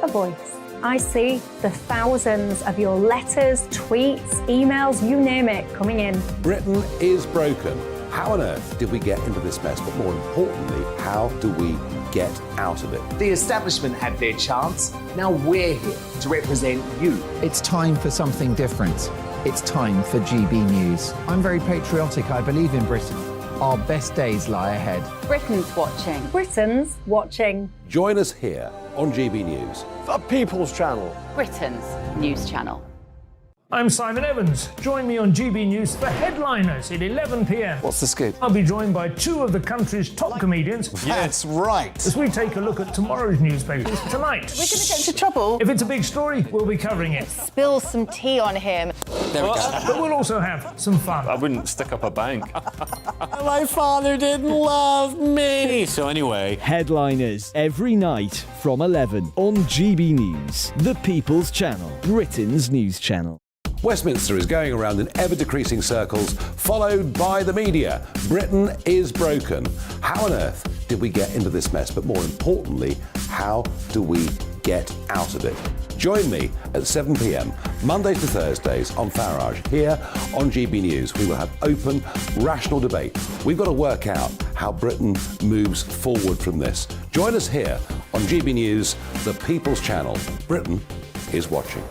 a voice. I see the thousands of your letters, tweets, emails, you name it, coming in. Britain is broken. How on earth did we get into this mess? But more importantly, how do we get out of it? The establishment had their chance. Now we're here to represent you. It's time for something different. It's time for GB News. I'm very patriotic. I believe in Britain. Our best days lie ahead. Britain's watching. Britain's watching. Join us here on GB News. The People's Channel. Britain's news channel. I'm Simon Evans. Join me on GB News for Headliners at 11 p.m. What's the scoop? I'll be joined by two of the country's top comedians. That's right. As we take a look at tomorrow's newspapers tonight. We're going to get into trouble. If it's a big story, we'll be covering it. Spill some tea on him. There we go. But we'll also have some fun. I wouldn't stick up a bank. My father didn't love me. So anyway, Headliners every night from 11 on GB News, the People's Channel, Britain's news channel. Westminster is going around in ever-decreasing circles, followed by the media. Britain is broken. How on earth did we get into this mess? But more importantly, how do we get out of it? Join me at 7 p.m, Mondays to Thursdays on Farage, here on GB News. We will have open, rational debate. We've got to work out how Britain moves forward from this. Join us here on GB News, the People's Channel. Britain is watching.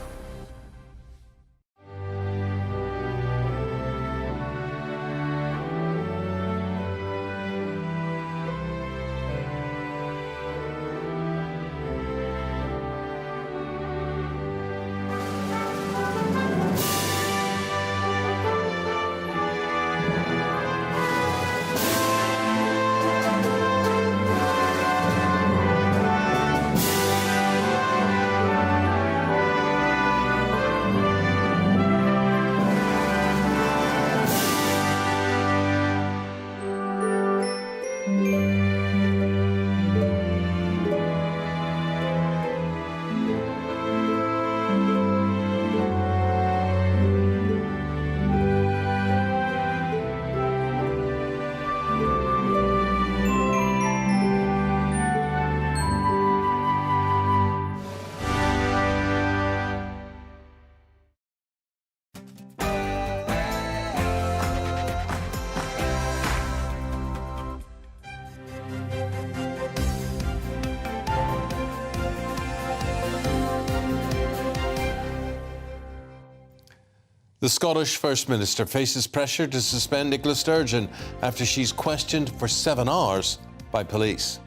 The Scottish First Minister faces pressure to suspend Nicola Sturgeon after she's questioned for 7 hours by police.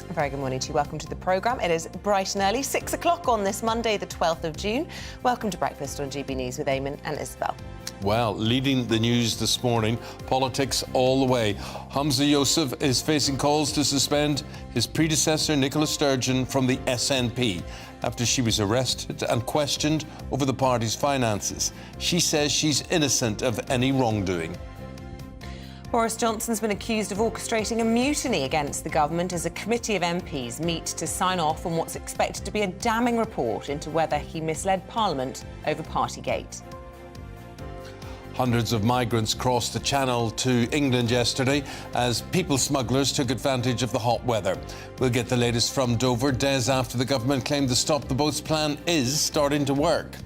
A very good morning to you. Welcome to the programme. It is bright and early, 6 o'clock on this Monday, the 12th of June. Welcome to Breakfast on GB News with Eamonn and Isabel. Well, leading the news this morning, politics all the way. Hamza Youssef is facing calls to suspend his predecessor, Nicola Sturgeon, from the SNP after she was arrested and questioned over the party's finances. She says she's innocent of any wrongdoing. Boris Johnson's been accused of orchestrating a mutiny against the government as a committee of MPs meet to sign off on what's expected to be a damning report into whether he misled Parliament over Partygate. Hundreds of migrants crossed the Channel to England yesterday as people smugglers took advantage of the hot weather. We'll get the latest from Dover days after the government claimed the Stop the Boats plan is starting to work.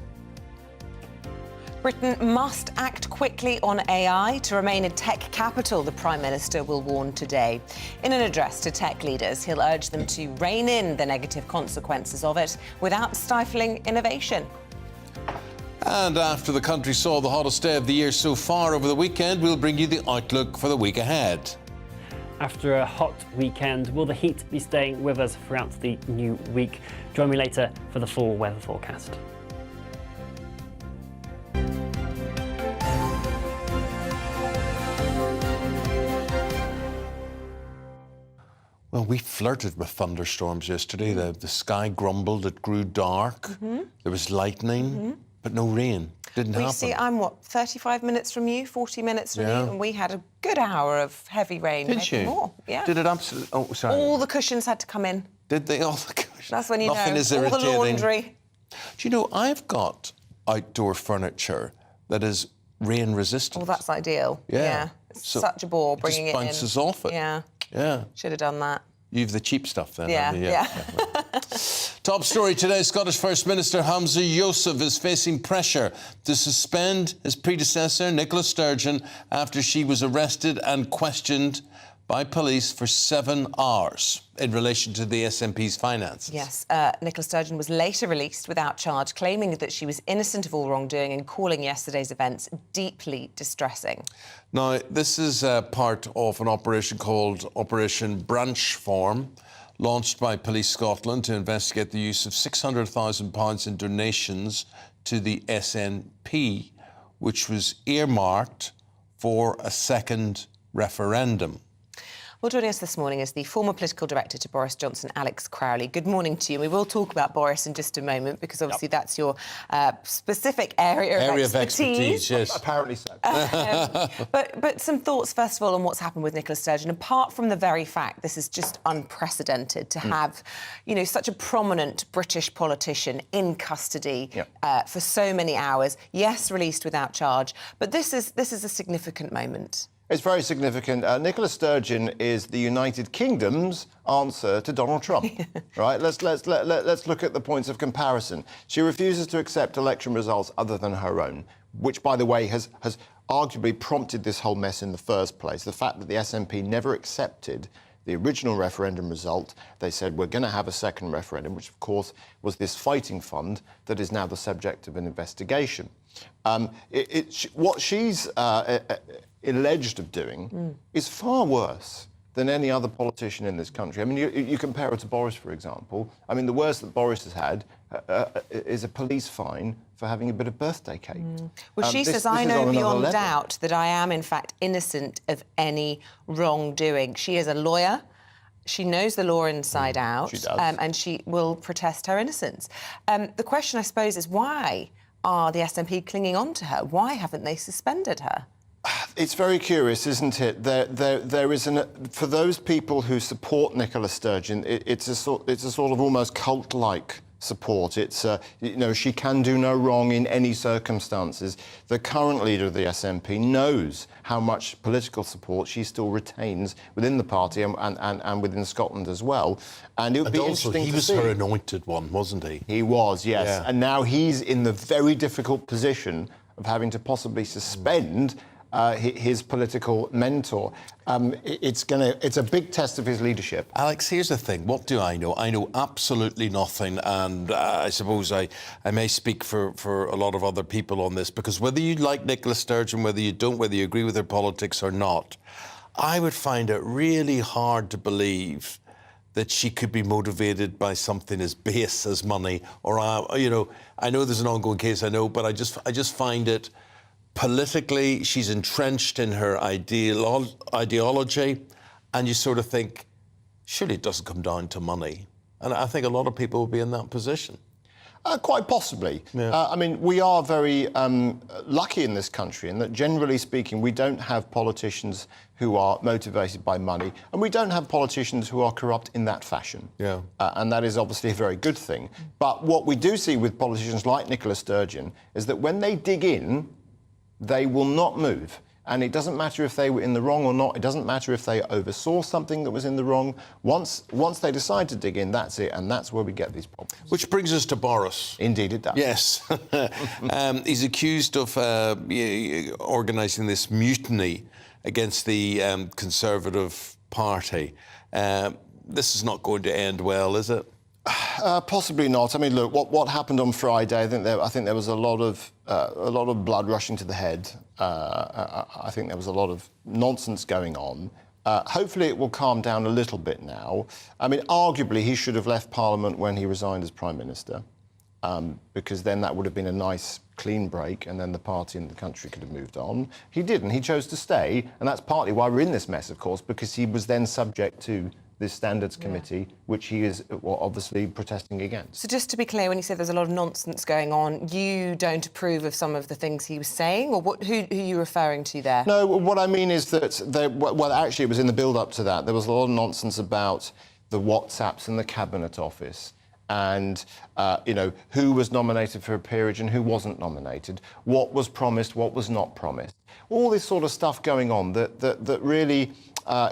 Britain must act quickly on AI to remain a tech capital, the Prime Minister will warn today. In an address to tech leaders, he'll urge them to rein in the negative consequences of it without stifling innovation. And after the country saw the hottest day of the year so far over the weekend, we'll bring you the outlook for the week ahead. After a hot weekend, will the heat be staying with us throughout the new week? Join me later for the full weather forecast. Well, we flirted with thunderstorms yesterday. The sky grumbled, it grew dark, there was lightning, but no rain. Didn't happen. See, I'm, 35 minutes from you, 40 minutes from you, and we had a good hour of heavy rain. Did you? More, yeah. Did it absolutely... Oh, sorry. All the cushions had to come in. Did they? All the cushions? That's when you Nothing know. Is all irritating. the laundry. Do you know, I've got outdoor furniture that is rain resistant. Well, that's ideal. Yeah. It's such a bore bringing it in. It just bounces off it. Yeah. Yeah. Should have done that. You've the cheap stuff then. Yeah, haven't you? yeah. Top story today, Scottish First Minister Holmes is facing pressure to suspend his predecessor, Nicola Sturgeon, after she was arrested and questioned by police for 7 hours in relation to the SNP's finances. Yes, Nicola Sturgeon was later released without charge, claiming that she was innocent of all wrongdoing and calling yesterday's events deeply distressing. Now, this is part of an operation called Operation Branchform, launched by Police Scotland to investigate the use of £600,000 in donations to the SNP, which was earmarked for a second referendum. Well, joining us this morning is the former political director to Boris Johnson, Alex Crowley. Good morning to you. We will talk about Boris in just a moment because obviously that's your specific area of expertise. Yes. Apparently so. But some thoughts, first of all, on what's happened with Nicola Sturgeon. Apart from the very fact this is just unprecedented to have, you know, such a prominent British politician in custody for so many hours. Yes, released without charge, but this is a significant moment. It's very significant. Nicola Sturgeon is the United Kingdom's answer to Donald Trump. Right? Let's look at the points of comparison. She refuses to accept election results other than her own, which, by the way, has arguably prompted this whole mess in the first place. The fact that the SNP never accepted the original referendum result. They said, we're going to have a second referendum, which, of course, was this fighting fund that is now the subject of an investigation. What she's alleged of doing is far worse than any other politician in this country. I mean, you compare her to Boris, for example. I mean, the worst that Boris has had is a police fine for having a bit of birthday cake. Well, she says, I know beyond doubt that I am, in fact, innocent of any wrongdoing. She is a lawyer. She knows the law inside out. She does. And she will protest her innocence. The question, I suppose, is why are the SNP clinging on to her? Why haven't they suspended her? It's very curious, isn't it? There is for those people who support Nicola Sturgeon, it's a sort of almost cult-like support. It's you know, she can do no wrong in any circumstances. The current leader of the SNP knows how much political support she still retains within the party and within Scotland as well. And it would be interesting to see. He was her anointed one, wasn't he? He was, yes. Yeah. And now he's in the very difficult position of having to possibly suspend his political mentor. It's a big test of his leadership. Alex, here's the thing. What do I know? I know absolutely nothing, and I suppose I may speak for a lot of other people on this, because whether you like Nicola Sturgeon, whether you don't, whether you agree with her politics or not, I would find it really hard to believe that she could be motivated by something as base as money, or you know, I know there's an ongoing case, I know, but I just find it. Politically, she's entrenched in her ideology, and you sort of think, surely it doesn't come down to money. And I think a lot of people will be in that position. Quite possibly. Yeah. I mean, we are very lucky in this country in that, generally speaking, we don't have politicians who are motivated by money, and we don't have politicians who are corrupt in that fashion. Yeah. And that is obviously a very good thing. But what we do see with politicians like Nicola Sturgeon is that when they dig in, they will not move. And it doesn't matter if they were in the wrong or not. It doesn't matter if they oversaw something that was in the wrong. Once they decide to dig in, that's it. And that's where we get these problems. Which brings us to Boris. Indeed it does. Yes. He's accused of organising this mutiny against the Conservative Party. This is not going to end well, is it? Possibly not. I mean, look, what happened on Friday? I think there was a lot of blood rushing to the head. I think there was a lot of nonsense going on. Hopefully, it will calm down a little bit now. I mean, arguably, he should have left Parliament when he resigned as Prime Minister, because then that would have been a nice, clean break, and then the party and the country could have moved on. He didn't. He chose to stay, and that's partly why we're in this mess, of course, because he was then subject to this standards committee, which he is obviously protesting against. So just to be clear, when you said there's a lot of nonsense going on, you don't approve of some of the things he was saying, or who are you referring to there? No, what I mean is that, well, actually, it was in the build-up to that. There was a lot of nonsense about the WhatsApps in the Cabinet Office, and who was nominated for a peerage and who wasn't nominated, what was promised, what was not promised. All this sort of stuff going on that really,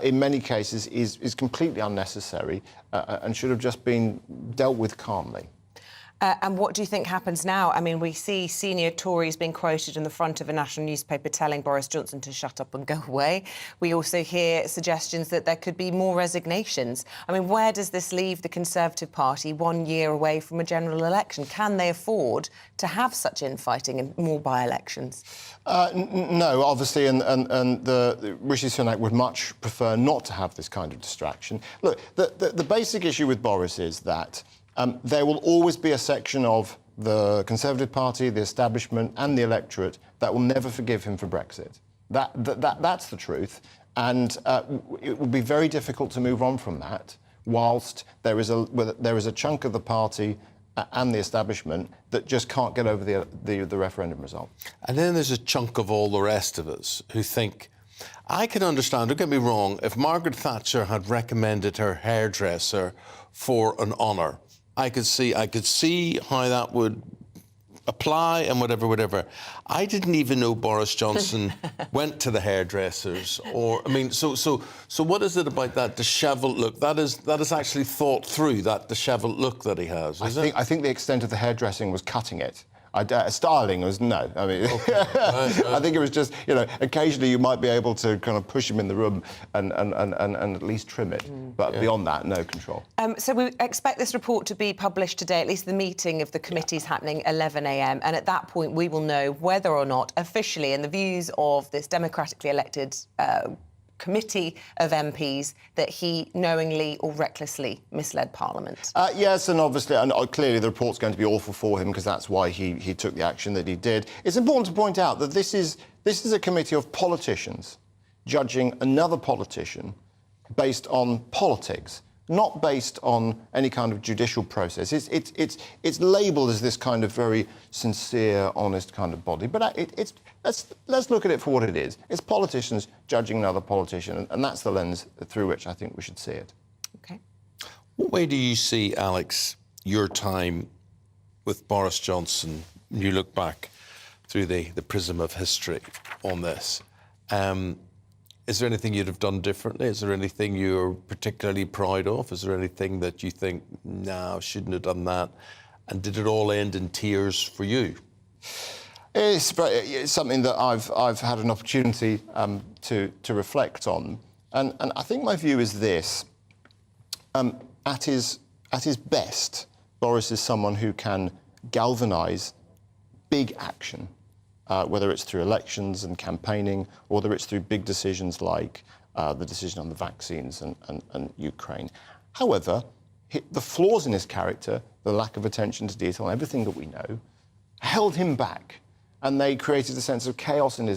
in many cases, is completely unnecessary and should have just been dealt with calmly. And what do you think happens now? I mean, we see senior Tories being quoted in the front of a national newspaper telling Boris Johnson to shut up and go away. We also hear suggestions that there could be more resignations. I mean, where does this leave the Conservative Party 1 year away from a general election? Can they afford to have such infighting and more by-elections? No, obviously, and Rishi Sunak would much prefer not to have this kind of distraction. Look, the basic issue with Boris is that there will always be a section of the Conservative Party, the establishment and the electorate that will never forgive him for Brexit. That's the truth. And it will be very difficult to move on from that whilst there is a chunk of the party and the establishment that just can't get over the referendum result. And then there's a chunk of all the rest of us who think, I can understand, don't get me wrong, if Margaret Thatcher had recommended her hairdresser for an honour, I could see how that would apply and whatever. I didn't even know Boris Johnson went to the hairdressers, so what is it about that dishevelled look? That is actually thought through, that dishevelled look that he has, I think the extent of the hairdressing was cutting it. Styling was no. I mean, okay. Right. I think it was just, occasionally you might be able to kind of push him in the room and at least trim it. But beyond that, no control. So we expect this report to be published today, at least the meeting of the committees happening 11 a.m. And at that point, we will know whether or not officially, in the views of this democratically elected committee of MPs, that he knowingly or recklessly misled Parliament. Yes, and obviously, and clearly the report's going to be awful for him because that's why he took the action that he did. It's important to point out that this is a committee of politicians judging another politician based on politics, not based on any kind of judicial process. It's labelled as this kind of very sincere, honest kind of body, but let's look at it for what it is. It's politicians judging another politician, and that's the lens through which I think we should see it. OK. What way do you see, Alex, your time with Boris Johnson, when you look back through the prism of history on this? Is there anything you'd have done differently? Is there anything you're particularly proud of? Is there anything that you think, no, shouldn't have done that? And did it all end in tears for you? It's something that I've had an opportunity to reflect on. And I think my view is this. At his best, Boris is someone who can galvanise big action. Whether it's through elections and campaigning, or whether it's through big decisions like the decision on the vaccines and Ukraine. However, the flaws in his character, the lack of attention to detail, and everything that we know, held him back. And they created a sense of chaos in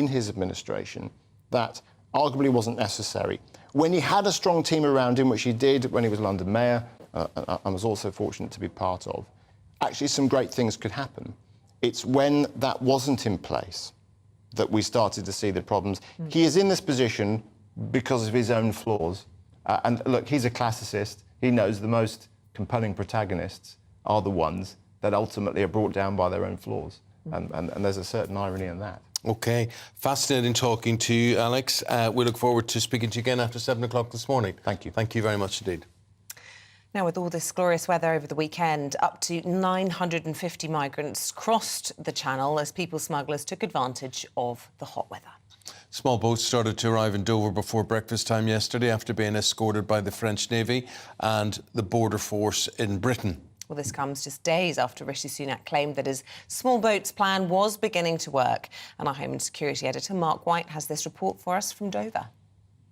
his administration that arguably wasn't necessary. When he had a strong team around him, which he did when he was London Mayor, and was also fortunate to be part of, actually some great things could happen. It's when that wasn't in place that we started to see the problems. He is in this position because of his own flaws. And look, he's a classicist. He knows the most compelling protagonists are the ones that ultimately are brought down by their own flaws. And there's a certain irony in that. OK. Fascinating talking to you, Alex. We look forward to speaking to you again after 7 o'clock this morning. Thank you. Thank you very much indeed. Now, with all this glorious weather over the weekend, up to 950 migrants crossed the Channel as people smugglers took advantage of the hot weather. Small boats started to arrive in Dover before breakfast time yesterday after being escorted by the French Navy and the Border Force in Britain. Well, this comes just days after Rishi Sunak claimed that his small boats plan was beginning to work. And our Home and Security editor, Mark White, has this report for us from Dover.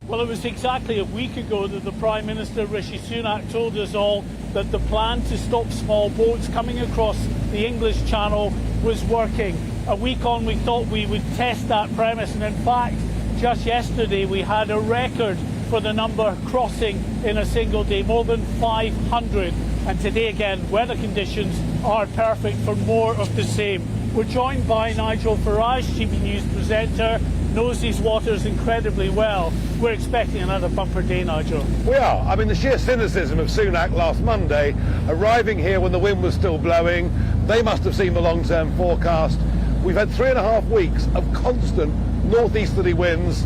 Well, it was exactly a week ago that the Prime Minister, Rishi Sunak, told us all that the plan to stop small boats coming across the English Channel was working. A week on, we thought we would test that premise, and in fact, just yesterday we had a record for the number crossing in a single day, more than 500. And today again, weather conditions are perfect for more of the same. We're joined by Nigel Farage, GBNews presenter, knows these waters incredibly well. We're expecting another bumper day, Nigel. We are. I mean, the sheer cynicism of Sunak last Monday, arriving here when the wind was still blowing. They must have seen the long-term forecast. We've had 3.5 weeks of constant northeasterly winds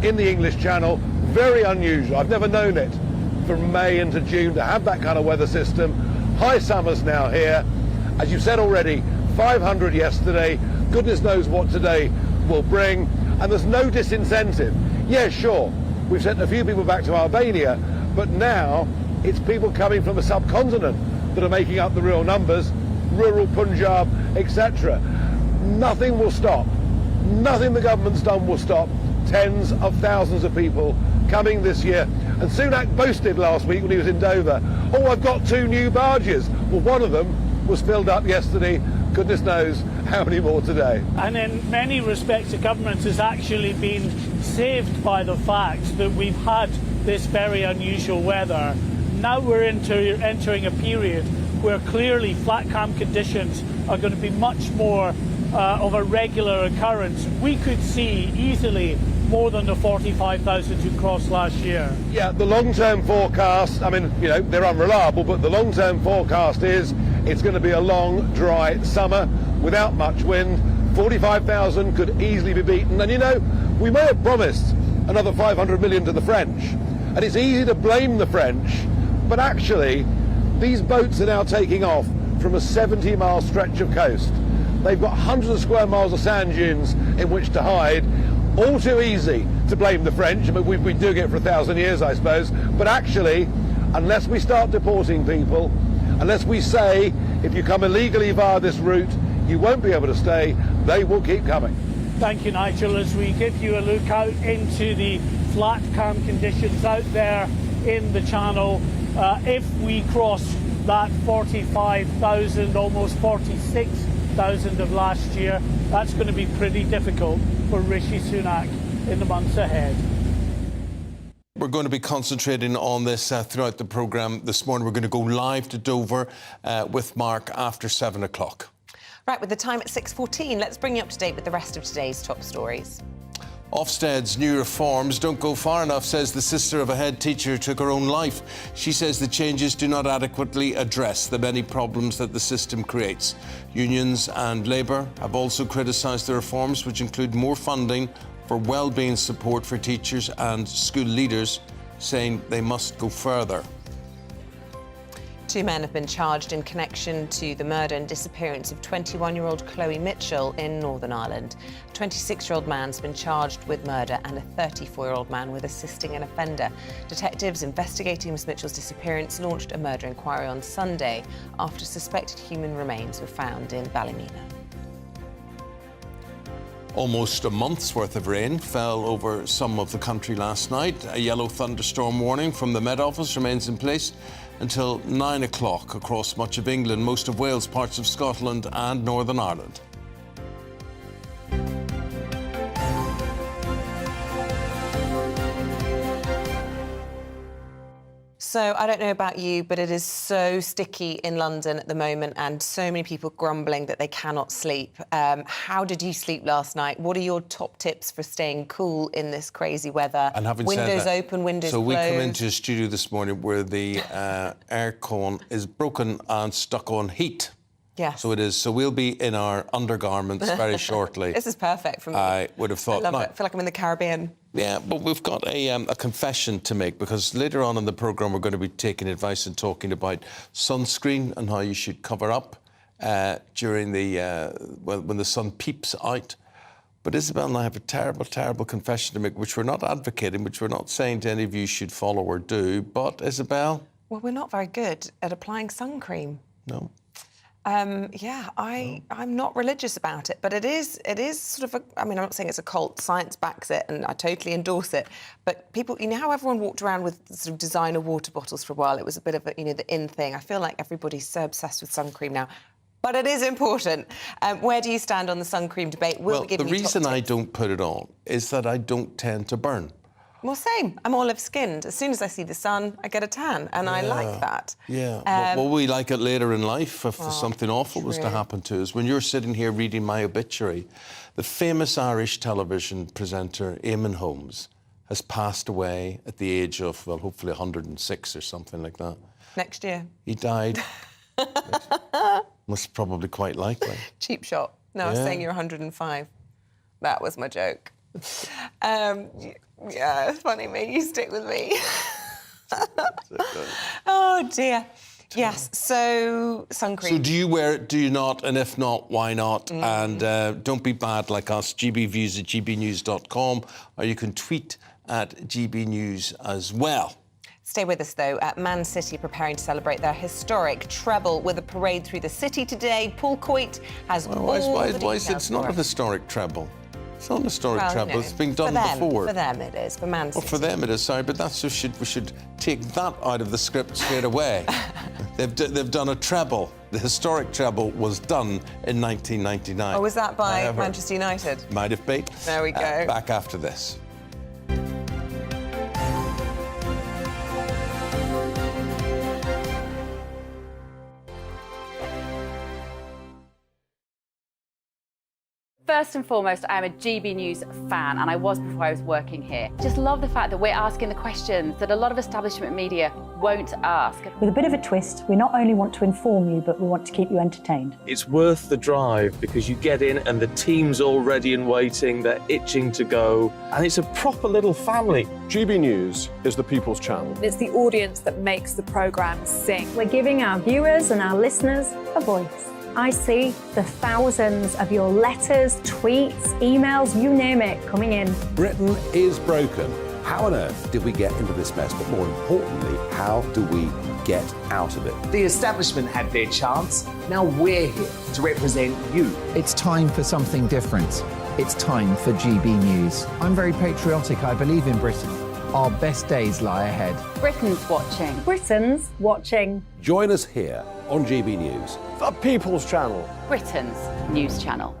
in the English Channel. Very unusual. I've never known it from May into June to have that kind of weather system. High summer's now here. As you said already, 500 yesterday. Goodness knows what today will bring. And there's no disincentive. Yeah, sure, we've sent a few people back to Albania, but now it's people coming from the subcontinent that are making up the real numbers, rural Punjab, etc. Nothing will stop. Nothing the government's done will stop tens of thousands of people coming this year. And Sunak boasted last week when he was in Dover, oh, I've got 2 new barges. Well, one of them was filled up yesterday. Goodness knows how many more today. And in many respects, the government has actually been saved by the fact that we've had this very unusual weather. Now we're entering a period where clearly flat calm conditions are going to be much more of a regular occurrence. We could see easily more than the 45,000 who crossed last year. Yeah, the long-term forecast, I mean, you know, they're unreliable, but the long-term forecast is it's going to be a long, dry summer without much wind. 45,000 could easily be beaten. And, you know, we may have promised another 500 million to the French. And it's easy to blame the French, but actually, these boats are now taking off from a 70-mile stretch of coast. They've got hundreds of square miles of sand dunes in which to hide. All too easy to blame the French. I mean, we've been doing it for 1,000 years, I suppose. But actually, unless we start deporting people, unless we say, if you come illegally via this route, you won't be able to stay, they will keep coming. Thank you, Nigel, as we give you a look out into the flat calm conditions out there in the Channel. If we cross that 45,000, almost 46,000 of last year, that's going to be pretty difficult for Rishi Sunak in the months ahead. We're going to be concentrating on this throughout the programme this morning. We're going to go live to Dover with Mark after 7 o'clock. Right, with the time at 6:14, let's bring you up to date with the rest of today's top stories. Ofsted's new reforms don't go far enough, says the sister of a head teacher who took her own life. She says the changes do not adequately address the many problems that the system creates. Unions and Labour have also criticised the reforms, which include more funding for wellbeing support for teachers and school leaders, saying they must go further. 2 men have been charged in connection to the murder and disappearance of 21-year-old Chloe Mitchell in Northern Ireland. A 26-year-old man's been charged with murder and a 34-year-old man with assisting an offender. Detectives investigating Miss Mitchell's disappearance launched a murder inquiry on Sunday after suspected human remains were found in Ballymena. Almost a month's worth of rain fell over some of the country last night. A yellow thunderstorm warning from the Met Office remains in place until 9 o'clock across much of England, most of Wales, parts of Scotland and Northern Ireland. So I don't know about you, but it is so sticky in London at the moment and so many people grumbling that they cannot sleep. How did you sleep last night? What are your top tips for staying cool in this crazy weather? And having windows said that, open, windows so closed. we come into a studio this morning where the aircon is broken and stuck on heat. Yes. So it is. So we'll be in our undergarments very shortly. This is perfect for me. I would have thought. I love it. I feel like I'm in the Caribbean. Yeah, but we've got a confession to make, because later on in the programme we're going to be taking advice and talking about sunscreen and how you should cover up during the when the sun peeps out. But Isabel and I have a terrible, terrible confession to make, which we're not advocating, which we're not saying to any of you should follow or do. But Isabel? Well, we're not very good at applying sun cream. No. Yeah, I'm not religious about it, but it is sort of I mean, I'm not saying it's a cult, science backs it, and I totally endorse it, but people, you know how everyone walked around with sort of designer water bottles for a while? It was a bit of a, you know, the in thing. I feel like everybody's so obsessed with sun cream now, but it is important. Where do you stand on the sun cream debate? Well, the reason I don't put it on is that I don't tend to burn. Well, same. I'm olive-skinned. As soon as I see the sun, I get a tan, and I like that. Yeah. Well, we like it later in life if something awful was to happen to us. When you're sitting here reading my obituary, the famous Irish television presenter Eamonn Holmes has passed away at the age of, well, hopefully 106 or something like that. Next year. He died. Was probably quite likely. Cheap shot. No, I was saying you're 105. That was my joke. Yeah, it's funny, mate. You stick with me. Oh, dear. Yes, so Sunscreen. So do you wear it, do you not? And if not, why not? And don't be bad like us, gbviews@gbnews.com, or you can tweet at GBNews as well. Stay with us, though. Man City preparing to celebrate their historic treble with a parade through the city today. Paul Coit has all the details. It's not a historic treble. It's not an historic treble. It's been done before. For them it is. For Man City. Well, for them it is, sorry, but that's just we should take that out of the script straight away. They've done a treble. The historic treble was done in 1999. Oh, was that by Manchester United? Might have been. There we go. Back after this. First and foremost, I am a GB News fan, and I was before I was working here. Just love the fact that we're asking the questions that a lot of establishment media won't ask. With a bit of a twist, we not only want to inform you, but we want to keep you entertained. It's worth the drive because you get in and the team's all ready and waiting, they're itching to go, and it's a proper little family. GB News is the People's Channel. It's the audience that makes the programme sing. We're giving our viewers and our listeners a voice. I see the thousands of your letters, tweets, emails, you name it, coming in. Britain is broken. How on earth did we get into this mess? But more importantly, how do we get out of it? The establishment had their chance. Now we're here to represent you. It's time for something different. It's time for GB News. I'm very patriotic. I believe in Britain. Our best days lie ahead. Britain's watching. Britain's watching. Join us here on GB News. The People's Channel. Britain's news channel.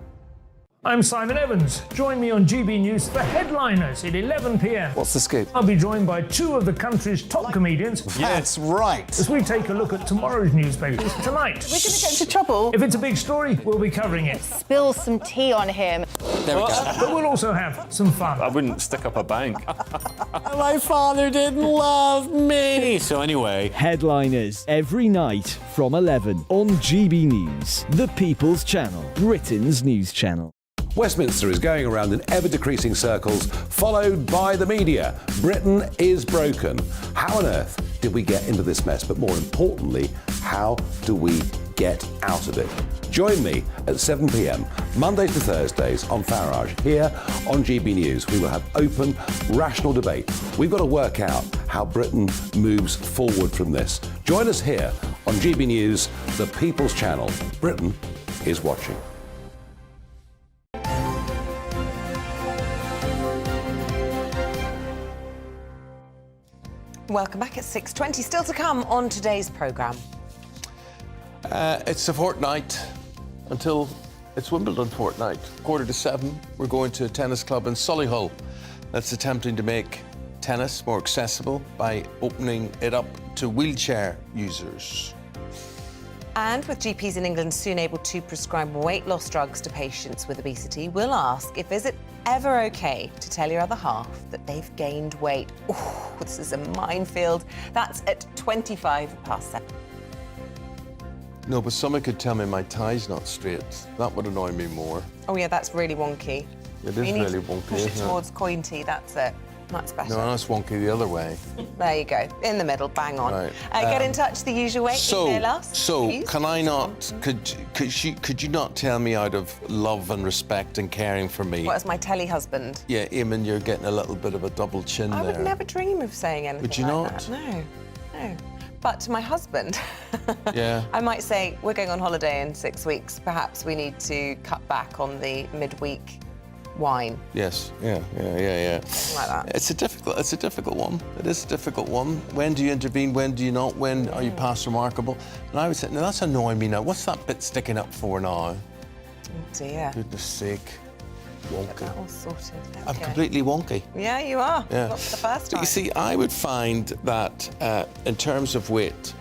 I'm Simon Evans. Join me on GB News for Headliners at 11 p.m. What's the scoop? I'll be joined by two of the country's top comedians. That's right. As we take a look at tomorrow's newspapers tonight. We're going to get into trouble. If it's a big story, we'll be covering it. Spill some tea on him. There we go. But we'll also have some fun. I wouldn't stick up a bank. My father didn't love me. So anyway. Headliners every night from 11 on GB News, the People's Channel, Britain's news channel. Westminster is going around in ever-decreasing circles, followed by the media. Britain is broken. How on earth did we get into this mess? But more importantly, how do we get out of it? Join me at 7 p.m, Mondays to Thursdays on Farage, here on GB News. We will have open, rational debate. We've got to work out how Britain moves forward from this. Join us here on GB News, the People's Channel. Britain is watching. Welcome back at 6:20. Still to come on today's programme. It's a fortnight until it's Wimbledon fortnight. 6:45, we're going to a tennis club in Solihull that's attempting to make tennis more accessible by opening it up to wheelchair users. And with GPs in England soon able to prescribe weight loss drugs to patients with obesity, we'll ask if is it ever okay to tell your other half that they've gained weight. Oh, this is a minefield. That's at 7:25. No, but someone could tell me my tie's not straight. That would annoy me more. Oh yeah, that's really wonky. It is You need really to wonky, push it isn't it? towards coin tea, that's it. That's better. No, that's wonky the other way. There you go, in the middle, bang on. Right. Get in touch the usual way. Email us. So please. can I not? Could you not tell me out of love and respect and caring for me? What, as my telly husband? Yeah, Eamonn, you're getting a little bit of a double chin I there. would never dream of saying anything Would you like not? that. No. But to my husband, Yeah. I might say, we're going on holiday in 6 weeks. Perhaps we need to cut back on the midweek wine. Yes. Yeah. Something like that. It's a difficult one. It is a difficult one. When do you intervene? When do you not? When are you past remarkable? And I would say, no, that's annoying me now. What's that bit sticking up for now? Oh dear. Goodness sake. Wonky. That all sorted. I'm Okay. completely wonky. Yeah, you are. Yeah. Not for the first But time. you see, I would find that in terms of weight,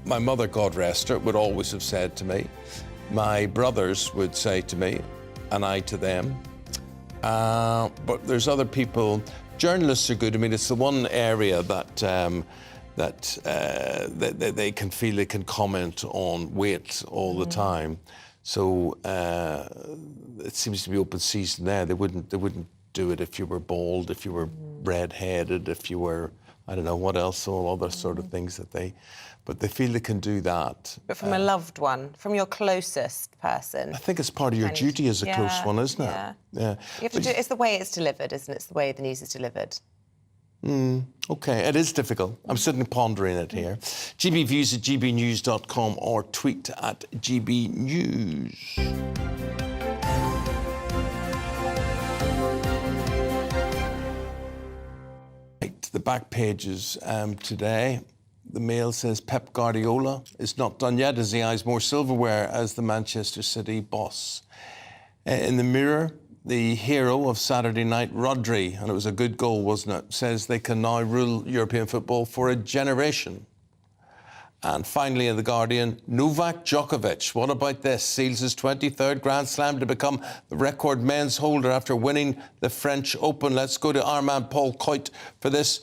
my mother, God rest her, would always have said to me, my brothers would say to me, and I to them, but there's other people, journalists are good. I mean, it's the one area that they can feel they can comment on weight all the time. So it seems to be open season there. They wouldn't do it if you were bald, if you were red-headed, if you were, I don't know what else, all other sort of things but they feel they can do that. But from a loved one, from your closest person. I think it's part of your duty as a close one, isn't it? Yeah. Yeah. You have to it's the way it's delivered, isn't it? It's the way the news is delivered. OK, it is difficult. I'm sitting pondering it here. GBviews at gbnews.com or tweet at GBnews. Right, the back pages today. The Mail says Pep Guardiola is not done yet as he eyes more silverware as the Manchester City boss. In the Mirror, the hero of Saturday night, Rodri, and it was a good goal, wasn't it, says they can now rule European football for a generation. And finally, in The Guardian, Novak Djokovic, what about this? Seals his 23rd Grand Slam to become the record men's holder after winning the French Open. Let's go to our man Paul Coit for this.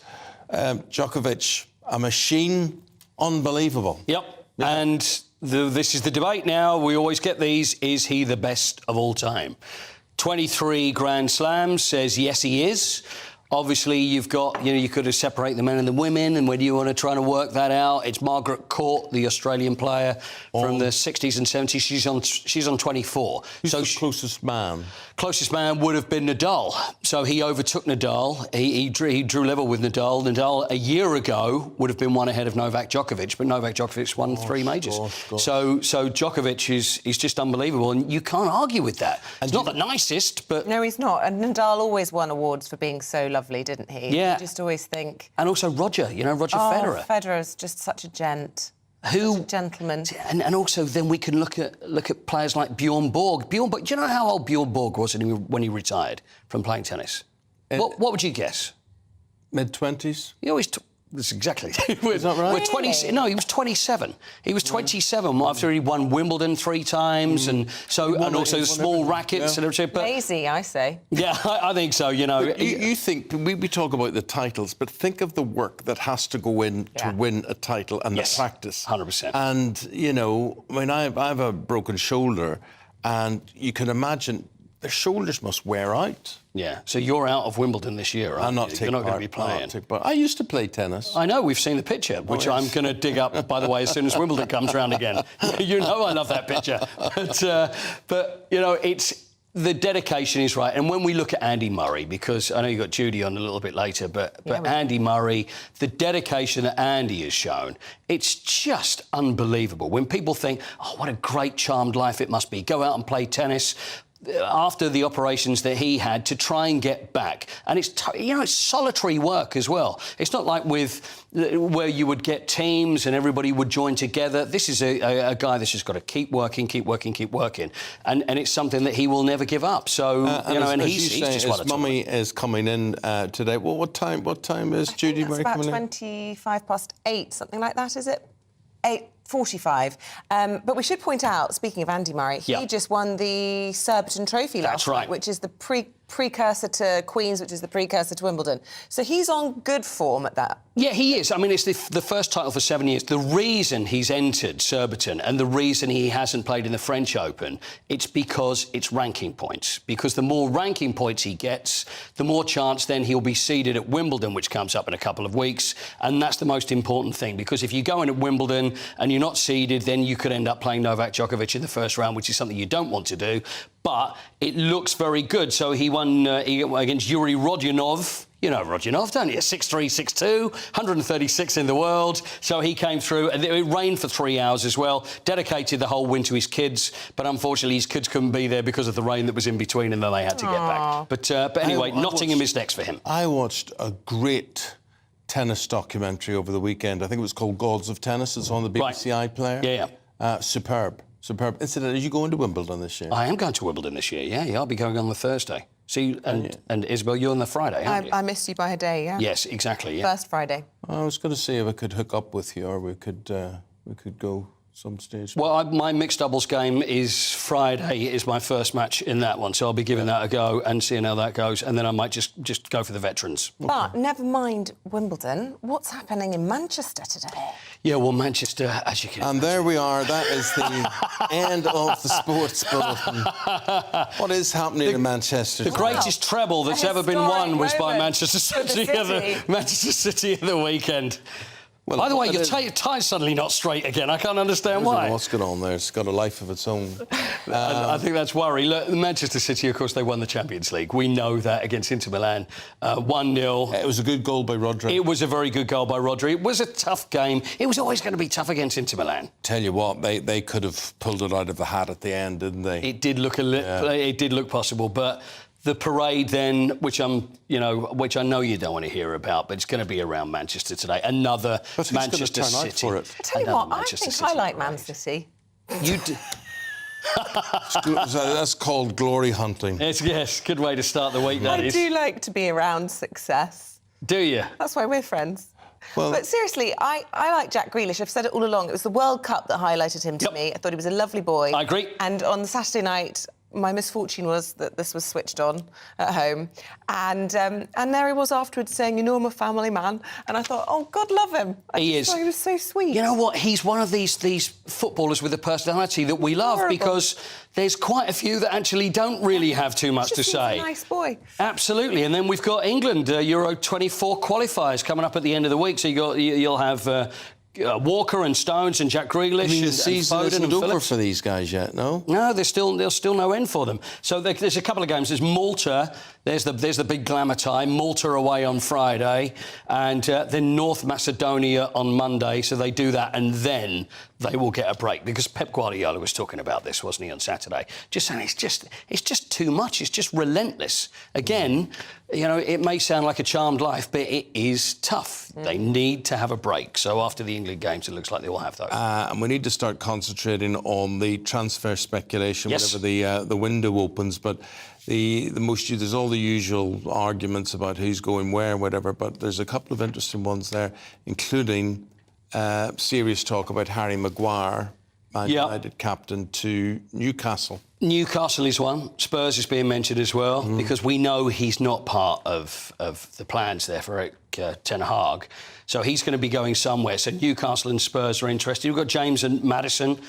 Djokovic, a machine, unbelievable. Yep, and this is the debate now. We always get these. Is he the best of all time? 23 Grand Slams, says yes, he is. Obviously, you've got, you could separate the men and the women, and when you want to try to work that out, it's Margaret Court, the Australian player from the 60s and 70s. She's on 24. Who's the closest man? Closest man would have been Nadal. So he overtook Nadal. He drew level with Nadal. Nadal, a year ago, would have been one ahead of Novak Djokovic, but Novak Djokovic won 3 majors. So Djokovic is just unbelievable, and you can't argue with that. He's not the nicest, but... No, he's not. And Nadal always won awards for being so lovely, didn't he? Yeah. You just always think... And also Roger, Roger Federer. Federer's just such a gent. Who, such a gentleman. And also then we can look at players like Bjorn Borg. Do you know how old Bjorn Borg was when he retired from playing tennis? What would you guess? Mid-20s? He always... That's exactly. Is that right? No, he was 27. He was 27 after he won Wimbledon 3 times, and also the small rackets and everything. But lazy, I say. Yeah, I think so. You think we talk about the titles, but think of the work that has to go in to win a title and the practice. 100%. And I have a broken shoulder, and you can imagine the shoulders must wear out. Yeah. So you're out of Wimbledon this year, right? You're not going to be playing. I used to play tennis. I know. We've seen the picture, which I'm going to dig up, by the way, as soon as Wimbledon comes round again. I love that picture. But it's... The dedication is right. And when we look at Andy Murray, because I know you've got Judy on a little bit later, but Andy Murray, the dedication that Andy has shown, it's just unbelievable. When people think, oh, what a great charmed life it must be, go out and play tennis, after the operations that he had to try and get back. And it's, it's solitary work as well. It's not like where you would get teams and everybody would join together. This is a guy that's just got to keep working. And it's something that he will never give up. So, he's just one of his mummy is coming in today. Well, what time is Judy Murray coming in? It's about 8:25, something like that, is it? 8:45. But we should point out, speaking of Andy Murray, he just won the Surbiton Trophy last night, which is the precursor to Queen's, which is the precursor to Wimbledon. So he's on good form at that. Yeah, he is. I mean, it's the first title for 7 years. The reason he's entered Surbiton and the reason he hasn't played in the French Open, it's because it's ranking points. Because the more ranking points he gets, the more chance then he'll be seeded at Wimbledon, which comes up in a couple of weeks. And that's the most important thing, because if you go in at Wimbledon and you're not seeded, then you could end up playing Novak Djokovic in the first round, which is something you don't want to do. But it looks very good. So he won against Yuri Rodionov. You know Rodionov, don't you? 6'3", 6'2", 136 in the world. So he came through. And it rained for 3 hours as well. Dedicated the whole win to his kids. But unfortunately, his kids couldn't be there because of the rain that was in between, and then they had to get back. But anyway, Nottingham is next for him. I watched a great tennis documentary over the weekend. I think it was called Gods of Tennis. It's on the BBC iPlayer. Yeah. Superb. Superb. Incidentally, are you going to Wimbledon this year? I am going to Wimbledon this year, yeah. I'll be going on the Thursday. See, and Isabel, you're on the Friday, aren't you? I missed you by a day, yeah. Yes, exactly, yeah. First Friday. I was going to see if I could hook up with you, or we could go some stage. Well, my mixed doubles game is Friday, is my first match in that one, so I'll be giving that a go and seeing how that goes, and then I might just go for the veterans. But never mind Wimbledon, what's happening in Manchester today? Yeah, well, Manchester, as you can And there we are, that is the end of the sports bulletin. What is happening in Manchester? The greatest treble that's ever been won was by Manchester City. City. Manchester City at the weekend. Well, by the way, your tie's suddenly not straight again. I can't understand why. I don't know what's going on there. It's got a life of its own. I think that's worry. Look, Manchester City, of course, they won the Champions League. We know that against Inter Milan. 1-0. It was a good goal by Rodri. It was a very good goal by Rodri. It was a tough game. It was always going to be tough against Inter Milan. Tell you what, they could have pulled it out of the hat at the end, didn't they? It did look it did look possible, but the parade then, which I know you don't want to hear about, but it's going to be around Manchester today. Another Manchester City. For it? I tell you what, I think I like Man City. You do. That's called glory hunting. Yes, good way to start the week, that is. I do like to be around success. Do you? That's why we're friends. Well, but seriously, I like Jack Grealish. I've said it all along. It was the World Cup that highlighted him to me. I thought he was a lovely boy. I agree. And on the Saturday night, my misfortune was that this was switched on at home. And there he was afterwards saying, I'm a family man. And I thought, oh, God love him. He is. He was so sweet. You know what? He's one of these footballers with a personality that we love because there's quite a few that actually don't really have too much to say. He's a nice boy. Absolutely. And then we've got England, Euro 24 qualifiers coming up at the end of the week. So you'll have Walker and Stones and Jack Grealish. I mean, the and season Foden isn't and over Phillips. for these guys yet, no? No, there's still no end for them. So there's a couple of games. There's Malta. There's the big glamour time. Malta away on Friday, and then North Macedonia on Monday. So they do that, and then they will get a break because Pep Guardiola was talking about this, wasn't he, on Saturday? Just saying it's just too much. It's just relentless. Again, it may sound like a charmed life, but it is tough. They need to have a break. So after the England games, it looks like they will have those. And we need to start concentrating on the transfer speculation whenever the window opens. But there's all the usual arguments about who's going where, whatever. But there's a couple of interesting ones there, including serious talk about Harry Maguire, Man United captain, to Newcastle. Newcastle is one. Spurs is being mentioned as well because we know he's not part of the plans there for Erik Ten Hag. So he's going to be going somewhere. So Newcastle and Spurs are interested. We've got James and Maddison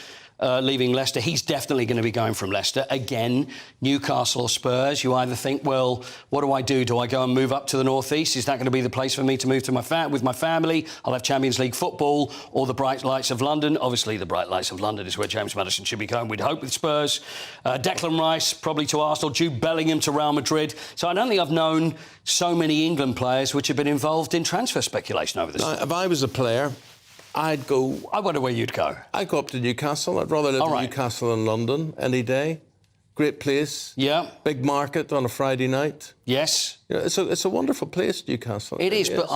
leaving Leicester. He's definitely going to be going from Leicester. Again, Newcastle or Spurs, you either think, well, what do I do? Do I go and move up to the North East? Is that going to be the place for me to move to with my family? I'll have Champions League football or the bright lights of London. Obviously, the bright lights of London is where James Maddison should be going, we'd hope, with Spurs. Declan Rice, probably to Arsenal. Jude Bellingham to Real Madrid. So I don't think I've known so many England players which have been involved in transfer speculation over this. If I was a player, I'd go... I wonder where you'd go. I'd go up to Newcastle. I'd rather live in Newcastle than London any day. Great place. Yeah. Big market on a Friday night. Yes. It's a wonderful place, Newcastle. It is, but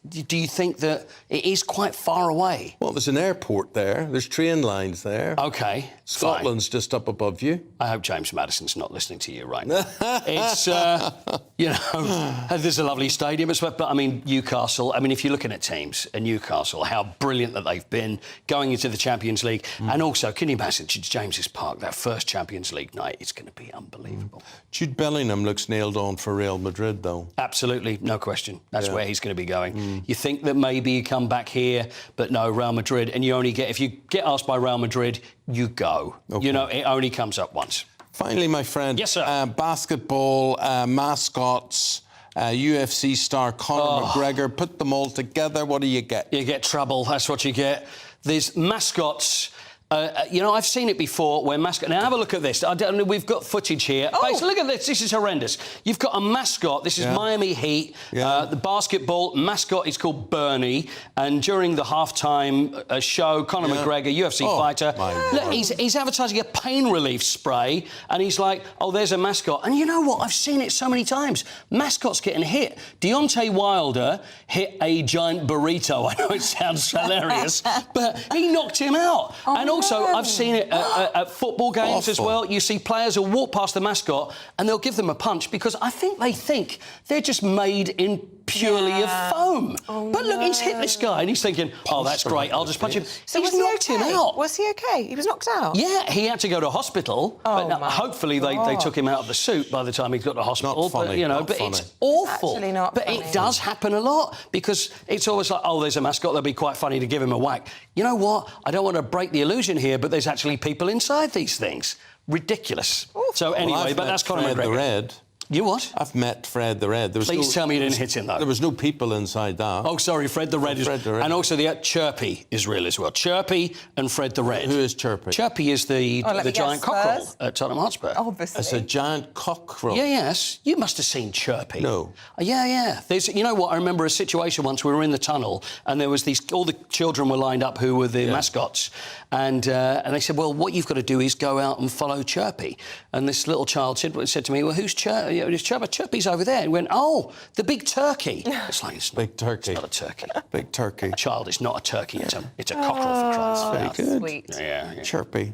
do you think that it is quite far away? Well, there's an airport there. There's train lines there. OK, Scotland's just up above you. I hope James Maddison's not listening to you right now. It's, there's a lovely stadium as well. But, I mean, Newcastle, if you're looking at teams, Newcastle, how brilliant that they've been going into the Champions League. And also, can you imagine James's Park, that first Champions League night? It's going to be unbelievable. Jude Bellingham looks nailed on for Real Madrid, though. Absolutely, no question. That's where he's going to be going. You think that maybe you come back here, but no, Real Madrid, and if you get asked by Real Madrid, you go. Okay. It only comes up once. Finally, my friend. Yes, sir. Basketball, mascots, UFC star Conor McGregor, put them all together, what do you get? You get trouble, that's what you get. There's mascots... I've seen it before where mascot... Now, have a look at this. We've got footage here. Basically, look at this. This is horrendous. You've got a mascot. This is Miami Heat. The basketball mascot is called Bernie. And during the halftime show, Conor McGregor, UFC fighter, look, he's advertising a pain relief spray. And he's like, oh, there's a mascot. And you know what? I've seen it so many times. Mascots getting hit. Deontay Wilder hit a giant burrito. I know it sounds hilarious, but he knocked him out. And also, I've seen it at football games as well. You see players who walk past the mascot and they'll give them a punch because I think they think they're just made in purely of foam. But look, he's hit this guy and he's thinking, oh, that's great, I'll just punch him. So he's was knocked he okay? him out. Was he okay? He was knocked out? Yeah, he had to go to hospital. Oh, but my hopefully they took him out of the suit by the time he got to hospital. Not funny, but, you know, not but funny. it's awful. Actually not but funny. it does happen a lot because it's always like, oh, there's a mascot, that'd be quite funny to give him a whack. You know what? I don't want to break the illusion here, but there's actually people inside these things. Ridiculous. So anyway, but that's Conor Fred the McGregor. Red. You what? I've met Fred the Red. Please tell me you didn't hit him, though. There was no people inside that. Oh, sorry, Fred the Red is... Fred the Red. And also the Chirpy is real as well. Chirpy and Fred the Red. Who is Chirpy? Chirpy is the giant cockerel Spurs? at Tottenham Hotspur. Obviously. As a giant cockerel. Yeah, yes. You must have seen Chirpy. No. Yeah. There's, you know what? I remember a situation once we were in the tunnel and there was these... All the children were lined up who were the mascots. And they said, well, what you've got to do is go out and follow Chirpy. And this little child said to me, well, who's Chirpy? Chirpy's over there. And went, oh, the big turkey. It's like, it's big turkey. It's not a turkey. Big turkey. Child, it's not a turkey. It's a cockerel for Christ's sake. Very good. Sweet. Yeah. Chirpy.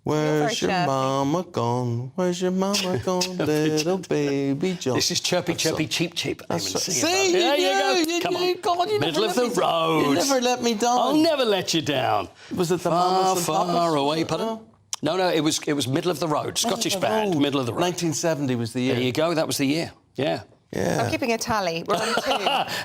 Where's your chirpy. mama gone? Where's your mama gone, little baby John? This is Chirpy, Cheep, Cheep. See, there you you go. Come on. God, you Middle never of the let me down. road. You never let me down. I'll never let you down. Was it the far, Mamas and far Papas? away, pardon? No, it was middle of the road. Scottish band, middle of the road. 1970 was the year. There you go. That was the year. Yeah. I'm keeping a tally. We're on 2.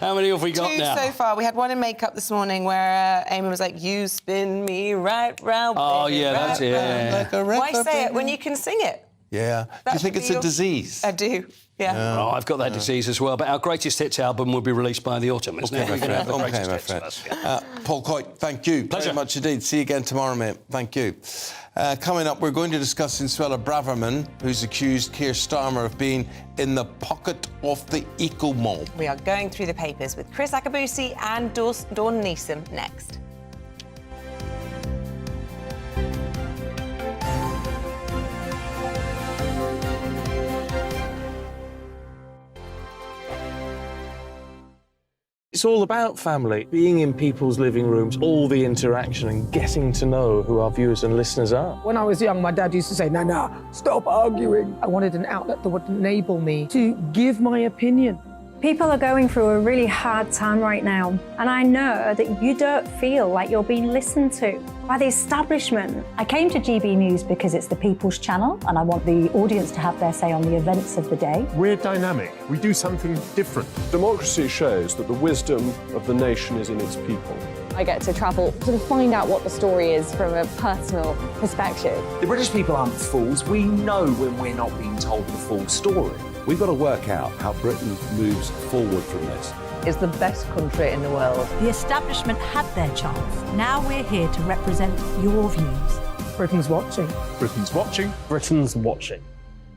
How many have we got 2 now? so far. We had one in makeup this morning where Eamonn was like, you spin me right round. Oh, baby, yeah, that's it. round." Like a Why record, say it baby. when you can sing it? Yeah. Do That you think should it's be a your- disease? I do, yeah. Oh, I've got that disease as well. But our greatest hits album will be released by the autumn, isn't it? We're gonna have the Okay, greatest my hits. friend. Paul Coyte, thank you Pleasure. very much indeed. See you again tomorrow, mate. Thank you. Coming up, we're going to discuss Suella Braverman, who's accused Keir Starmer of being in the pocket of the eco-mob. We are going through the papers with Chris Akabusi and Dawn Neeson next. It's all about family, being in people's living rooms, all the interaction and getting to know who our viewers and listeners are. When I was young, my dad used to say, no, stop arguing. I wanted an outlet that would enable me to give my opinion. People are going through a really hard time right now, and I know that you don't feel like you're being listened to by the establishment. I came to GB News because it's the People's Channel, and I want the audience to have their say on the events of the day. We're dynamic. We do something different. Democracy shows that the wisdom of the nation is in its people. I get to travel to find out what the story is from a personal perspective. The British people aren't fools. We know when we're not being told the full story. We've got to work out how Britain moves forward from this. It's the best country in the world. The establishment had their chance. Now we're here to represent your views. Britain's watching. Britain's watching. Britain's watching.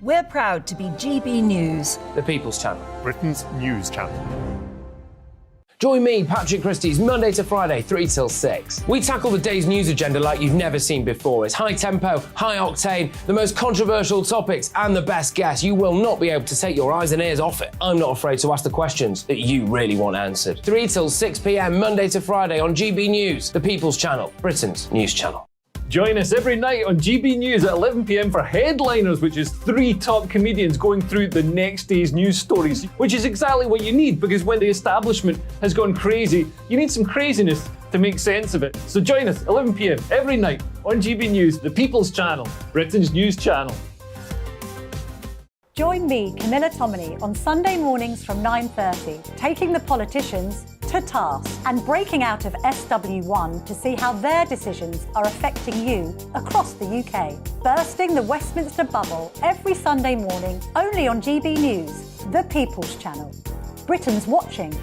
We're proud to be GB News. The People's Channel. Britain's news channel. Join me, Patrick Christie's, Monday to Friday, 3 till 6. We tackle the day's news agenda like you've never seen before. It's high tempo, high octane, the most controversial topics, and the best guests. You will not be able to take your eyes and ears off it. I'm not afraid to ask the questions that you really want answered. 3 till 6 p.m, Monday to Friday on GB News, the People's Channel, Britain's news channel. Join us every night on GB News at 11 p.m. for Headliners, which is 3 top comedians going through the next day's news stories, which is exactly what you need, because when the establishment has gone crazy, you need some craziness to make sense of it. So join us 11 p.m. every night on GB News, the People's Channel, Britain's news channel. Join me, Camilla Tominey, on Sunday mornings from 9:30, taking the politicians to task and breaking out of SW1 to see how their decisions are affecting you across the UK. Bursting the Westminster bubble every Sunday morning, only on GB News, the People's Channel. Britain's watching.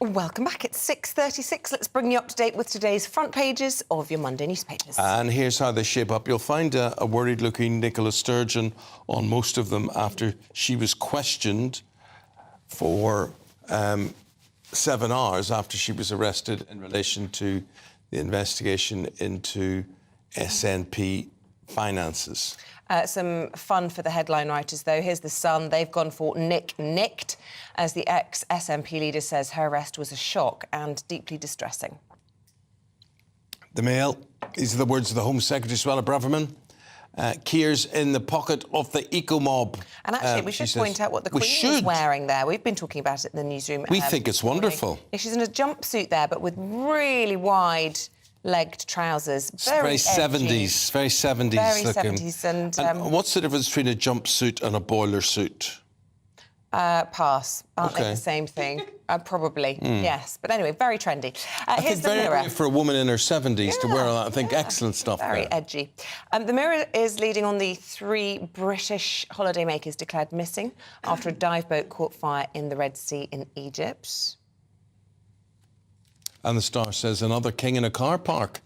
Welcome back. It's 6:36. Let's bring you up to date with today's front pages of your Monday newspapers. And here's how they shape up. You'll find a worried-looking Nicola Sturgeon on most of them after she was questioned for 7 hours after she was arrested in relation to the investigation into SNP finances. Some fun for the headline writers, though. Here's The Sun. They've gone for nicked, as the ex-SNP leader says her arrest was a shock and deeply distressing. The Mail. These are the words of the Home Secretary, Suella Braverman. Keir's in the pocket of the eco-mob. And actually, we should point out what the Queen is wearing there. We've been talking about it in the newsroom. We think it's wonderful. Yeah, she's in a jumpsuit there, but with really wide-legged trousers. Very 70s, very 70s very looking. 70s. And what's the difference between a jumpsuit and a boiler suit? Pass. Aren't they Okay. the same thing? Probably, yes. But anyway, very trendy. I Here's think the very Mirror. brave for a woman in her 70s to wear that. I think excellent stuff Very there. edgy. The Mirror is leading on the 3 British holidaymakers declared missing after a dive boat caught fire in the Red Sea in Egypt. And the Star says another king in a car park.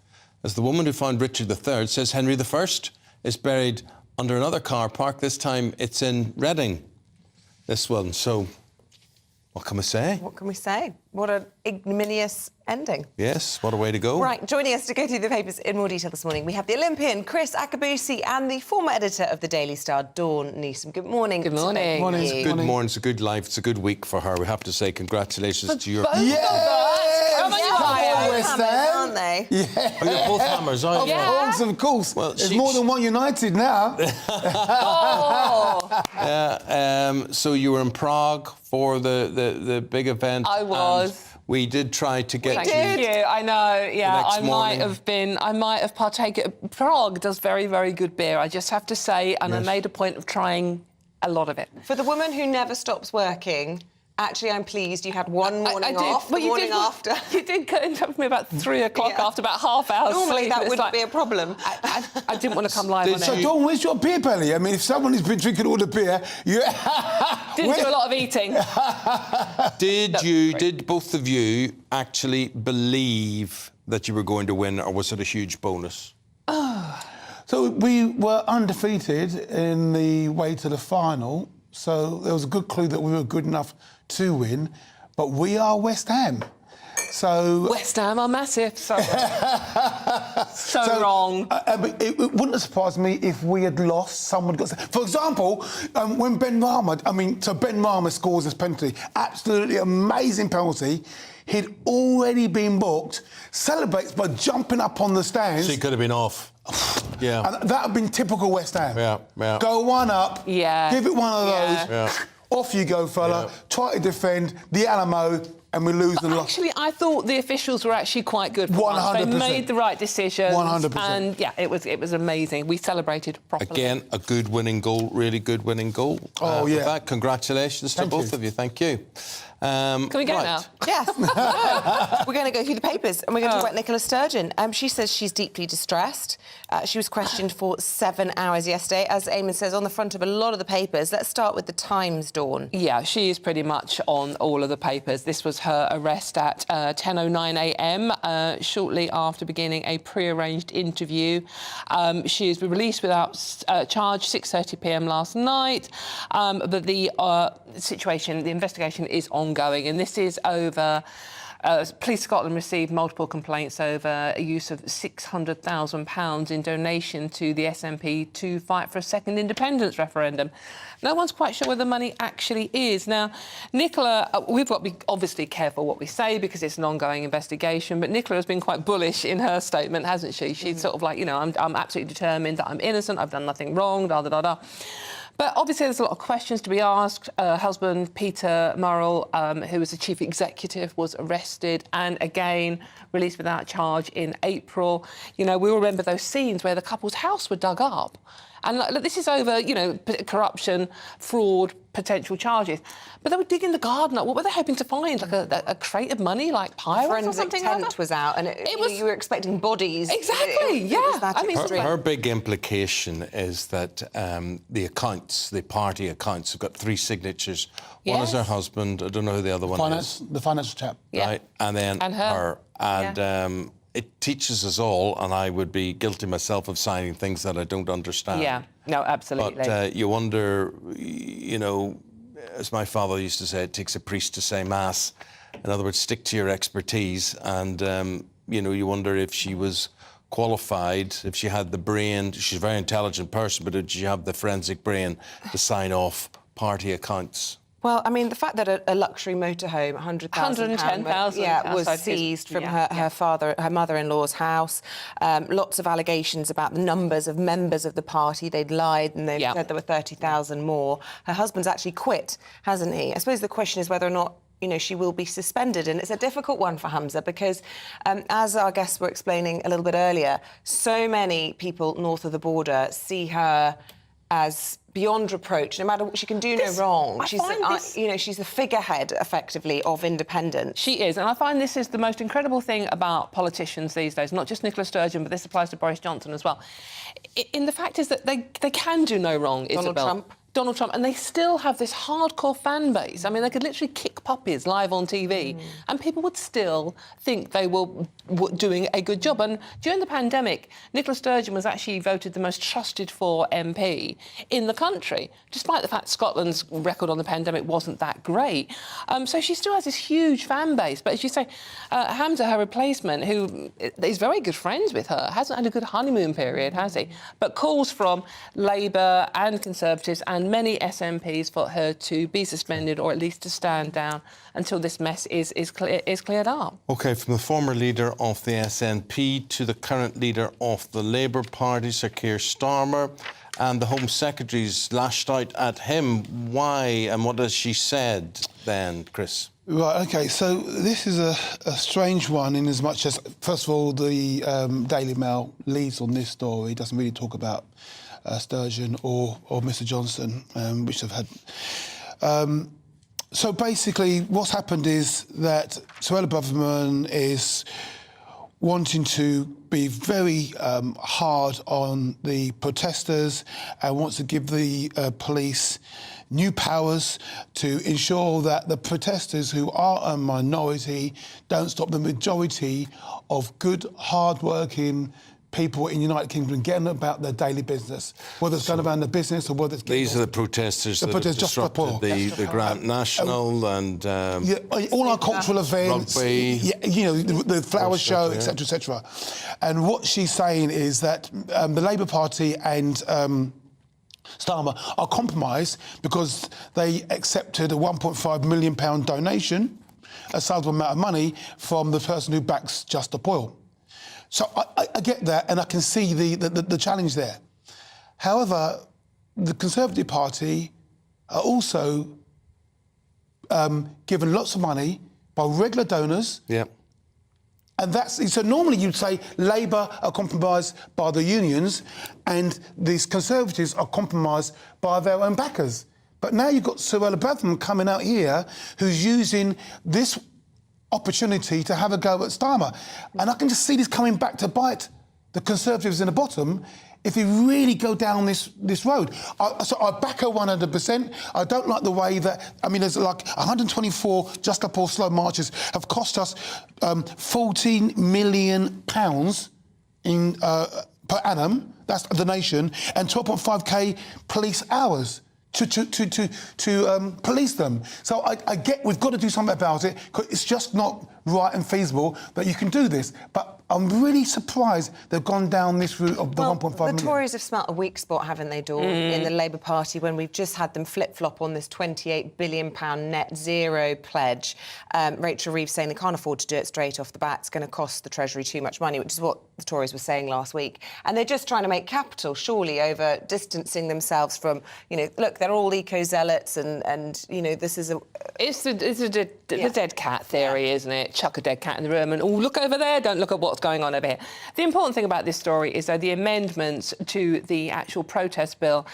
As the woman who found Richard III says Henry I is buried under another car park. This time it's in Reading, this one. So what can we say? What can we say? What an ignominious ending. Yes, what a way to go. Right, joining us to go through the papers in more detail this morning, we have the Olympian Chris Akabusi and the former editor of the Daily Star, Dawn Newsom. Good morning. Good morning. It's a good morning, it's a good life, it's a good week for her. We have to say congratulations to your... West Ham, aren't they? Oh, you're both hammers, aren't you? Of course. Well, there's more than one United now. So you were in Prague for the big event. I was. and we did try to get Thank you. I know. Yeah, next I morning. might have partaken. Prague does very, very good beer. I just have to say, and I made a point of trying a lot of it. For the woman who never stops working, actually, I'm pleased you had one morning off. Well, the morning after. You did get in touch with me about 3 o'clock after about half hour Normally sleep. that It's wouldn't like- be a problem. I didn't want to come live on So, it. Dawn, where's your beer belly? I mean, if someone has been drinking all the beer, you... Didn't do a lot of eating. Did both of you actually believe that you were going to win, or was it a huge bonus? So we were undefeated in the way to the final, so there was a good clue that we were good enough to win, but we are West Ham. So West Ham are massive. So wrong. But it wouldn't have surprised me if we had lost. Someone got. For example, when Ben Rama scores this penalty, absolutely amazing penalty. He'd already been booked. Celebrates by jumping up on the stands. So he could have been off. Yeah. And that would have been typical West Ham. Yeah. Go one up. Yeah. Give it one of those. Yeah. Off you go, fella. Try to defend the Alamo, and we lose and lost. Actually, I thought the officials were actually quite good. 100%. They made the right decisions. 100%. And yeah, it was amazing. We celebrated properly. Again, a good winning goal, really good winning goal. With that, congratulations to both of you. Thank you. Can we go now? Yes. We're going to go through the papers and we're going to talk about Nicola Sturgeon. She says she's deeply distressed. She was questioned for 7 hours yesterday, as Eamonn says, on the front of a lot of the papers. Let's start with the Times, Dawn. Yeah, she is pretty much on all of the papers. This was her arrest at 10:09 a.m, shortly after beginning a pre-arranged interview. She has been released without charge 6:30 p.m. last night. But the situation, the investigation is ongoing, and this is over... Police Scotland received multiple complaints over a use of £600,000 in donation to the SNP to fight for a second independence referendum. No one's quite sure where the money actually is. Now, Nicola, we've got to be obviously careful what we say because it's an ongoing investigation, but Nicola has been quite bullish in her statement, hasn't she? She's sort of like, you know, I'm absolutely determined that I'm innocent, I've done nothing wrong, da-da-da-da. But obviously there's a lot of questions to be asked. Her husband, Peter Murrell, who was the chief executive, was arrested and again released without charge in April. You know, we all remember those scenes where the couple's house were dug up. And look, this is over, you know, corruption, fraud, potential charges. But they were digging the garden up. What were they hoping to find? Like a crate of money, like pirates or something like that? Tent was out, and you were expecting bodies. Exactly, yeah. Her big implication is that the accounts, the party accounts, have got 3 signatures. One is her husband. I don't know who the other one is. The financial chap. Right, and then her. And it teaches us all, and I would be guilty myself of signing things that I don't understand. Yeah, no, absolutely. But you wonder, you know, as my father used to say, it takes a priest to say mass. In other words, stick to your expertise. And, you know, you wonder if she was qualified, if she had the brain, she's a very intelligent person, but did she have the forensic brain to sign off party accounts? Well, I mean, the fact that a luxury motorhome, £110,000, was seized from her mother-in-law's house. Lots of allegations about the numbers of members of the party. They'd lied and they said there were 30,000 more. Her husband's actually quit, hasn't he? I suppose the question is whether or not, you know, she will be suspended. And it's a difficult one for Hamza because, as our guests were explaining a little bit earlier, so many people north of the border see her as beyond reproach. No matter what, she can do no wrong. She's the figurehead, effectively, of independence. She is, and I find this is the most incredible thing about politicians these days, not just Nicola Sturgeon, but this applies to Boris Johnson as well. The fact is that they can do no wrong, Isabel. Donald Trump, and they still have this hardcore fan base. I mean, they could literally kick puppies live on TV, and people would still think they were doing a good job. And during the pandemic, Nicola Sturgeon was actually voted the most trusted for MP in the country, despite the fact Scotland's record on the pandemic wasn't that great. So she still has this huge fan base. But as you say, Hamza, her replacement, who is very good friends with her, hasn't had a good honeymoon period, has he? But calls from Labour and Conservatives and many SNPs for her to be suspended or at least to stand down until this mess is cleared up. OK, from the former leader of the SNP to the current leader of the Labour Party, Sir Keir Starmer, and the Home Secretary's lashed out at him. Why and what has she said then, Chris? Right, OK, so this is a strange one in as much as, first of all, the Daily Mail leads on this story, doesn't really talk about Sturgeon or Mr Johnson, which they've had. So basically what's happened is that Suella Braverman is wanting to be very hard on the protesters and wants to give the police new powers to ensure that the protesters, who are a minority, don't stop the majority of good, hard-working people in the United Kingdom getting about their daily business, whether it's going around the business or whether it's... These are the protesters that have disrupted the Grand National and... all our cultural events, rugby, the flower show, etc., etc. And what she's saying is that the Labour Party and Starmer are compromised because they accepted a £1.5 million donation, a sizable amount of money, from the person who backs Just Stop Oil. So I get that, and I can see the challenge there. However, the Conservative Party are also given lots of money by regular donors. Yeah. And so normally you'd say Labour are compromised by the unions and these Conservatives are compromised by their own backers. But now you've got Suella Braverman coming out here who's using this opportunity to have a go at Starmer. And I can just see this coming back to bite the Conservatives in the bottom if they really go down this road. So I back her 100%. I don't like the way that, I mean, there's like 124 Just Stop Oil slow marches have cost us £14 million per annum, that's the nation, and 12.5k police hours to police them. So I get we've got to do something about it, because it's just not right and feasible that you can do this. But I'm really surprised they've gone down this route of the 1.5 million. The Tories have smelt a weak spot, haven't they, Dawn, in the Labour Party, when we've just had them flip-flop on this £28 billion net zero pledge. Rachel Reeves saying they can't afford to do it straight off the bat. It's going to cost the Treasury too much money, which is what the Tories were saying last week. And they're just trying to make capital, surely, over distancing themselves from, look, they're all eco-zealots and this is a... It's the dead cat theory, isn't it? Chuck a dead cat in the room and, oh, look over there, don't look at what's going on over here. The important thing about this story is that the amendments to the actual protest bill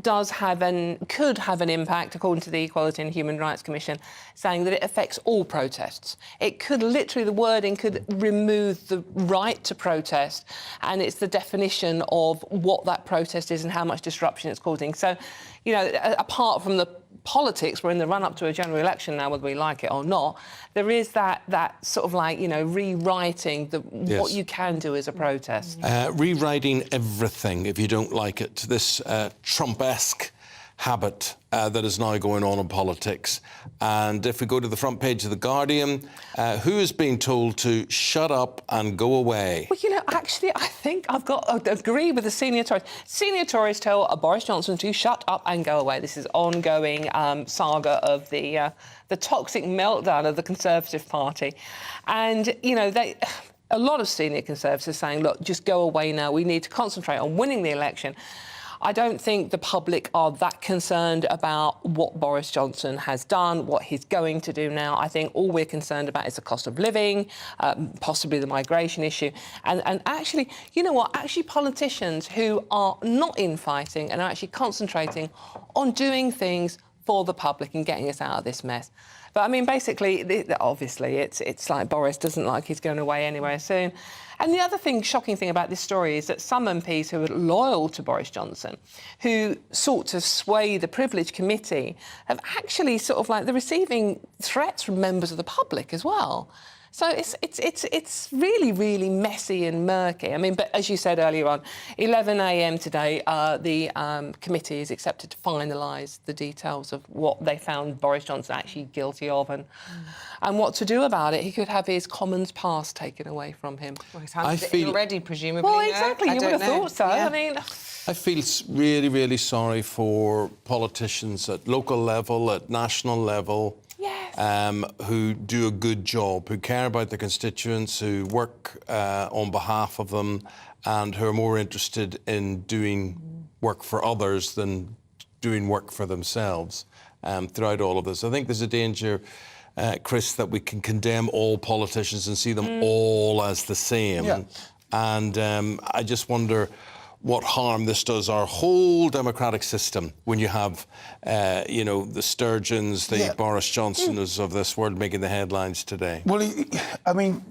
could have an impact, according to the Equality and Human Rights Commission, saying that it affects all protests. It could literally, the wording could remove the right to protest, and it's the definition of what that protest is and how much disruption it's causing. So, apart from the politics, we're in the run-up to a general election now, whether we like it or not, there is that sort of rewriting what you can do as a protest. Rewriting everything if you don't like it. This Trump-esque habit that is now going on in politics. And if we go to the front page of The Guardian, who is being told to shut up and go away? Well, you know, actually, I think I've got to agree with the senior Tories. Senior Tories tell Boris Johnson to shut up and go away. This is ongoing saga of the toxic meltdown of the Conservative Party. And, you know, a lot of senior Conservatives are saying, look, just go away now. We need to concentrate on winning the election. I don't think the public are that concerned about what Boris Johnson has done, what he's going to do now. I think all we're concerned about is the cost of living, possibly the migration issue. And actually, you know what? Actually, politicians who are not infighting and are actually concentrating on doing things for the public and getting us out of this mess. But, I mean, basically, obviously, it's like Boris doesn't like he's going away anywhere soon. And the other shocking thing about this story is that some MPs who are loyal to Boris Johnson, who sought to sway the Privilege Committee, have actually they're receiving threats from members of the public as well. So it's really, really messy and murky. I mean, but as you said earlier on, 11 a.m. today, the committee is accepted to finalise the details of what they found Boris Johnson actually guilty of and what to do about it. He could have his Commons pass taken away from him. Well, he's handed it already, presumably. Well, exactly. You would have thought so. Yeah. I mean, I feel really, really sorry for politicians at local level, at national level, who do a good job, who care about their constituents, who work on behalf of them, and who are more interested in doing work for others than doing work for themselves throughout all of this. I think there's a danger, Chris, that we can condemn all politicians and see them all as the same. Yeah. And I just wonder what harm this does our whole democratic system when you have, you know, the Sturgeons, the Boris Johnsons of this world making the headlines today. Well, I mean,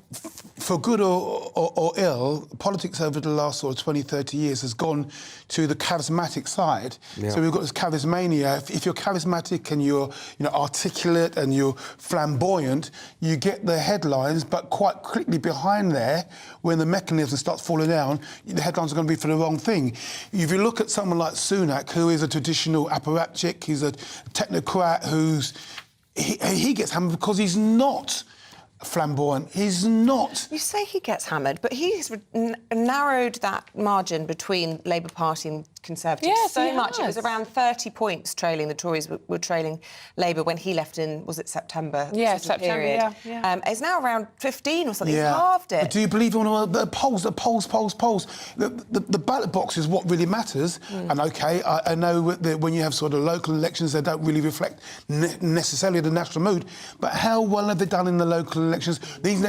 for good or ill, politics over the last sort of 20, 30 years has gone to the charismatic side. Yeah. So we've got this charismania. If you're charismatic and you're, you know, articulate and you're flamboyant, you get the headlines, but quite quickly behind there, when the mechanism starts falling down, the headlines are going to be for the wrong thing. If you look at someone like Sunak, who is a traditional apparatchik, he's a technocrat he gets hammered because he's not flamboyant. He's not. You say he gets hammered, but he's narrowed that margin between Labour Party and Conservatives so much. It was around 30 points trailing. The Tories were trailing Labour when he left in, was it September? Yeah, September, it's now around 15 or something. Yeah. He's halved it. But do you believe in the polls? The polls. The ballot box is what really matters. And OK, I know that when you have sort of local elections, they don't really reflect necessarily the national mood. But how well have they done in the local elections? These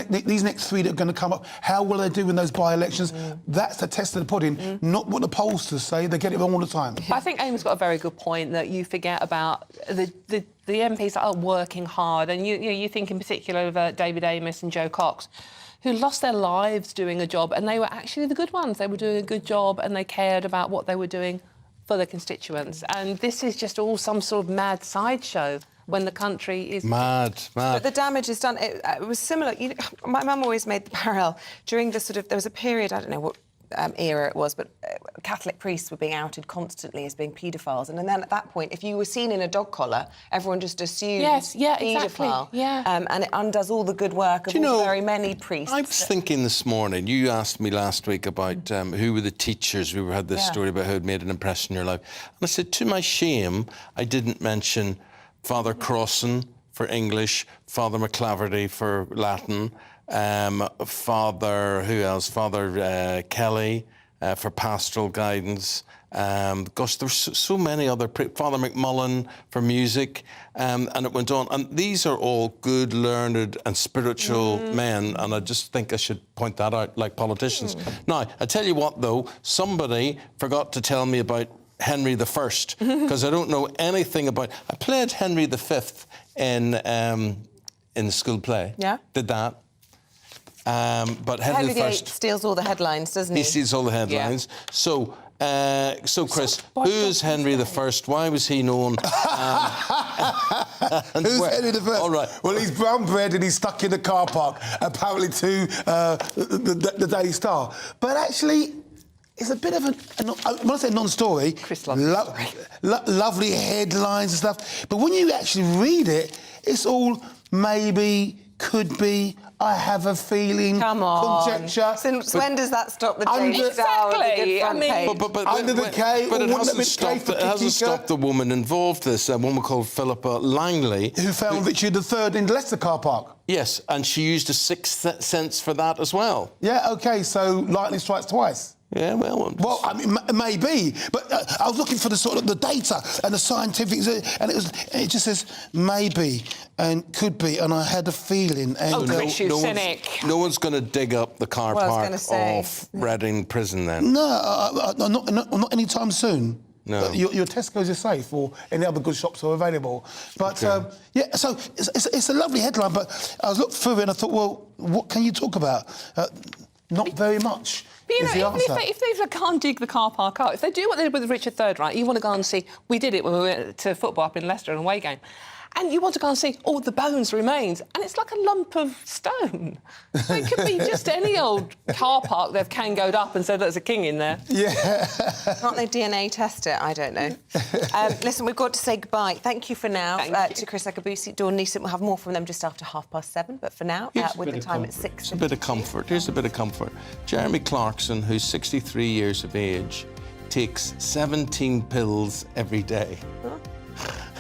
next three that are going to come up, how will they do in those by-elections? That's the test of the pudding, not what the pollsters say. They get it wrong all the time. I think Eamon's got a very good point that you forget about the MPs that are working hard, and you think in particular of David Amos and Joe Cox, who lost their lives doing a job, and they were actually the good ones. They were doing a good job and they cared about what they were doing for their constituents. And this is just all some sort of mad sideshow when the country is... Mad. But the damage is done. It was similar. My mum always made the parallel. During the sort of... There was a period, I don't know what era it was, but Catholic priests were being outed constantly as being paedophiles. And then at that point, if you were seen in a dog collar, everyone just assumed paedophile. Exactly. And it undoes all the good work of very many priests. I was thinking this morning, you asked me last week about who were the teachers. We had this story about who had made an impression in your life. And I said, to my shame, I didn't mention Father Crossan for English, Father McClaverty for Latin, Father, who else? Father Kelly for pastoral guidance. Gosh, there were so many other... Father McMullen for music, and it went on. And these are all good, learned and spiritual men, and I just think I should point that out, like politicians. Now, I tell you what, though, somebody forgot to tell me about Henry I, because I don't know anything about... I played Henry V in the school play. Yeah. Did that. But Henry VIII I steals all the headlines, doesn't he? He steals all the headlines. So, Chris, who is Henry I? Why was he known? Who's Henry I? All right. Well, he's brown bread and he's stuck in the car park, apparently to the Daily Star. But actually, it's a bit of when I say non-story, lovely headlines and stuff, but when you actually read it, it's all maybe, could be, I have a feeling, conjecture. Since when does that stop the Under- Daily Star with a good front page? Under the K, but or it wouldn't hasn't have been K stopped. for It hasn't Kikika, stopped the woman involved. This a woman called Philippa Langley, who found Richard III in Leicester car park. Yes, and she used a sixth sense for that as well. Yeah, OK, so lightning strikes twice. Yeah, well... Well, I mean, maybe, but I was looking for the sort of the data and the scientific, and it just says maybe and could be, and I had a feeling. And, no one's going to dig up the car park off Reading Prison then. No, not anytime soon. No. Your Tesco's is safe, or any other good shops are available. But yeah, so it's a lovely headline. But I was looking through it and I thought, well, what can you talk about? Not very much. But you know, even if they can't dig the car park out, if they do what they did with Richard III, right, you want to go and see... We did it when we went to football up in Leicester, an away game. And you want to go and see all the bones remains, and it's like a lump of stone. So it could be just any old car park they've kangoed up and said there's a king in there. Yeah. Can't they DNA test it? I don't know. Listen, we've got to say goodbye. Thank you for now to Chris Akabusi, Dawn Neeson. We'll have more from them just after 7:30. But for now, with the time at 6. Here's a bit of comfort. Here's a bit of comfort. Jeremy Clarkson, who's 63 years of age, takes 17 pills every day. Huh?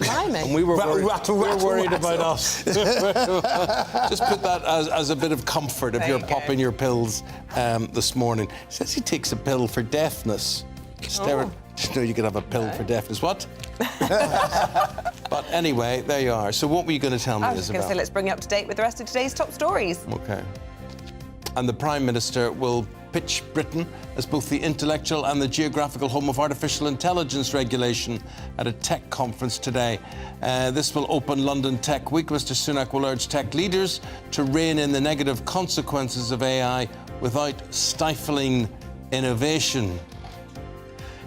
And we were worried about us. Just put that as a bit of comfort if you're popping your pills this morning. He says he takes a pill for deafness. Just know you could have a pill for deafness. What? But anyway, there you are. So what were you going to tell me, I was just going to say, let's bring you up to date with the rest of today's top stories. OK. And the Prime Minister will pitch Britain as both the intellectual and the geographical home of artificial intelligence regulation at a tech conference today. This will open London Tech Week. Mr Sunak will urge tech leaders to rein in the negative consequences of AI without stifling innovation.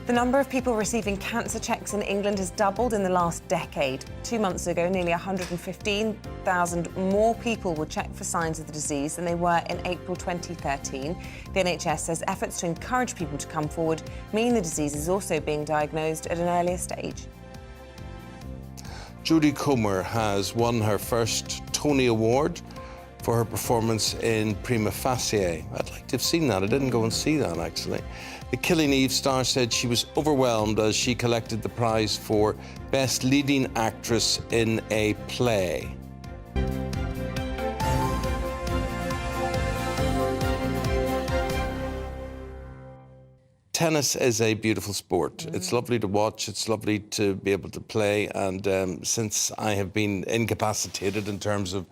The number of people receiving cancer checks in England has doubled in the last decade. 2 months ago, nearly 115,000 more people were checked for signs of the disease than they were in April 2013. The NHS says efforts to encourage people to come forward mean the disease is also being diagnosed at an earlier stage. Judy Murray has won her first Tony Award for her performance in Prima Facie. I'd like to have seen that. I didn't go and see that, actually. The Killing Eve star said she was overwhelmed as she collected the prize for Best Leading Actress in a Play. Tennis is a beautiful sport. It's lovely to watch, it's lovely to be able to play, and since I have been incapacitated in terms of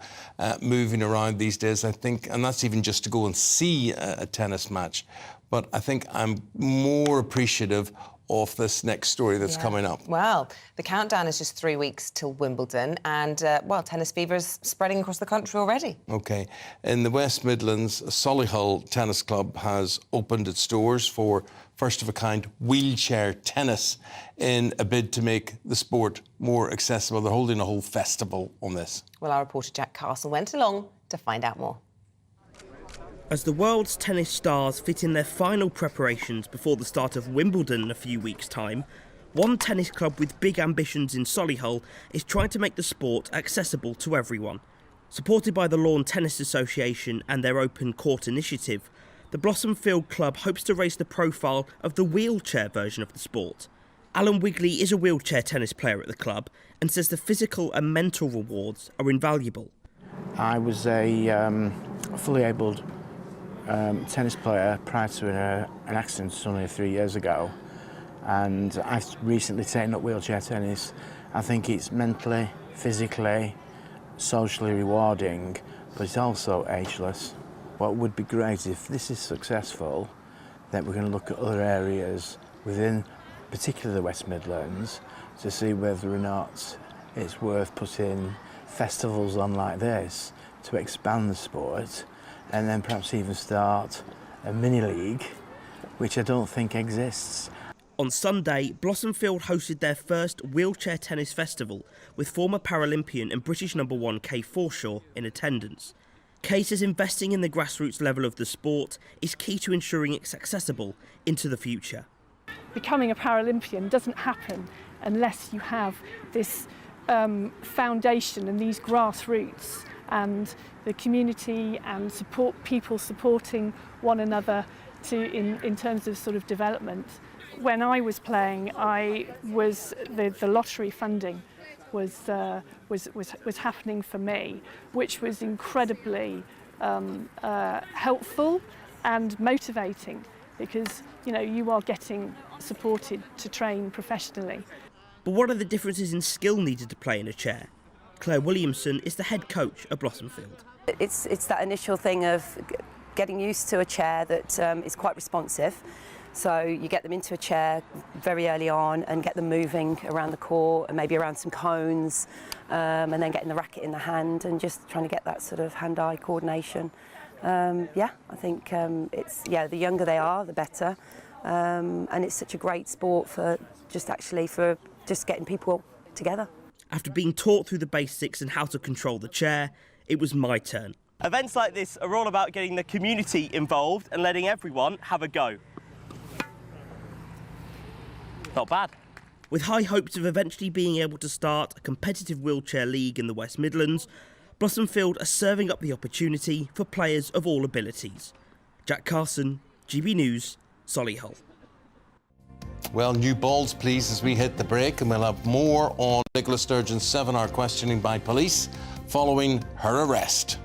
moving around these days, I think, and that's even just to go and see a tennis match, but I think I'm more appreciative of this next story that's coming up. Well, the countdown is just 3 weeks till Wimbledon, and, well, tennis fever is spreading across the country already. OK. In the West Midlands, Solihull Tennis Club has opened its doors for first-of-a-kind wheelchair tennis in a bid to make the sport more accessible. They're holding a whole festival on this. Well, our reporter Jack Castle went along to find out more. As the world's tennis stars fit in their final preparations before the start of Wimbledon in a few weeks' time, one tennis club with big ambitions in Solihull is trying to make the sport accessible to everyone. Supported by the Lawn Tennis Association and their Open Court initiative, the Blossomfield Club hopes to raise the profile of the wheelchair version of the sport. Alan Wigley is a wheelchair tennis player at the club and says the physical and mental rewards are invaluable. I was a fully abled tennis player prior to an accident only 3 years ago, and I've recently taken up wheelchair tennis. I think it's mentally, physically, socially rewarding, but it's also ageless. What would be great if this is successful, then we're going to look at other areas within, particularly the West Midlands, to see whether or not it's worth putting festivals on like this to expand the sport, and then perhaps even start a mini-league, which I don't think exists. On Sunday, Blossomfield hosted their first wheelchair tennis festival, with former Paralympian and British #1 Kay Forshaw in attendance. Kay says investing in the grassroots level of the sport is key to ensuring it's accessible into the future. Becoming a Paralympian doesn't happen unless you have this foundation and these grassroots and the community and people supporting one another in terms of sort of development. When I was playing, the lottery funding was happening for me, which was incredibly helpful and motivating, because you are getting supported to train professionally. But what are the differences in skill needed to play in a chair? Claire Williamson is the head coach at Blossomfield. It's that initial thing of getting used to a chair that is quite responsive. So you get them into a chair very early on and get them moving around the court and maybe around some cones, and then getting the racket in the hand and just trying to get that sort of hand-eye coordination. I think the younger they are, the better. And it's such a great sport for just getting people together. After being taught through the basics and how to control the chair, it was my turn. Events like this are all about getting the community involved and letting everyone have a go. Not bad. With high hopes of eventually being able to start a competitive wheelchair league in the West Midlands, Blossomfield are serving up the opportunity for players of all abilities. Jack Carson, GB News, Solihull. Well, new balls, please, as we hit the break, and we'll have more on Nicola Sturgeon's 7-hour questioning by police following her arrest.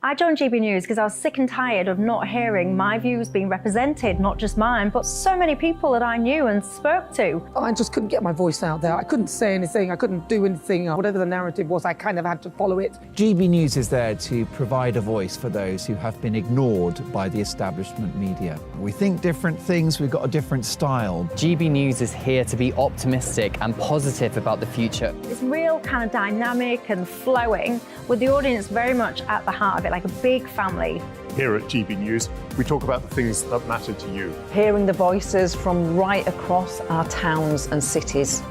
I joined GB News because I was sick and tired of not hearing my views being represented, not just mine, but so many people that I knew and spoke to. I just couldn't get my voice out there. I couldn't say anything, I couldn't do anything. Whatever the narrative was, I kind of had to follow it. GB News is there to provide a voice for those who have been ignored by the establishment media. We think different things, we've got a different style. GB News is here to be optimistic and positive about the future. It's real kind of dynamic and flowing, with the audience very much at the heart of it, like a big family. Here at GB News, we talk about the things that matter to you. Hearing the voices from right across our towns and cities,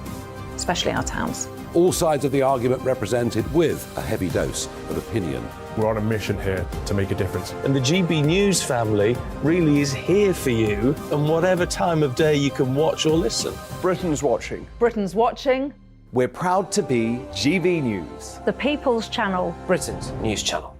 especially our towns. All sides of the argument represented with a heavy dose of opinion. We're on a mission here to make a difference. And the GB News family really is here for you, and whatever time of day you can watch or listen. Britain's watching. Britain's watching. We're proud to be GB News, The People's Channel. Britain's news channel.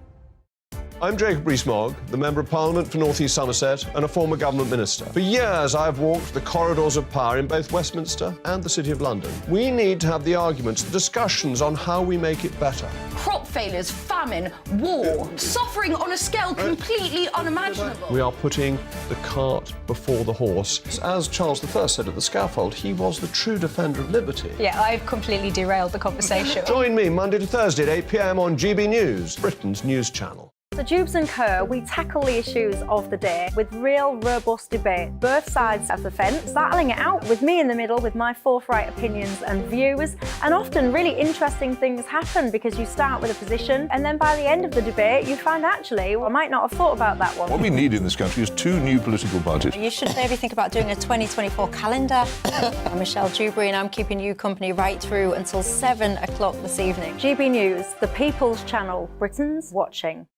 I'm Jacob Rees-Mogg, the Member of Parliament for North East Somerset and a former government minister. For years, I've walked the corridors of power in both Westminster and the City of London. We need to have the arguments, the discussions on how we make it better. Crop failures, famine, war, suffering on a scale completely unimaginable. We are putting the cart before the horse. As Charles I said at the scaffold, he was the true defender of liberty. Yeah, I've completely derailed the conversation. Join me Monday to Thursday at 8 p.m. on GB News, Britain's news channel. So Jubes and Co, we tackle the issues of the day with real robust debate, both sides of the fence, battling it out with me in the middle with my forthright opinions and views. And often really interesting things happen because you start with a position and then by the end of the debate you find actually, well, I might not have thought about that one. What we need in this country is 2 new political parties. You should maybe think about doing a 2024 calendar. I'm Michelle Dewberry and I'm keeping you company right through until 7 o'clock this evening. GB News, the People's Channel, Britain's watching.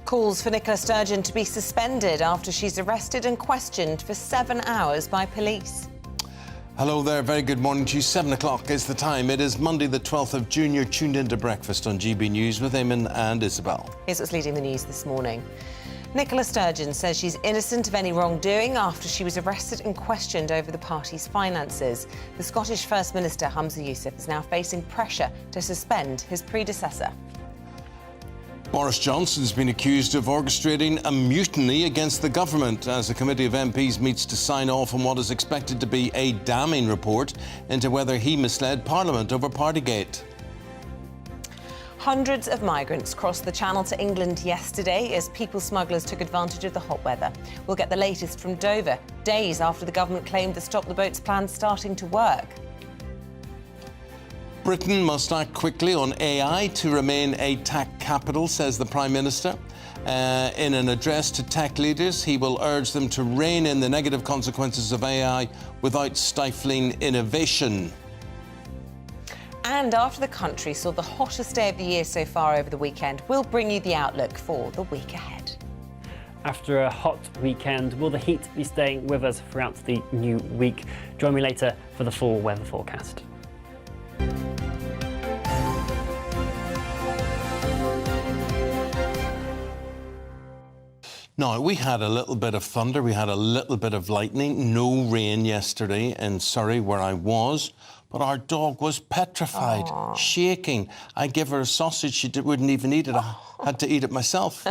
Calls for Nicola Sturgeon to be suspended after she's arrested and questioned for 7 hours by police. Hello there, very good morning to you. 7 o'clock is the time. It is Monday the 12th of June. You're tuned into breakfast on GB News with Eamonn and Isabel. Here's what's leading the news this morning. Nicola Sturgeon says she's innocent of any wrongdoing after she was arrested and questioned over the party's finances. The Scottish First Minister, Holmes, is now facing pressure to suspend his predecessor. Boris Johnson's been accused of orchestrating a mutiny against the government as a committee of MPs meets to sign off on what is expected to be a damning report into whether he misled Parliament over Partygate. Hundreds of migrants crossed the Channel to England yesterday as people smugglers took advantage of the hot weather. We'll get the latest from Dover, days after the government claimed the Stop the Boats plan starting to work. Britain must act quickly on AI to remain a tech capital, says the Prime Minister. In an address to tech leaders, he will urge them to rein in the negative consequences of AI without stifling innovation. And after the country saw the hottest day of the year so far over the weekend, we'll bring you the outlook for the week ahead. After a hot weekend, will the heat be staying with us throughout the new week? Join me later for the full weather forecast. Now, we had a little bit of thunder, we had a little bit of lightning, no rain yesterday in Surrey where I was, but our dog was petrified, shaking. I gave her a sausage, she wouldn't even eat it. I had to eat it myself.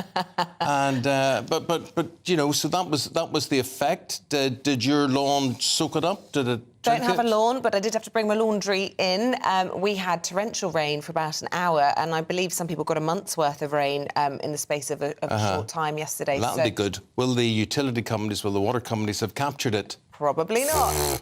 And but you know, so that was the effect. Did your lawn soak it up? Did it? Don't have a lawn, but I did have to bring my laundry in. We had torrential rain for about an hour, and I believe some people got a month's worth of rain in the space of a short time yesterday. That'll be good. Will the utility companies, will the water companies have captured it? Probably not.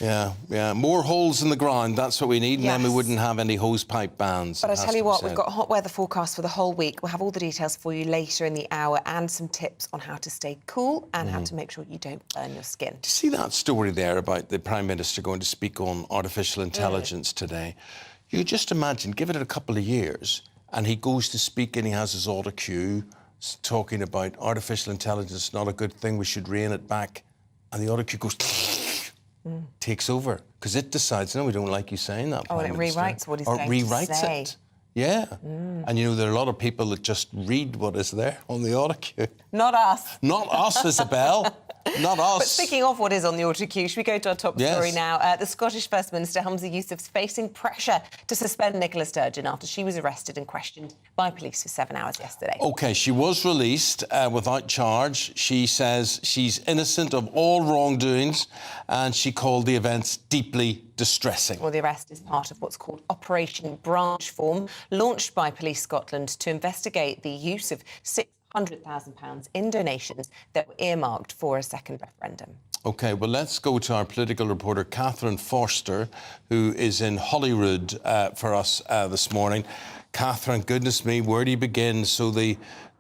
Yeah. More holes in the ground, that's what we need, and then we wouldn't have any hose pipe bans. But I tell you what, we've got a hot weather forecast for the whole week. We'll have all the details for you later in the hour and some tips on how to stay cool and how to make sure you don't burn your skin. Do you see that story there about the Prime Minister going to speak on artificial intelligence today? You just imagine, give it a couple of years, and he goes to speak and he has his auto cue talking about artificial intelligence, not a good thing, we should rein it back. And the auto cue goes... takes over, because it decides, no, we don't like you saying that. Oh, and it rewrites what he's going to say. It. Yeah. And you know, there are a lot of people that just read what is there on the auto cue. Not us. Not us, Isabel. Not us. But speaking of what is on the auto cue, should we go to our top story now? The Scottish First Minister, Holmes is facing pressure to suspend Nicola Sturgeon after she was arrested and questioned by police for 7 hours yesterday. OK, she was released without charge. She says she's innocent of all wrongdoings and she called the events deeply distressing. Well, the arrest is part of what's called Operation Branchform, launched by Police Scotland to investigate the use of £600,000 in donations that were earmarked for a second referendum. OK, well, let's go to our political reporter, Catherine Forster, who is in Holyrood for us this morning. Catherine, goodness me, where do you begin? So the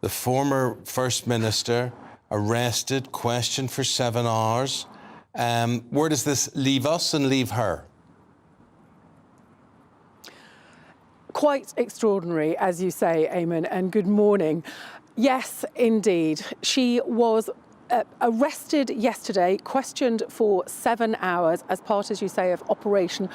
former First Minister arrested, questioned for 7 hours. Where does this leave us and leave her? Quite extraordinary, as you say, Eamonn, and good morning. Yes, indeed. She was arrested yesterday, questioned for 7 hours as part, as you say, of Operation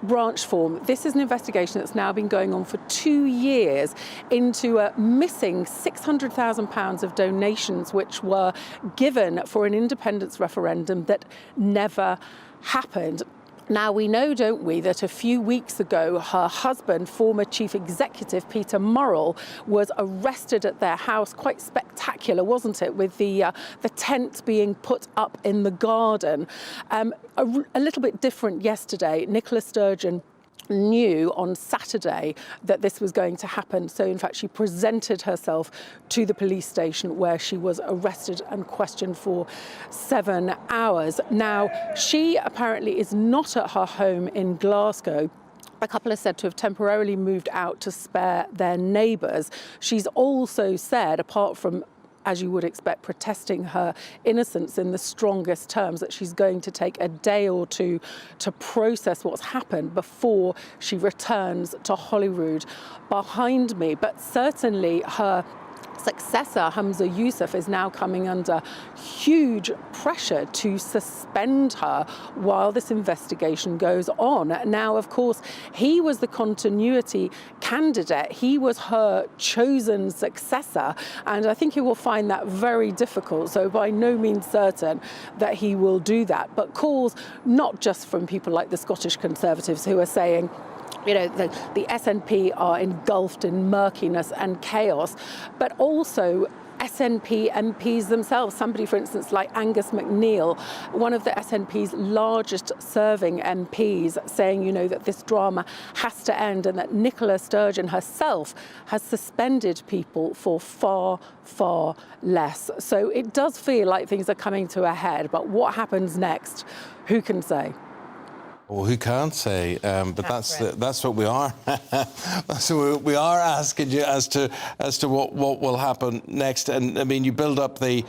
Branchform. This is an investigation that's now been going on for 2 years into missing £600,000 of donations which were given for an independence referendum that never happened. Now, we know, don't we, that a few weeks ago, her husband, former Chief Executive Peter Murrell, was arrested at their house. Quite spectacular, wasn't it, with the tent being put up in the garden. A little bit different yesterday. Nicola Sturgeon knew on Saturday that this was going to happen. So, in fact, she presented herself to the police station where she was arrested and questioned for 7 hours. Now, she apparently is not at her home in Glasgow. A couple are said to have temporarily moved out to spare their neighbours. She's also said, apart from, as you would expect, protesting her innocence in the strongest terms, that she's going to take a day or two to process what's happened before she returns to Holyrood behind me. But certainly her successor, Humza Yousaf, is now coming under huge pressure to suspend her while this investigation goes on. Now, of course, he was the continuity candidate. He was her chosen successor, and I think he will find that very difficult. So by no means certain that he will do that. But calls not just from people like the Scottish Conservatives who are saying, you know, the SNP are engulfed in murkiness and chaos, but also SNP MPs themselves. Somebody, for instance, like Angus MacNeil, one of the SNP's largest serving MPs, saying, you know, that this drama has to end, and that Nicola Sturgeon herself has suspended people for far, far less. So it does feel like things are coming to a head, but what happens next, who can say? Well, who can't say? But that's what we are. So we are asking you as to what will happen next. And I mean, you build up the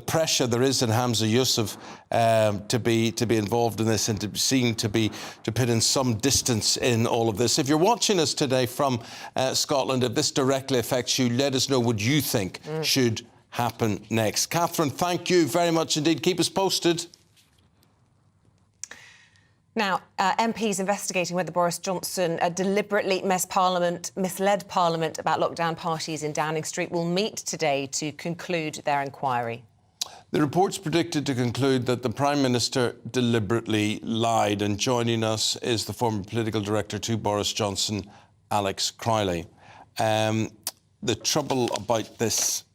pressure there is in Hamza Yusuf to be involved in this and to put in some distance in all of this. If you're watching us today from Scotland, if this directly affects you, let us know what you think should happen next. Catherine, thank you very much indeed. Keep us posted. Now, MPs investigating whether Boris Johnson deliberately misled Parliament about lockdown parties in Downing Street will meet today to conclude their inquiry. The report's predicted to conclude that the Prime Minister deliberately lied, and joining us is the former political director to Boris Johnson, Alex Crowley. The trouble about this,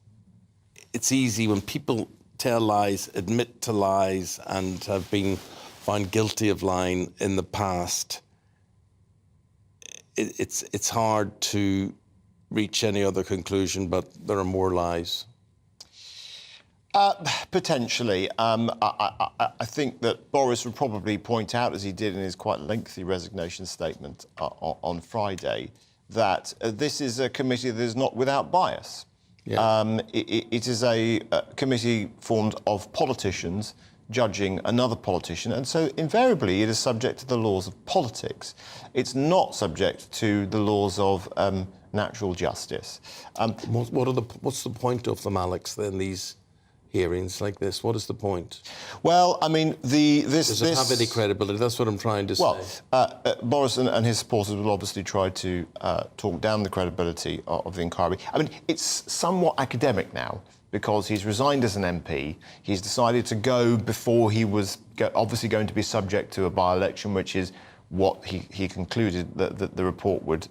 it's easy when people tell lies, admit to lies, and have been found guilty of lying in the past. It's hard to reach any other conclusion, but there are more lies. Potentially. I think that Boris would probably point out, as he did in his quite lengthy resignation statement on Friday, that this is a committee that is not without bias. Yeah. It is a committee formed of politicians judging another politician, and so invariably it is subject to the laws of politics. It's not subject to the laws of natural justice. What's the point of them, Alex, then, these hearings like this? What is the point? Well, I mean, does it have any credibility? That's what I'm trying to say. Well, Boris and his supporters will obviously try to talk down the credibility of the inquiry. I mean, it's somewhat academic now, because he's resigned as an MP. He's decided to go before he was obviously going to be subject to a by-election, which is what he concluded that the report would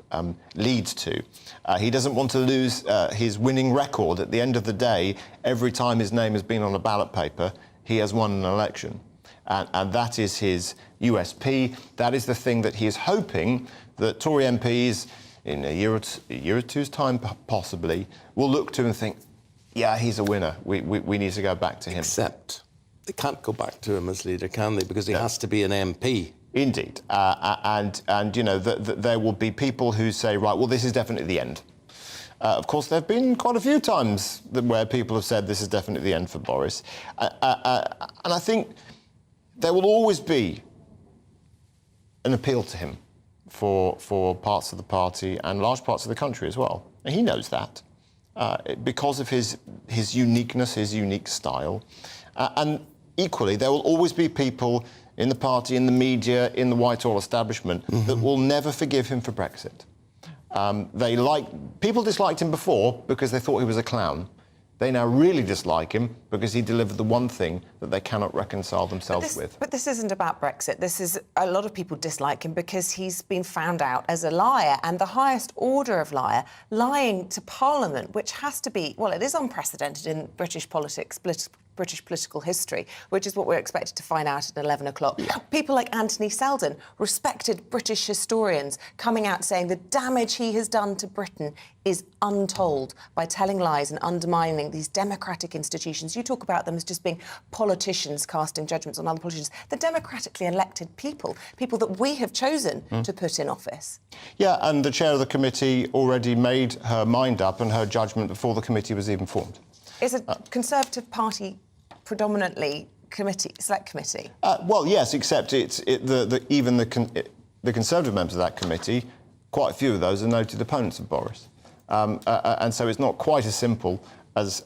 lead to. He doesn't want to lose his winning record. At the end of the day, every time his name has been on a ballot paper, he has won an election. And that is his USP. That is the thing that he is hoping that Tory MPs, in a year or two's time possibly, will look to and think, yeah, he's a winner. We need to go back to him. Except they can't go back to him as leader, can they? Because he has to be an MP. Indeed. And you know, there will be people who say, right, well, this is definitely the end. Of course, there have been quite a few times where people have said this is definitely the end for Boris. And I think there will always be an appeal to him for parts of the party and large parts of the country as well. And he knows that. Because of his uniqueness, his unique style. And equally, there will always be people in the party, in the media, in the Whitehall establishment that will never forgive him for Brexit. People disliked him before because they thought he was a clown. They now really dislike him because he delivered the one thing that they cannot reconcile themselves with. But this isn't about Brexit. This is, a lot of people dislike him because he's been found out as a liar, and the highest order of liar, lying to Parliament, which has to be, well, it is unprecedented in British politics, British political history, which is what we're expected to find out at 11 o'clock. Yeah. People like Anthony Seldon, respected British historians, coming out saying the damage he has done to Britain is untold by telling lies and undermining these democratic institutions. You talk about them as just being politicians casting judgments on other politicians. They're democratically elected people that we have chosen to put in office. Yeah, and the chair of the committee already made her mind up and her judgment before the committee was even formed. Is a Conservative Party predominantly select committee? Well, yes, except even the Conservative members of that committee, quite a few of those are noted opponents of Boris. And so it's not quite as simple as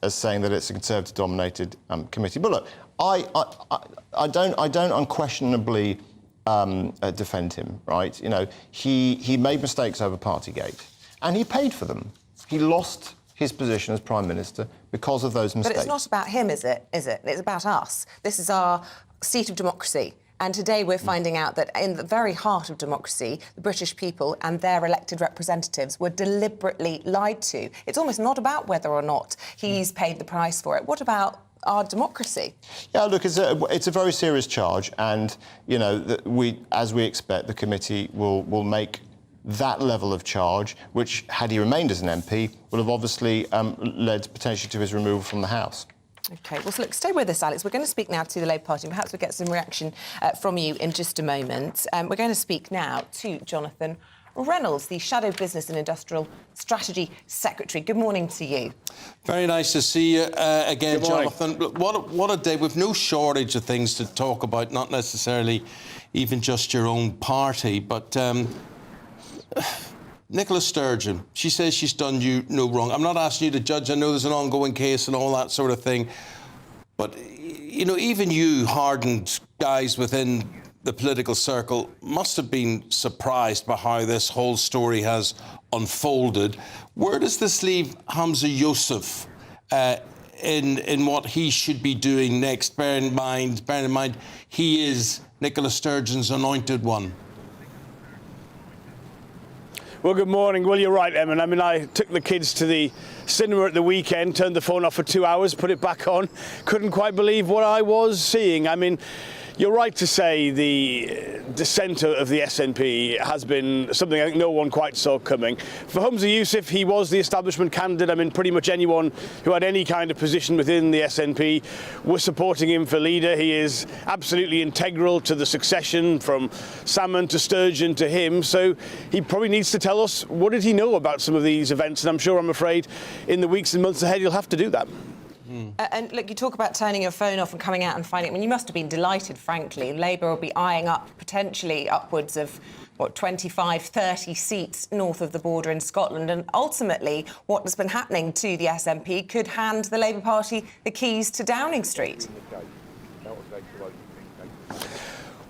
saying that it's a Conservative-dominated committee. But look, I don't unquestionably defend him, right? You know, he made mistakes over Partygate, and he paid for them. He lost his position as Prime Minister because of those mistakes. But it's not about him, is it? It's about us. This is our seat of democracy. And today we're finding out that in the very heart of democracy, the British people and their elected representatives were deliberately lied to. It's almost not about whether or not he's paid the price for it. What about our democracy? Yeah, look, it's a very serious charge, and you know, as we expect, the committee will make that level of charge, which, had he remained as an MP, would have obviously led potentially to his removal from the House. OK, well, so look, stay with us, Alex. We're going to speak now to the Labour Party, and perhaps we'll get some reaction from you in just a moment. We're going to speak now to Jonathan Reynolds, the Shadow Business and Industrial Strategy Secretary. Good morning to you. Very nice to see you again, Jonathan. What a day. We've no shortage of things to talk about, not necessarily even just your own party, but Nicola Sturgeon, she says she's done you no wrong. I'm not asking you to judge. I know there's an ongoing case and all that sort of thing. But, you know, even you hardened guys within the political circle must have been surprised by how this whole story has unfolded. Where does this leave Humza Yousaf in what he should be doing next? Bearing in mind, he is Nicola Sturgeon's anointed one. Well, good morning. Well, you're right, Eamonn. I mean, I took the kids to the cinema at the weekend, turned the phone off for 2 hours, put it back on. Couldn't quite believe what I was seeing. I mean, you're right to say the descent of the SNP has been something I think no one quite saw coming. For Humza Yousaf, he was the establishment candidate. I mean, pretty much anyone who had any kind of position within the SNP was supporting him for leader. He is absolutely integral to the succession from Salmon to Sturgeon to him. So he probably needs to tell us, what did he know about some of these events? And I'm afraid, in the weeks and months ahead, he'll have to do that. And look, you talk about turning your phone off and coming out and finding it. I mean, you must have been delighted, frankly. Labour will be eyeing up potentially upwards of, 25, 30 seats north of the border in Scotland. And ultimately, what has been happening to the SNP could hand the Labour Party the keys to Downing Street.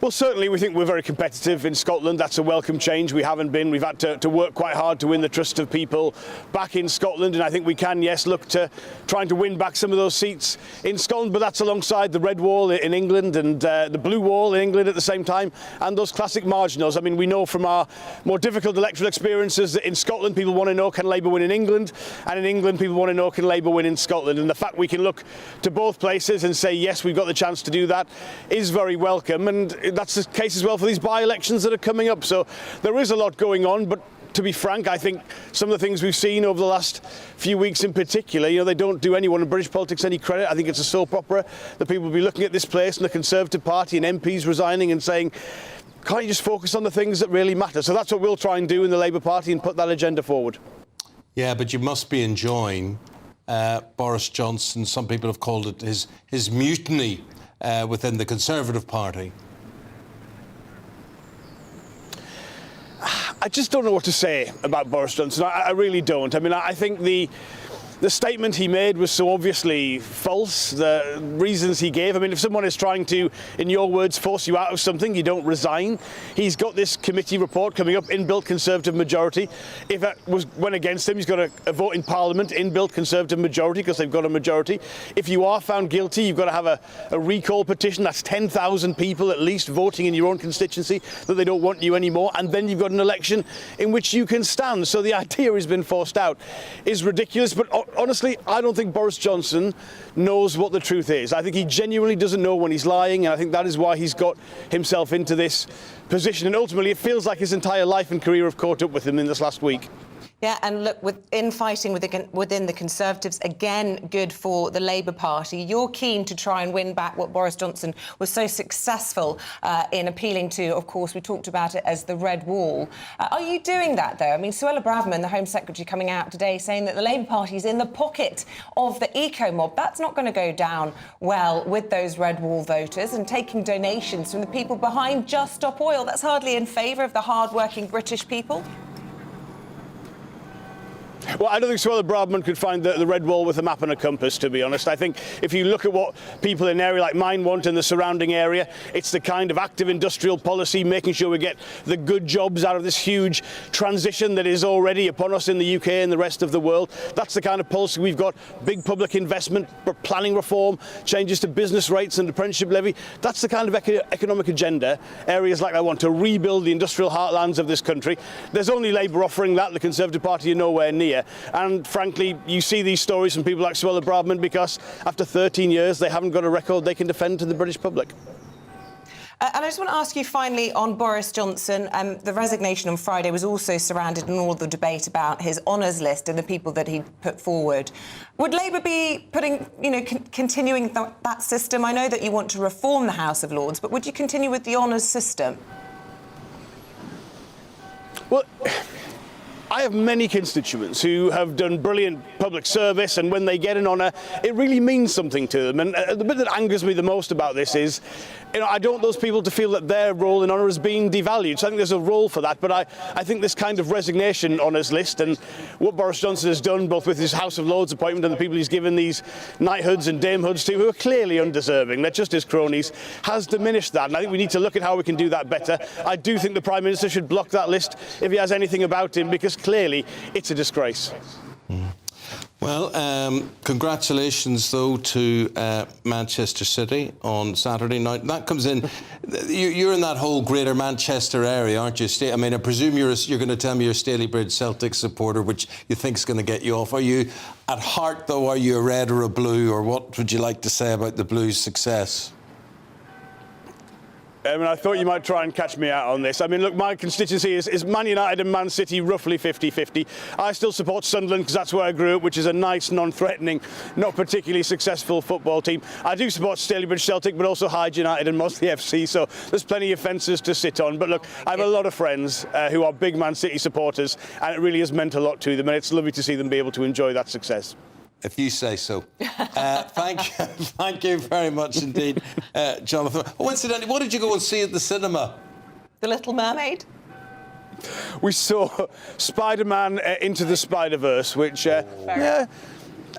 Well, certainly we think we're very competitive in Scotland. That's a welcome change. We haven't been. We've had to work quite hard to win the trust of people back in Scotland, and I think we can, yes, look to trying to win back some of those seats in Scotland, but that's alongside the red wall in England and the blue wall in England at the same time, and those classic marginals. I mean, we know from our more difficult electoral experiences that in Scotland people want to know, can Labour win in England? And in England people want to know, can Labour win in Scotland? And the fact we can look to both places and say, yes, we've got the chance to do that is very welcome. And that's the case as well for these by-elections that are coming up. So there is a lot going on, but to be frank, I think some of the things we've seen over the last few weeks in particular, you know, they don't do anyone in British politics any credit. I think it's a soap opera that people will be looking at this place and the Conservative Party and MPs resigning and saying, can't you just focus on the things that really matter? So that's what we'll try and do in the Labour Party and put that agenda forward. Yeah, but you must be enjoying Boris Johnson. Some people have called it his mutiny within the Conservative Party. I just don't know what to say about Boris Johnson. I really don't. I mean, I think the statement he made was so obviously false. The reasons he gave, I mean, if someone is trying to, in your words, force you out of something, you don't resign. He's got this committee report coming up, inbuilt Conservative majority. If that went against him, he's got a vote in Parliament, inbuilt Conservative majority, because they've got a majority. If you are found guilty, you've got to have a recall petition. That's 10,000 people at least voting in your own constituency that they don't want you anymore. And then you've got an election in which you can stand. So the idea has been forced out is ridiculous. But honestly, I don't think Boris Johnson knows what the truth is. I think he genuinely doesn't know when he's lying, and I think that is why he's got himself into this position. And ultimately, it feels like his entire life and career have caught up with him in this last week. Yeah, and look, with infighting within the Conservatives, again, good for the Labour Party. You're keen to try and win back what Boris Johnson was so successful in appealing to. Of course, we talked about it as the Red Wall. Are you doing that, though? I mean, Suella Braverman, the Home Secretary, coming out today saying that the Labour Party is in the pocket of the eco-mob. That's not going to go down well with those Red Wall voters, and taking donations from the people behind Just Stop Oil. That's hardly in favour of the hard-working British people. Well, I don't think Suella Braverman could find the red wall with a map and a compass, to be honest. I think if you look at what people in an area like mine want in the surrounding area, it's the kind of active industrial policy, making sure we get the good jobs out of this huge transition that is already upon us in the UK and the rest of the world. That's the kind of policy we've got. Big public investment, planning reform, changes to business rates and apprenticeship levy. That's the kind of economic agenda. Areas like I want to rebuild the industrial heartlands of this country. There's only Labour offering that. The Conservative Party are nowhere near. And frankly, you see these stories from people like Suella Braverman because after 13 years, they haven't got a record they can defend to the British public. And I just want to ask you finally on Boris Johnson. The resignation on Friday was also surrounded in all the debate about his honours list and the people that he put forward. Would Labour be putting, continuing that system? I know that you want to reform the House of Lords, but would you continue with the honours system? Well, I have many constituents who have done brilliant public service, and when they get an honour, it really means something to them. And the bit that angers me the most about this is, I don't want those people to feel that their role in honour is being devalued. So I think there's a role for that, but I think this kind of resignation honours list and what Boris Johnson has done, both with his House of Lords appointment and the people he's given these knighthoods and damehoods to, who are clearly undeserving, they're just his cronies, has diminished that. And I think we need to look at how we can do that better. I do think the Prime Minister should block that list if he has anything about him, because clearly it's a disgrace. Well, congratulations, though, to Manchester City on Saturday night. That comes in... You're in that whole greater Manchester area, aren't you? I mean, I presume you're going to tell me you're a Stalybridge Celtic supporter, which you think is going to get you off. Are you, at heart, though, are you a red or a blue, or what would you like to say about the Blues' success? I thought you might try and catch me out on this. I mean, look, my constituency is Man United and Man City, roughly 50-50. I still support Sunderland because that's where I grew up, which is a nice, non-threatening, not particularly successful football team. I do support Stalybridge Celtic, but also Hyde United and Mosley FC, so there's plenty of fences to sit on. But look, I have a lot of friends who are big Man City supporters, and it really has meant a lot to them, and it's lovely to see them be able to enjoy that success. If you say so. Thank you very much indeed, Jonathan. Oh, incidentally, what did you go and see at the cinema? The Little Mermaid? We saw Spider-Man Into the Spider-Verse, which, one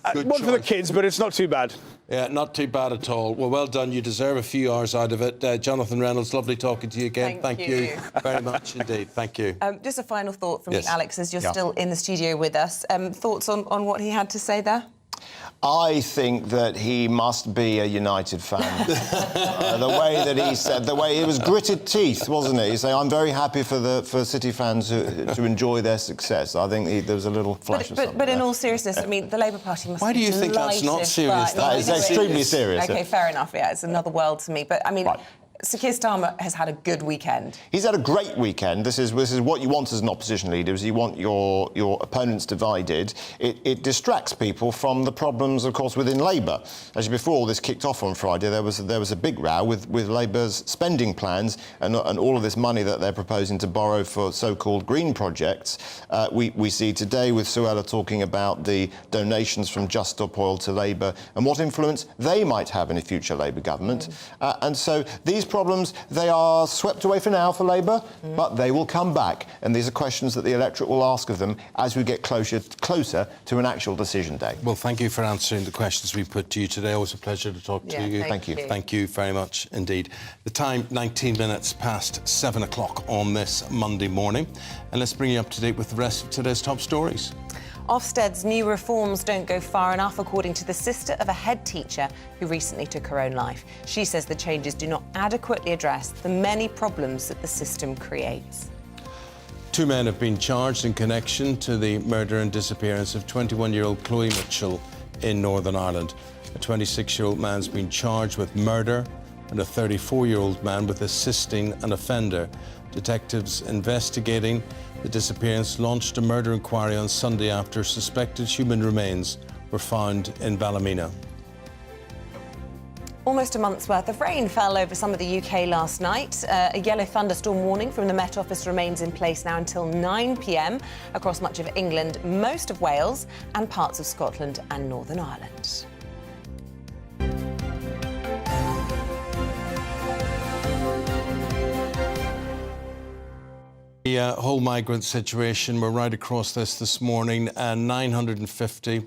for the kids, but it's not too bad. Yeah, not too bad at all. Well done. You deserve a few hours out of it. Jonathan Reynolds, lovely talking to you again. Thank you very much indeed. Thank you. Just a final thought from you, Alex, as you're still in the studio with us. Thoughts on what he had to say there? I think that he must be a United fan. The way that he said, it was gritted teeth, wasn't it? He said, "I'm very happy for City fans to enjoy their success." I think there was a little flash of something. But in all seriousness, I mean, the Labour Party must. Why do you think that's not serious? That is extremely serious. Okay, fair enough. Yeah, it's another world to me. But I mean. Right. Sir Keir Starmer has had a good weekend. He's had a great weekend. This is what you want as an opposition leader, is you want your opponents divided. It distracts people from the problems, of course, within Labour. As before all this kicked off on Friday, there was a big row with Labour's spending plans and all of this money that they're proposing to borrow for so-called green projects. We see today with Suella talking about the donations from Just Stop Oil to Labour and what influence they might have in a future Labour government. And so these problems, they are swept away for now for Labour, but they will come back. And these are questions that the electorate will ask of them as we get closer to an actual decision day. Well, thank you for answering the questions we put to you today. Always a pleasure to talk to you. Thank you. Thank you very much indeed. The time, 19 minutes past 7 o'clock on this Monday morning. And let's bring you up to date with the rest of today's top stories. Ofsted's new reforms don't go far enough, according to the sister of a head teacher who recently took her own life. She says the changes do not adequately address the many problems that the system creates. 2 men have been charged in connection to the murder and disappearance of 21-year-old Chloe Mitchell in Northern Ireland. A 26-year-old man's been charged with murder and a 34-year-old man with assisting an offender. Detectives investigating the disappearance launched a murder inquiry on Sunday after suspected human remains were found in Ballymena. Almost a month's worth of rain fell over some of the UK last night. A yellow thunderstorm warning from the Met Office remains in place now until 9 p.m. across much of England, most of Wales and parts of Scotland and Northern Ireland. the whole migrant situation. We're right across this morning, and 950,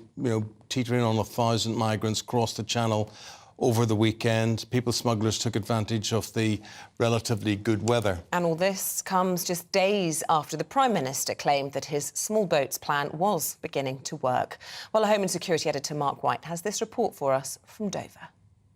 teetering on 1,000 migrants crossed the Channel over the weekend. People smugglers took advantage of the relatively good weather. And all this comes just days after the Prime Minister claimed that his small boats plan was beginning to work. Well, Home and Security Editor Mark White has this report for us from Dover.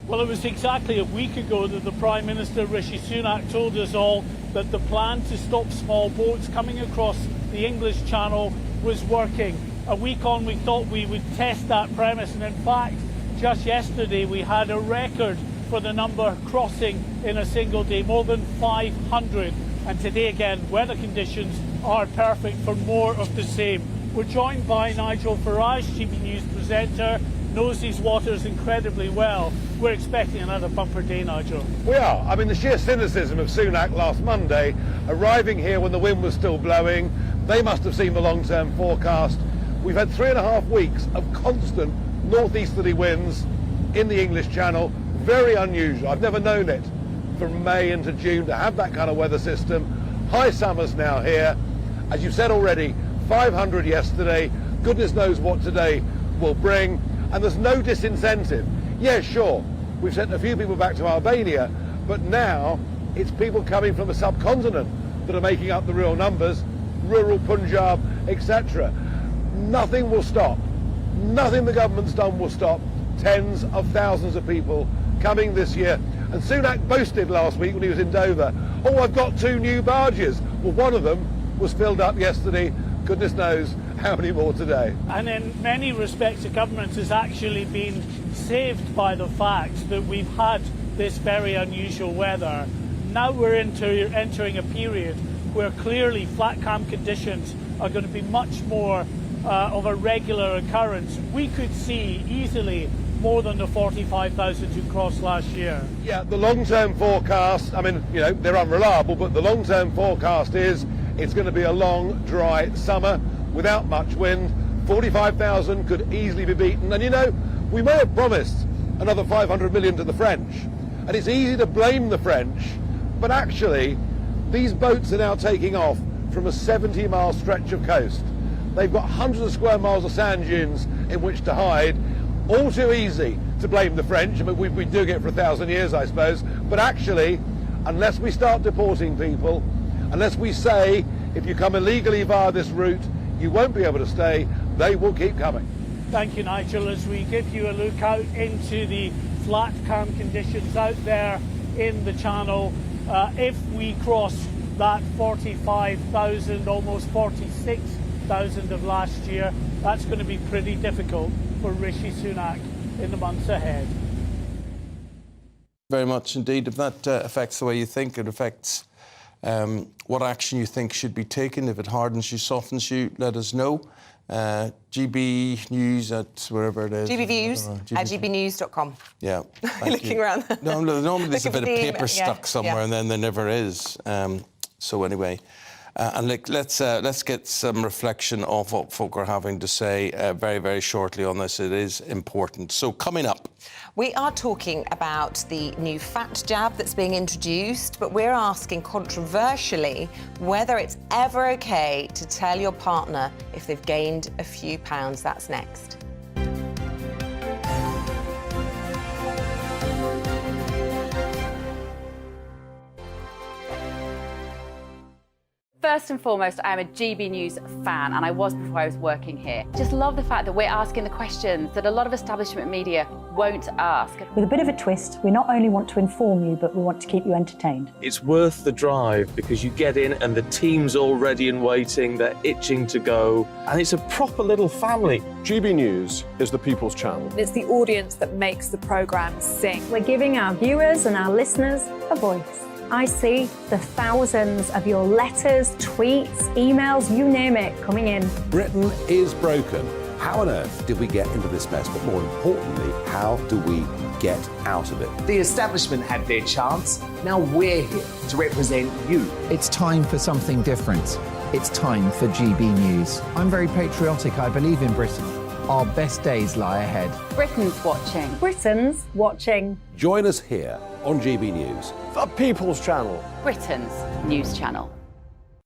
Well, it was exactly a week ago that the Prime Minister, Rishi Sunak, told us all that the plan to stop small boats coming across the English Channel was working. A week on, we thought we would test that premise, and in fact, just yesterday we had a record for the number crossing in a single day, more than 500. And today again, weather conditions are perfect for more of the same. We're joined by Nigel Farage, GBNews presenter, knows these waters incredibly well. We're expecting another bumper day, Nigel. We are. I mean, the sheer cynicism of Sunak last Monday, arriving here when the wind was still blowing. They must have seen the long-term forecast. We've had 3.5 weeks of constant northeasterly winds in the English Channel. Very unusual. I've never known it from May into June to have that kind of weather system. High summers now here. As you've said already, 500 yesterday. Goodness knows what today will bring. And there's no disincentive. Yeah, sure, we've sent a few people back to Albania, but now it's people coming from the subcontinent that are making up the real numbers, rural Punjab, etc. Nothing will stop. Nothing the government's done will stop tens of thousands of people coming this year. And Sunak boasted last week when he was in Dover, oh, I've got 2 new barges. Well, one of them was filled up yesterday. Goodness knows how many more today. And in many respects, the government has actually been saved by the fact that we've had this very unusual weather. Now we're entering a period where clearly flat calm conditions are going to be much more of a regular occurrence. We could see easily more than the 45,000 who crossed last year. Yeah, the long-term forecast, I mean, they're unreliable, but the long-term forecast is it's going to be a long, dry summer without much wind. 45,000 could easily be beaten. And we may have promised another 500 million to the French. And it's easy to blame the French, but actually, these boats are now taking off from a 70-mile stretch of coast. They've got hundreds of square miles of sand dunes in which to hide. All too easy to blame the French. I mean, we do it for 1,000 years, I suppose. But actually, unless we start deporting people, unless we say, if you come illegally via this route, you won't be able to stay, they will keep coming. Thank you, Nigel. As we give you a look out into the flat calm conditions out there in the Channel, if we cross that 45,000, almost 46,000 of last year, that's going to be pretty difficult for Rishi Sunak in the months ahead. Very much indeed. If that affects the way you think, it affects what action you think should be taken. If it hardens you, softens you, let us know. GB News at wherever it is. GBViews at gbnews.com. Yeah. Looking around. No, normally there's a bit of paper yeah, stuck somewhere, and then there never is. So anyway, and let's get some reflection of what folk are having to say very, very shortly on this. It is important. So coming up, we are talking about the new fat jab that's being introduced, but we're asking controversially whether it's ever okay to tell your partner if they've gained a few pounds. That's next. First and foremost, I am a GB News fan, and I was before I was working here. Just love the fact that we're asking the questions that a lot of establishment media won't ask. With a bit of a twist, we not only want to inform you, but we want to keep you entertained. It's worth the drive because you get in and the team's all ready and waiting, they're itching to go, and it's a proper little family. GB News is the people's channel. It's the audience that makes the programme sing. We're giving our viewers and our listeners a voice. I see the thousands of your letters, tweets, emails, you name it, coming in. Britain is broken. How on earth did we get into this mess? But more importantly, how do we get out of it? The establishment had their chance. Now we're here to represent you. It's time for something different. It's time for GB News. I'm very patriotic. I believe in Britain. Our best days lie ahead. Britain's watching. Britain's watching. Join us here on GB News. The People's Channel. Britain's news channel.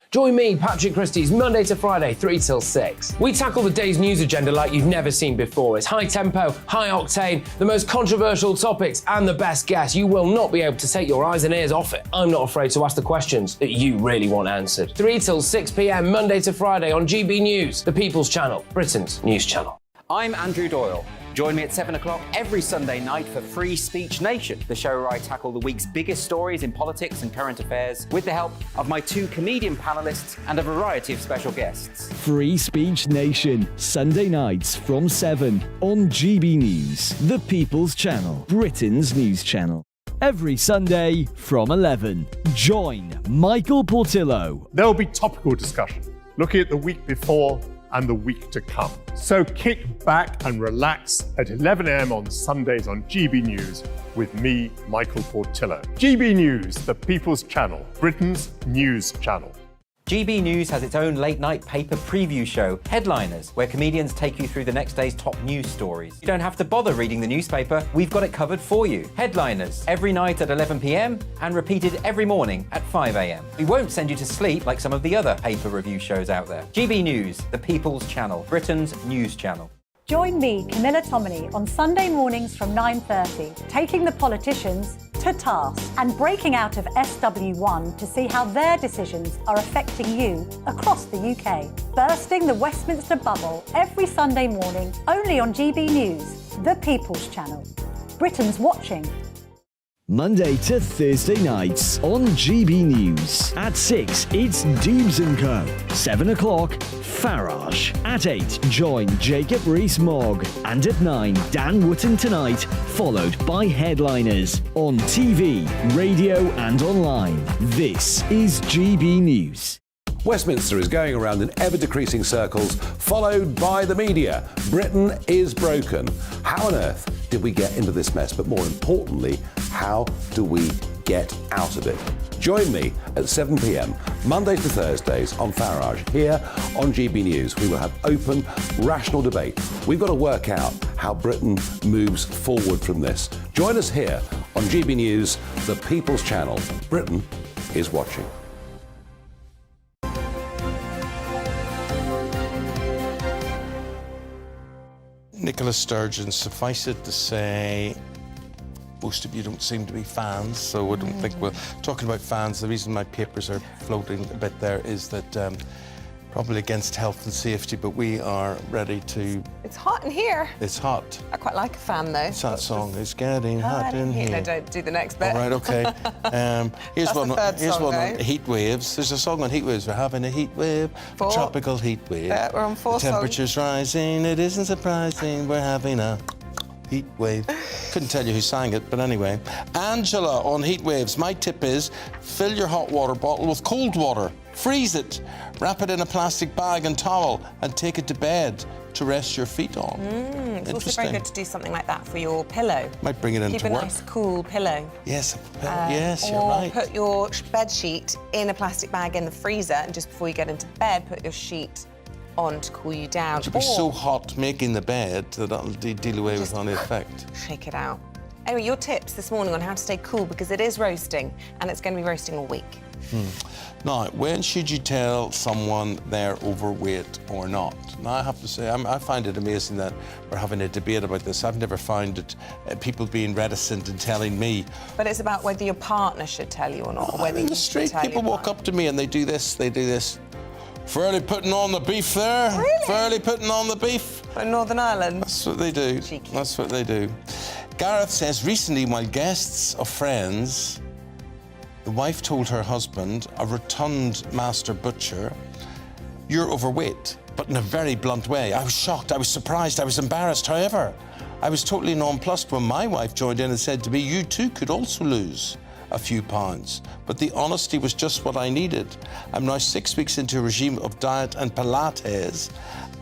Join me, Patrick Christie's Monday to Friday, 3 till 6. We tackle the day's news agenda like you've never seen before. It's high tempo, high octane, the most controversial topics, and the best guests. You will not be able to take your eyes and ears off it. I'm not afraid to ask the questions that you really want answered. 3 till 6 p.m, Monday to Friday on GB News, the People's Channel, Britain's news channel. I'm Andrew Doyle. Join me at 7 o'clock every Sunday night for Free Speech Nation, the show where I tackle the week's biggest stories in politics and current affairs with the help of my 2 comedian panellists and a variety of special guests. Free Speech Nation, Sunday nights from 7 on GB News, the People's Channel, Britain's news channel. Every Sunday from 11. Join Michael Portillo. There will be topical discussion, looking at the week before and the week to come. So kick back and relax at 11 a.m. on Sundays on GB News with me, Michael Portillo. GB News, the People's Channel, Britain's news channel. GB News has its own late-night paper preview show, Headliners, where comedians take you through the next day's top news stories. You don't have to bother reading the newspaper, we've got it covered for you. Headliners, every night at 11 p.m, and repeated every morning at 5 a.m. We won't send you to sleep like some of the other paper review shows out there. GB News, the People's Channel, Britain's news channel. Join me, Camilla Tominey, on Sunday mornings from 9:30, taking the politicians to task and breaking out of SW1 to see how their decisions are affecting you across the UK. Bursting the Westminster bubble every Sunday morning, only on GB News, the People's Channel. Britain's watching. Monday to Thursday nights on GB News. At 6, it's Dubes & Co. 7 o'clock, Farage. At 8, join Jacob Rees-Mogg. And at 9, Dan Wootton Tonight, followed by Headliners. On TV, radio and online. This is GB News. Westminster is going around in ever-decreasing circles, followed by the media. Britain is broken. How on earth did we get into this mess? But more importantly, how do we get out of it? Join me at 7 p.m, Mondays to Thursdays on Farage. Here on GB News, we will have open, rational debate. We've got to work out how Britain moves forward from this. Join us here on GB News, the People's Channel. Britain is watching. Nicola Sturgeon, suffice it to say, most of you don't seem to be fans, so I don't think we're talking about fans. The reason my papers are floating a bit there is that probably against health and safety, but we are ready to... It's hot in here. It's hot. I quite like a fan, though. It's that song. It's getting hot in here. No, don't do the next bit. All right, OK. Here's one on heat waves. There's a song on heat waves. We're having a heat wave, a tropical heat wave. We're on 4 songs. The temperature's rising. It isn't surprising. We're having a heat wave. Couldn't tell you who sang it, but anyway. Angela on heat waves. My tip is fill your hot water bottle with cold water. Freeze it. Wrap it in a plastic bag and towel and take it to bed to rest your feet on. It's also very good to do something like that for your pillow. Might bring it into work. Keep a nice, cool pillow. Yes, yes, you're right. Or put your bed sheet in a plastic bag in the freezer, and just before you get into bed, put your sheet on to cool you down. It'll be so hot making the bed that that'll deal away with any effect. Shake it out. Anyway, your tips this morning on how to stay cool, because it is roasting, and it's going to be roasting all week. Now, when should you tell someone they're overweight or not? Now, I have to say, I find it amazing that we're having a debate about this. I've never found it people being reticent in telling me. But it's about whether your partner should tell you or not, or whether in the street, people walk up to me and they do this. Fairly putting on the beef there. Really? Fairly putting on the beef. In Northern Ireland? That's what they do. Cheeky. That's what they do. Gareth says, recently, while guests of friends, the wife told her husband, a rotund master butcher, you're overweight, but in a very blunt way. I was shocked, I was surprised, I was embarrassed. However, I was totally nonplussed when my wife joined in and said to me, you too could also lose a few pounds. But the honesty was just what I needed. I'm now 6 weeks into a regime of diet and Pilates,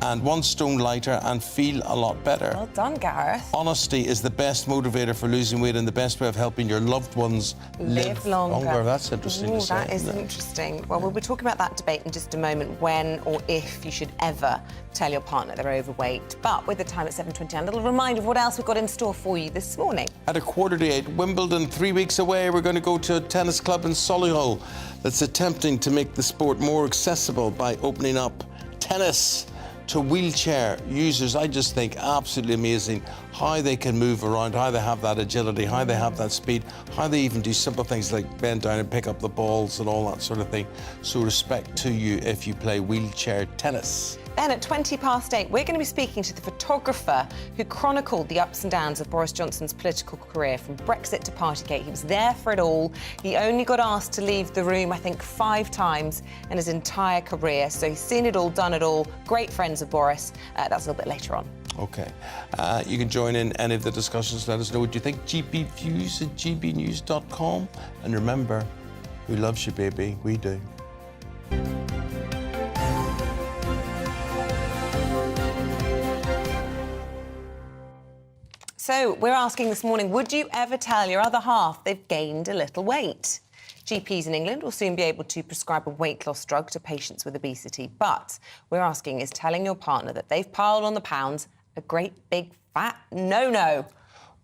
and 1 stone lighter and feel a lot better. Well done, Gareth. Honesty is the best motivator for losing weight and the best way of helping your loved ones live longer. That's interesting to say. That is interesting. Well, we'll be talking about that debate in just a moment, when or if you should ever tell your partner they're overweight. But with the time at 7:20, a little reminder of what else we've got in store for you this morning. At 7:45, Wimbledon, 3 weeks away. We're going to go to a tennis club in Solihull that's attempting to make the sport more accessible by opening up tennis to wheelchair users. I just think absolutely amazing how they can move around, how they have that agility, how they have that speed, how they even do simple things like bend down and pick up the balls and all that sort of thing. So respect to you if you play wheelchair tennis. Then at 8:20, we're going to be speaking to the photographer who chronicled the ups and downs of Boris Johnson's political career from Brexit to Partygate. He was there for it all. He only got asked to leave the room, I think, 5 times in his entire career. So he's seen it all, done it all. Great friends of Boris. That's a little bit later on. OK. You can join in any of the discussions. Let us know what you think. gbviews@gbnews.com. And remember, who loves you, baby? We do. So we're asking this morning, would you ever tell your other half they've gained a little weight? GPs in England will soon be able to prescribe a weight loss drug to patients with obesity. But we're asking, is telling your partner that they've piled on the pounds a great big fat no-no?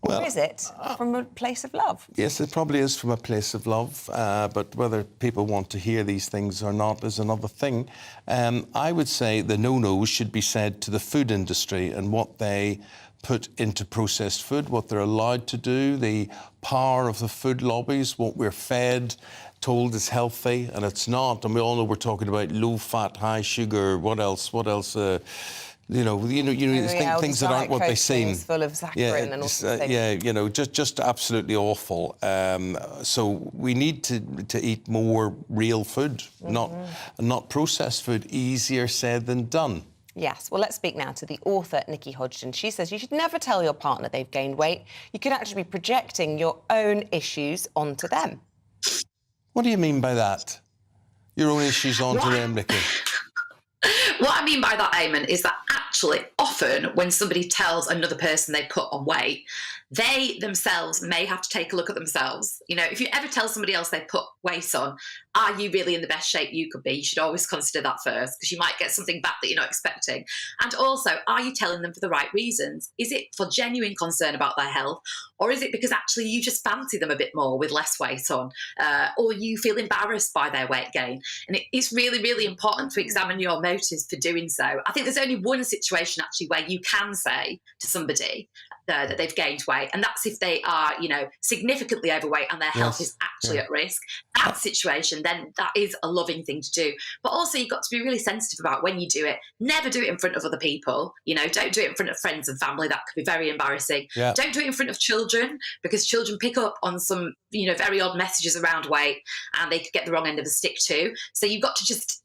Or is it from a place of love? Yes, it probably is from a place of love, but whether people want to hear these things or not is another thing. I would say the no-nos should be said to the food industry and what they put into processed food, what they're allowed to do, the power of the food lobbies, what we're fed, told is healthy, and it's not. And we all know we're talking about low fat, high sugar, what else? Things that aren't what they seem. Full of saccharin and all sorts of things. Just absolutely awful. So we need to eat more real food, not processed food. Easier said than done. Yes, well, let's speak now to the author, Nikki Hodgson. She says you should never tell your partner they've gained weight. You could actually be projecting your own issues onto them. What do you mean by that? Your own issues onto them, Nikki? What I mean by that, Eamonn, is that actually often when somebody tells another person they put on weight, they themselves may have to take a look at themselves. You know, if you ever tell somebody else they put weight on, are you really in the best shape you could be? You should always consider that first, because you might get something back that you're not expecting. And also, are you telling them for the right reasons? Is it for genuine concern about their health? Or is it because actually you just fancy them a bit more with less weight on? Or you feel embarrassed by their weight gain? And it's really, really important to examine your motives for doing so. I think there's only one situation actually where you can say to somebody that they've gained weight, and that's if they are, significantly overweight and their health is actually at risk. That situation, then that is a loving thing to do. But also you've got to be really sensitive about when you do it. Never do it in front of other people. Don't do it in front of friends and family. That could be very embarrassing. Yeah. Don't do it in front of children, because children pick up on some, very odd messages around weight, and they could get the wrong end of the stick too. So you've got to just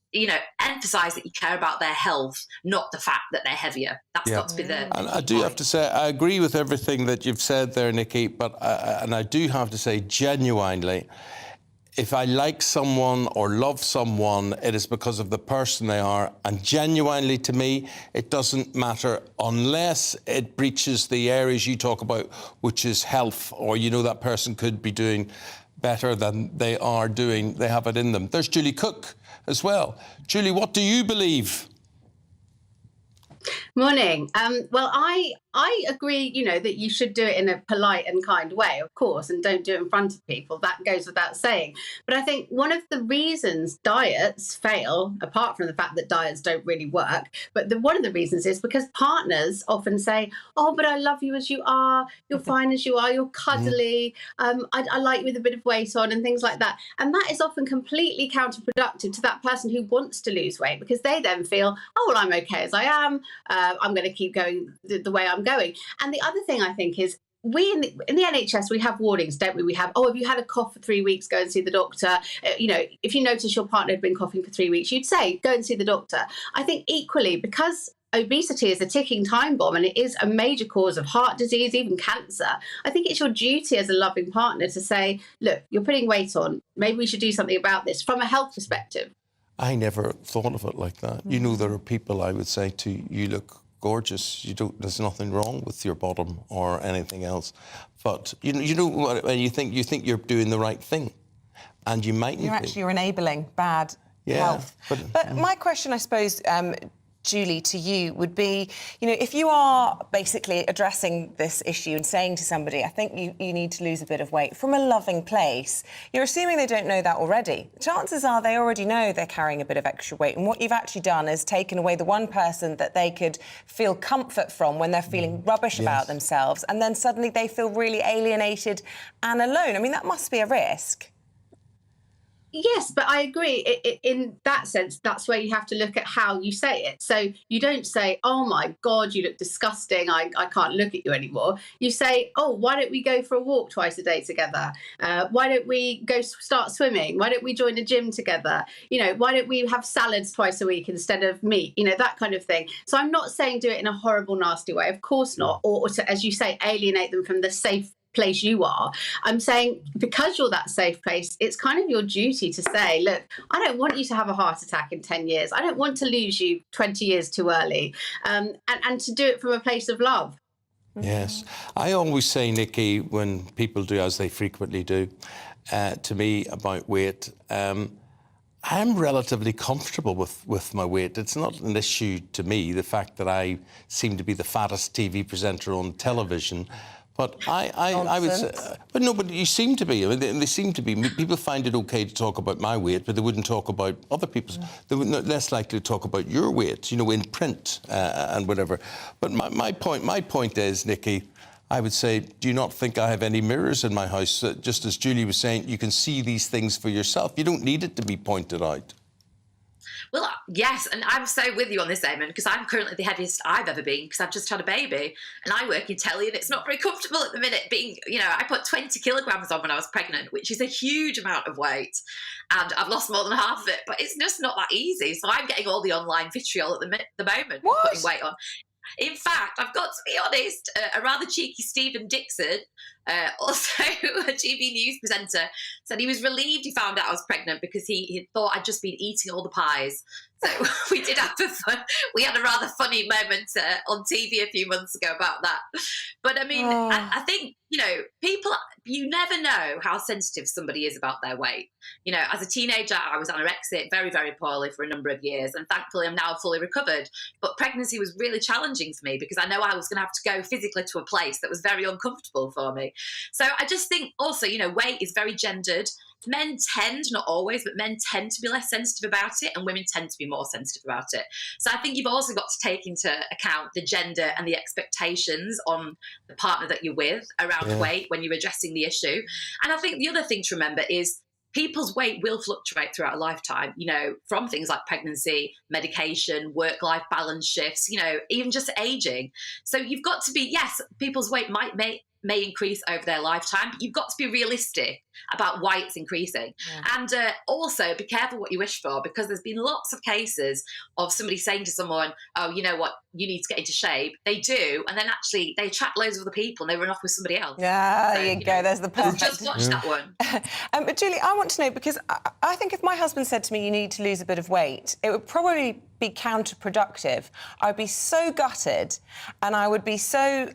emphasise that you care about their health, not the fact that they're heavier. That's got to be the... And I do have to say, I agree with everything that you've said there, Nikki, but I do have to say, genuinely, if I like someone or love someone, it is because of the person they are. And genuinely, to me, it doesn't matter unless it breaches the areas you talk about, which is health, or that person could be doing better than they are doing. They have it in them. There's Julie Cook as well. Julie, what do you believe? Morning. Well, I agree, that you should do it in a polite and kind way, of course, and don't do it in front of people. That goes without saying. But I think one of the reasons diets fail, apart from the fact that diets don't really work, but one of the reasons is because partners often say, oh, but I love you as you are, you're fine as you are, you're cuddly, I like you with a bit of weight on and things like that. And that is often completely counterproductive to that person who wants to lose weight, because they then feel, oh, well, I'm okay as I am, I'm going to keep going the way I'm going. And the other thing I think is, we in the NHS, we have warnings, don't we? We have, oh, if you had a cough for 3 weeks, go and see the doctor. If you notice your partner had been coughing for 3 weeks, you'd say, go and see the doctor. I think equally, because obesity is a ticking time bomb and it is a major cause of heart disease, even cancer, I think it's your duty as a loving partner to say, look, you're putting weight on. Maybe we should do something about this from a health perspective. I never thought of it like that. There are people I would say to you, look gorgeous, there's nothing wrong with your bottom or anything else. But when you think you're doing the right thing, and you mightn't be. You're enabling bad health. But my question, I suppose, Julie, to you would be, you know, if you are basically addressing this issue and saying to somebody, I think you need to lose a bit of weight from a loving place, you're assuming they don't know that already. Chances are they already know they're carrying a bit of extra weight, and what you've actually done is taken away the one person that they could feel comfort from when they're feeling rubbish about themselves, and then suddenly they feel really alienated and alone. I mean, that must be a risk. Yes, but I agree. In that sense, that's where you have to look at how you say it. So you don't say, oh, my God, you look disgusting. I can't look at you anymore. You say, oh, why don't we go for a walk twice a day together? Why don't we go start swimming? Why don't we join a gym together? You know, why don't we have salads twice a week instead of meat? You know, that kind of thing. So I'm not saying do it in a horrible, nasty way. Of course not. Or to, as you say, alienate them from the safe place you are. I'm saying because you're that safe place, it's kind of your duty to say, look, I don't want you to have a heart attack in 10 years. I don't want to lose you 20 years too early. And to do it from a place of love. Yes. I always say, Nikki, when people do, as they frequently do, to me about weight, I'm relatively comfortable with my weight. It's not an issue to me, the fact that I seem to be the fattest TV presenter on television. But I would say, but no, but you seem to be. I mean, they seem to be. People find it okay to talk about my weight, but they wouldn't talk about other people's. They would less likely to talk about your weight, you know, in print and whatever. But my point is, Nikki, I would say, do you not think I have any mirrors in my house? Just as Julie was saying, you can see these things for yourself. You don't need it to be pointed out. Well, yes, and I'm so with you on this, Eamonn, because I'm currently the heaviest I've ever been because I've just had a baby and I work in telly and it's not very comfortable at the minute being, you know, I put 20 kilograms on when I was pregnant, which is a huge amount of weight, and I've lost more than half of it, but it's just not that easy. So I'm getting all the online vitriol at the moment, putting weight on. In fact, I've got to be honest, a rather cheeky Stephen Dixon, also a GB News presenter, said he was relieved he found out I was pregnant because he thought I'd just been eating all the pies. So we did have we had a rather funny moment on TV a few months ago about that. But I mean, I think, you know, people, you never know how sensitive somebody is about their weight. You know, as a teenager, I was anorexic very, very poorly for a number of years, and thankfully I'm now fully recovered. But pregnancy was really challenging for me because I know I was going to have to go physically to a place that was very uncomfortable for me. So I just think also, you know, weight is very gendered. Men tend, not always, but men tend to be less sensitive about it, and women tend to be more sensitive about it. So I think you've also got to take into account the gender and the expectations on the partner that you're with around weight when you're addressing the issue. And I think the other thing to remember is people's weight will fluctuate throughout a lifetime, you know, from things like pregnancy, medication, work-life balance shifts, you know, even just aging. So you've got to be, yes, people's weight may increase over their lifetime, but you've got to be realistic about why it's increasing. And also be careful what you wish for, because there's been lots of cases of somebody saying to someone, oh, you know what, you need to get into shape. They do, and then actually they attract loads of other people and they run off with somebody else. Yeah, there you go. There's the perfect. Just watch that one. But Julie, I want to know, because I think if my husband said to me, you need to lose a bit of weight, it would probably be counterproductive. I'd be so gutted and I would be so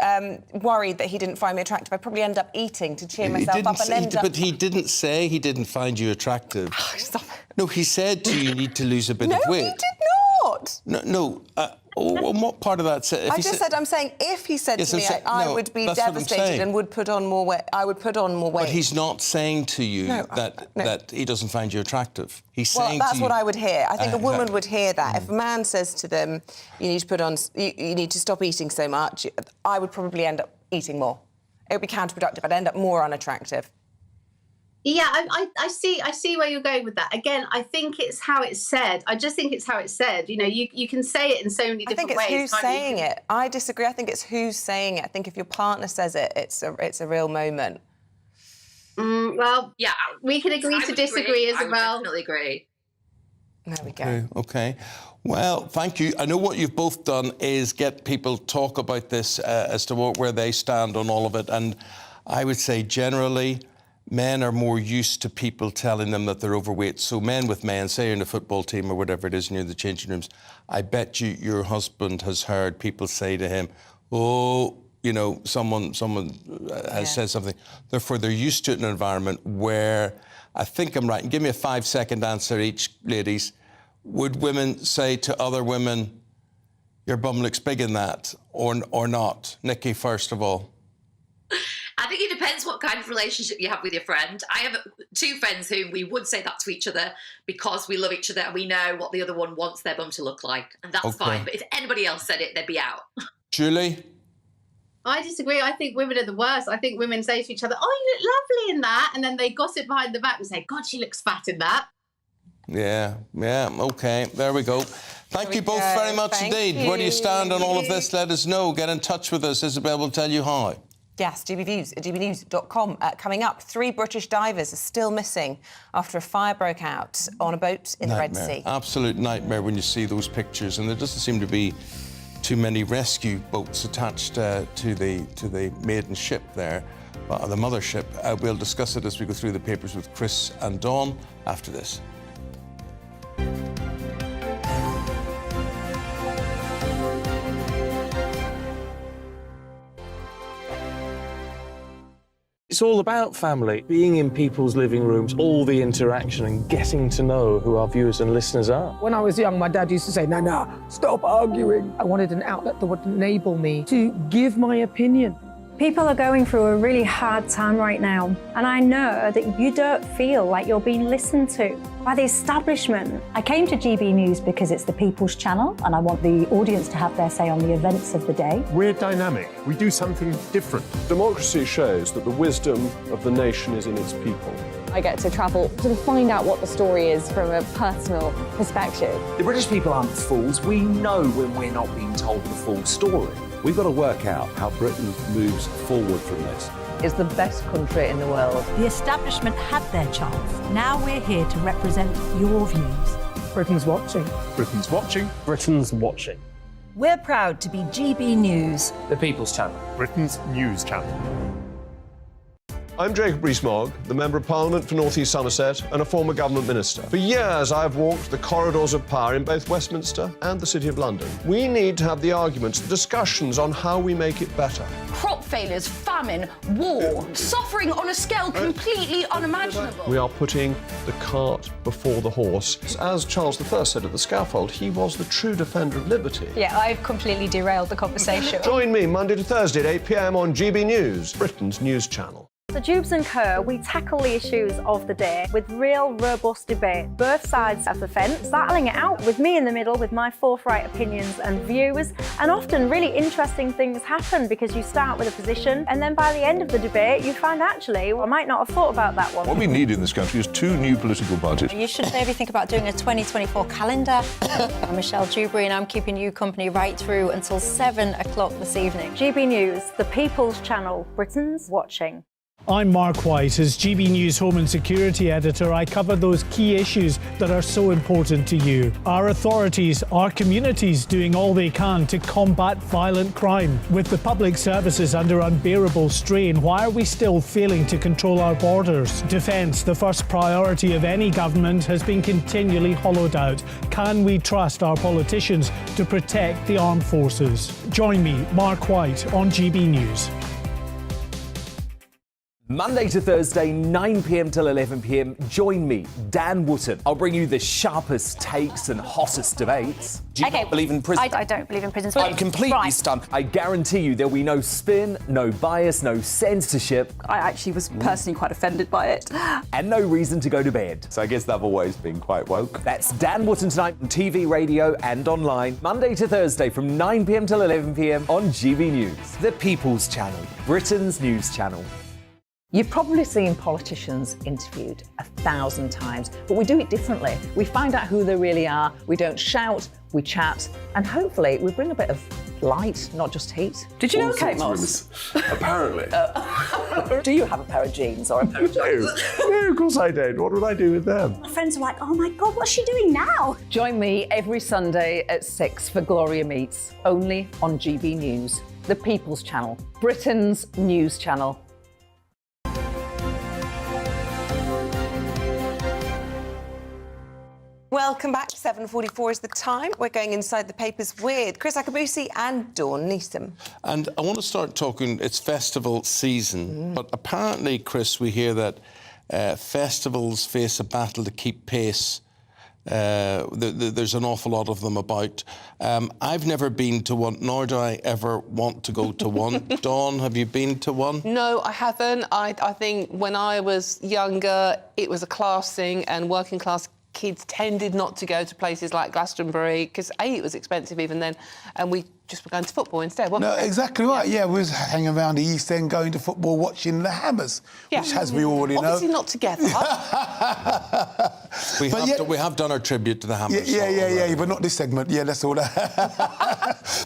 worried that he didn't find me attractive. I'd probably end up eating to cheer myself up and end up... But he didn't say he didn't find you attractive. Oh, stop. No, he said to you need to lose a bit of weight. No, he did not. No. What part of that said? I'm saying if he said to me, I would be devastated and would put on more weight. I would put on more weight. But he's not saying to you that he doesn't find you attractive. He's saying that's to you, what I would hear. I think a woman would hear that. If a man says to them, you need to put on, you need to stop eating so much, I would probably end up eating more. It would be counterproductive. I'd end up more unattractive. Yeah, I see where you're going with that. Again, I think it's how it's said. I just think it's how it's said. You know, you can say it in so many different ways. I think it's who's saying it. I disagree. I think it's who's saying it. I think if your partner says it, it's a real moment. Well, yeah, we can agree to disagree, Isabel. I would definitely agree. There we go. Okay. Well, thank you. I know what you've both done is get people talk about this as to where they stand on all of it. And I would say generally, men are more used to people telling them that they're overweight. So men with men, say you're in a football team or whatever it is, and you're in the changing rooms, I bet you your husband has heard people say to him, oh, you know, someone has said something. Therefore, they're used to it in an environment where, I think I'm right, and give me a 5-second answer each, ladies. Would women say to other women, your bum looks big in that or not? Nikki, first of all. I think it depends what kind of relationship you have with your friend. I have 2 friends whom we would say that to each other because we love each other and we know what the other one wants their bum to look like. And that's fine. But if anybody else said it, they'd be out. Julie? I disagree. I think women are the worst. I think women say to each other, oh, you look lovely in that. And then they gossip behind the back and say, God, she looks fat in that. Yeah, OK, there we go. Thank you both very much indeed. Where do you stand on all of this? Let us know. Get in touch with us. Isabel will tell you how. Yes, GBnews at gbnews.com. Coming up, 3 British divers are still missing after a fire broke out on a boat in the Red Sea. Absolute nightmare when you see those pictures, and there doesn't seem to be too many rescue boats attached to the maiden ship there, the mothership. We'll discuss it as we go through the papers with Chris and Dawn after this. It's all about family, being in people's living rooms, all the interaction and getting to know who our viewers and listeners are. When I was young, my dad used to say, no, stop arguing. I wanted an outlet that would enable me to give my opinion. People are going through a really hard time right now, and I know that you don't feel like you're being listened to by the establishment. I came to GB News because it's the People's Channel, and I want the audience to have their say on the events of the day. We're dynamic. We do something different. Democracy shows that the wisdom of the nation is in its people. I get to travel to find out what the story is from a personal perspective. The British people aren't fools. We know when we're not being told the full story. We've got to work out how Britain moves forward from this. It's the best country in the world. The establishment had their chance. Now we're here to represent your views. Britain's watching. Britain's watching. Britain's watching. We're proud to be GB News, The People's Channel. Britain's news channel. I'm Jacob Rees-Mogg, the Member of Parliament for North East Somerset and a former government minister. For years, I've walked the corridors of power in both Westminster and the City of London. We need to have the arguments, the discussions on how we make it better. Crop failures, famine, war, suffering on a scale completely unimaginable. We are putting the cart before the horse. As Charles I said at the scaffold, he was the true defender of liberty. Yeah, I've completely derailed the conversation. Join me Monday to Thursday at 8 p.m. on GB News, Britain's news channel. The Jubes and Co, we tackle the issues of the day with real, robust debate. Both sides of the fence, battling it out with me in the middle with my forthright opinions and views. And often really interesting things happen because you start with a position and then by the end of the debate you find actually, well, I might not have thought about that one. What we need in this country is 2 new political budgets. You should maybe think about doing a 2024 calendar. I'm Michelle Dewberry and I'm keeping you company right through until 7 o'clock this evening. GB News, the People's Channel, Britain's watching. I'm Mark White. As GB News Home and Security Editor, I cover those key issues that are so important to you. Our authorities, our communities doing all they can to combat violent crime. With the public services under unbearable strain, why are we still failing to control our borders? Defence, the first priority of any government, has been continually hollowed out. Can we trust our politicians to protect the armed forces? Join me, Mark White, on GB News. Monday to Thursday, 9 p.m. till 11 p.m. Join me, Dan Wootton. I'll bring you the sharpest takes and hottest debates. Do you not believe in prison? I don't believe in prisons. I'm completely stunned. I guarantee you there'll be no spin, no bias, no censorship. I actually was personally quite offended by it. And no reason to go to bed. So I guess they've always been quite woke. That's Dan Wootton tonight on TV, radio and online. Monday to Thursday from 9 p.m. till 11 p.m. on GB News. The People's Channel, Britain's news channel. You've probably seen politicians interviewed 1,000 times, but we do it differently. We find out who they really are, we don't shout, we chat, and hopefully we bring a bit of light, not just heat. Did you know Kate Moss? Apparently. Do you have a pair of jeans or a pair of jeans? No, of course I don't. What would I do with them? My friends are like, oh my God, what's she doing now? Join me every Sunday at 6 for Gloria Meets, only on GB News, the People's Channel, Britain's news channel. Welcome back. 7:44 is the time. We're going inside the papers with Chris Akabusi and Dawn Neeson. And I want to start talking, it's festival season, but apparently, Chris, we hear that festivals face a battle to keep pace There's an awful lot of them about. I've never been to one, nor do I ever want to go to one. Dawn, have you been to one? No, I haven't. I think when I was younger, it was a class thing, and working class kids tended not to go to places like Glastonbury because, A, it was expensive even then, and we just were going to football instead, wasn't No, we? exactly right. Yeah, we was hanging around the East End, going to football, watching the Hammers, which, as we already know... Obviously not together. We have done our tribute to the Hammers. Yeah, but not this segment. Yeah, that's all that.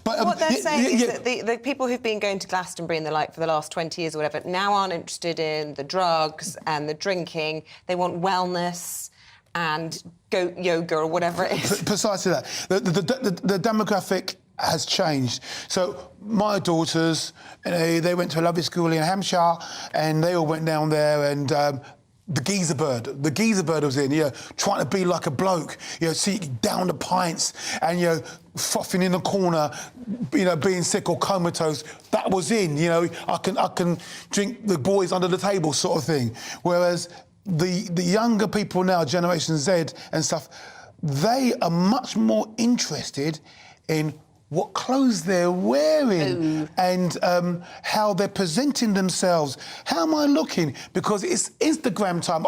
But, what they're saying is that the people who've been going to Glastonbury for the last 20 years or whatever now aren't interested in the drugs and the drinking. They want wellness and goat yoga or whatever it is. Precisely that. The demographic has changed. So my daughters, they went to a lovely school in Hampshire, and they all went down there, and the geezer bird was in, trying to be like a bloke, down the pints, and frothing in the corner, being sick or comatose. That was in, I can drink the boys under the table sort of thing. Whereas the younger people now, Generation Z and stuff, they are much more interested in what clothes they're wearing and how they're presenting themselves. How am I looking? Because it's Instagram time.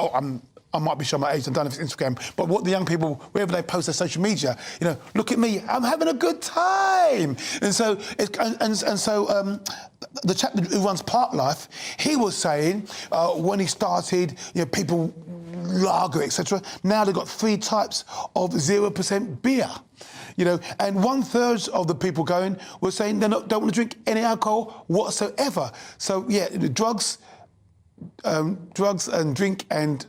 I might be showing my age, I don't know if it's Instagram, but what the young people, wherever they post their social media, look at me, I'm having a good time. And so, the chap who runs Park Life, he was saying when he started, people lager, etc. Now they've got 3 types of 0% beer. And 1/3 of the people going were saying they don't want to drink any alcohol whatsoever. So, drugs and drink and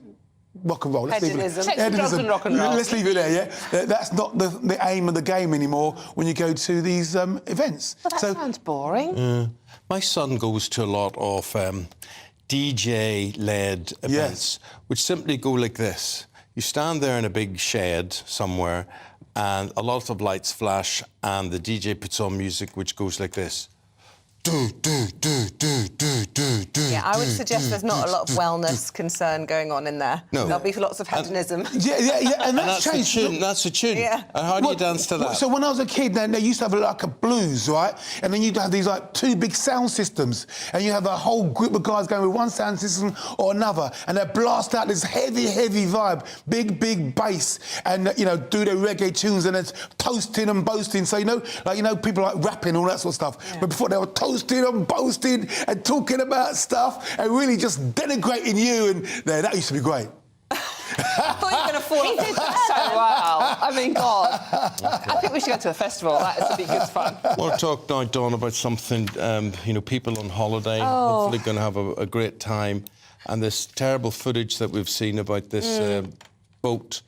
rock and roll. Let's leave it. Drugs and rock and roll. Let's leave it there, yeah? That's not the aim of the game anymore when you go to these events. Well, that sounds boring. My son goes to a lot of DJ-led events, which simply go like this. You stand there in a big shed somewhere, and a lot of lights flash, and the DJ puts on music which goes like this. Yeah, I would suggest there's not a lot of wellness concern going on in there. No. There'll be lots of hedonism. And that's changed. That's the tune. Yeah. And how do you dance to that? So when I was a kid, they used to have like a blues, right? And then you'd have these 2 big sound systems, and you have a whole group of guys going with one sound system or another, and they blast out this heavy vibe, big bass, and do their reggae tunes, and it's toasting and boasting. So people like rapping, all that sort of stuff. Yeah. But before they were toasting and boasting and talking about stuff and really just denigrating you, and that used to be great. I thought you were going to fall off. He did that so well. I mean, God. I think we should go to a festival. That would be good fun. I want to talk now, Dawn, about something, people on holiday, hopefully going to have a great time, and this terrible footage that we've seen about this boat,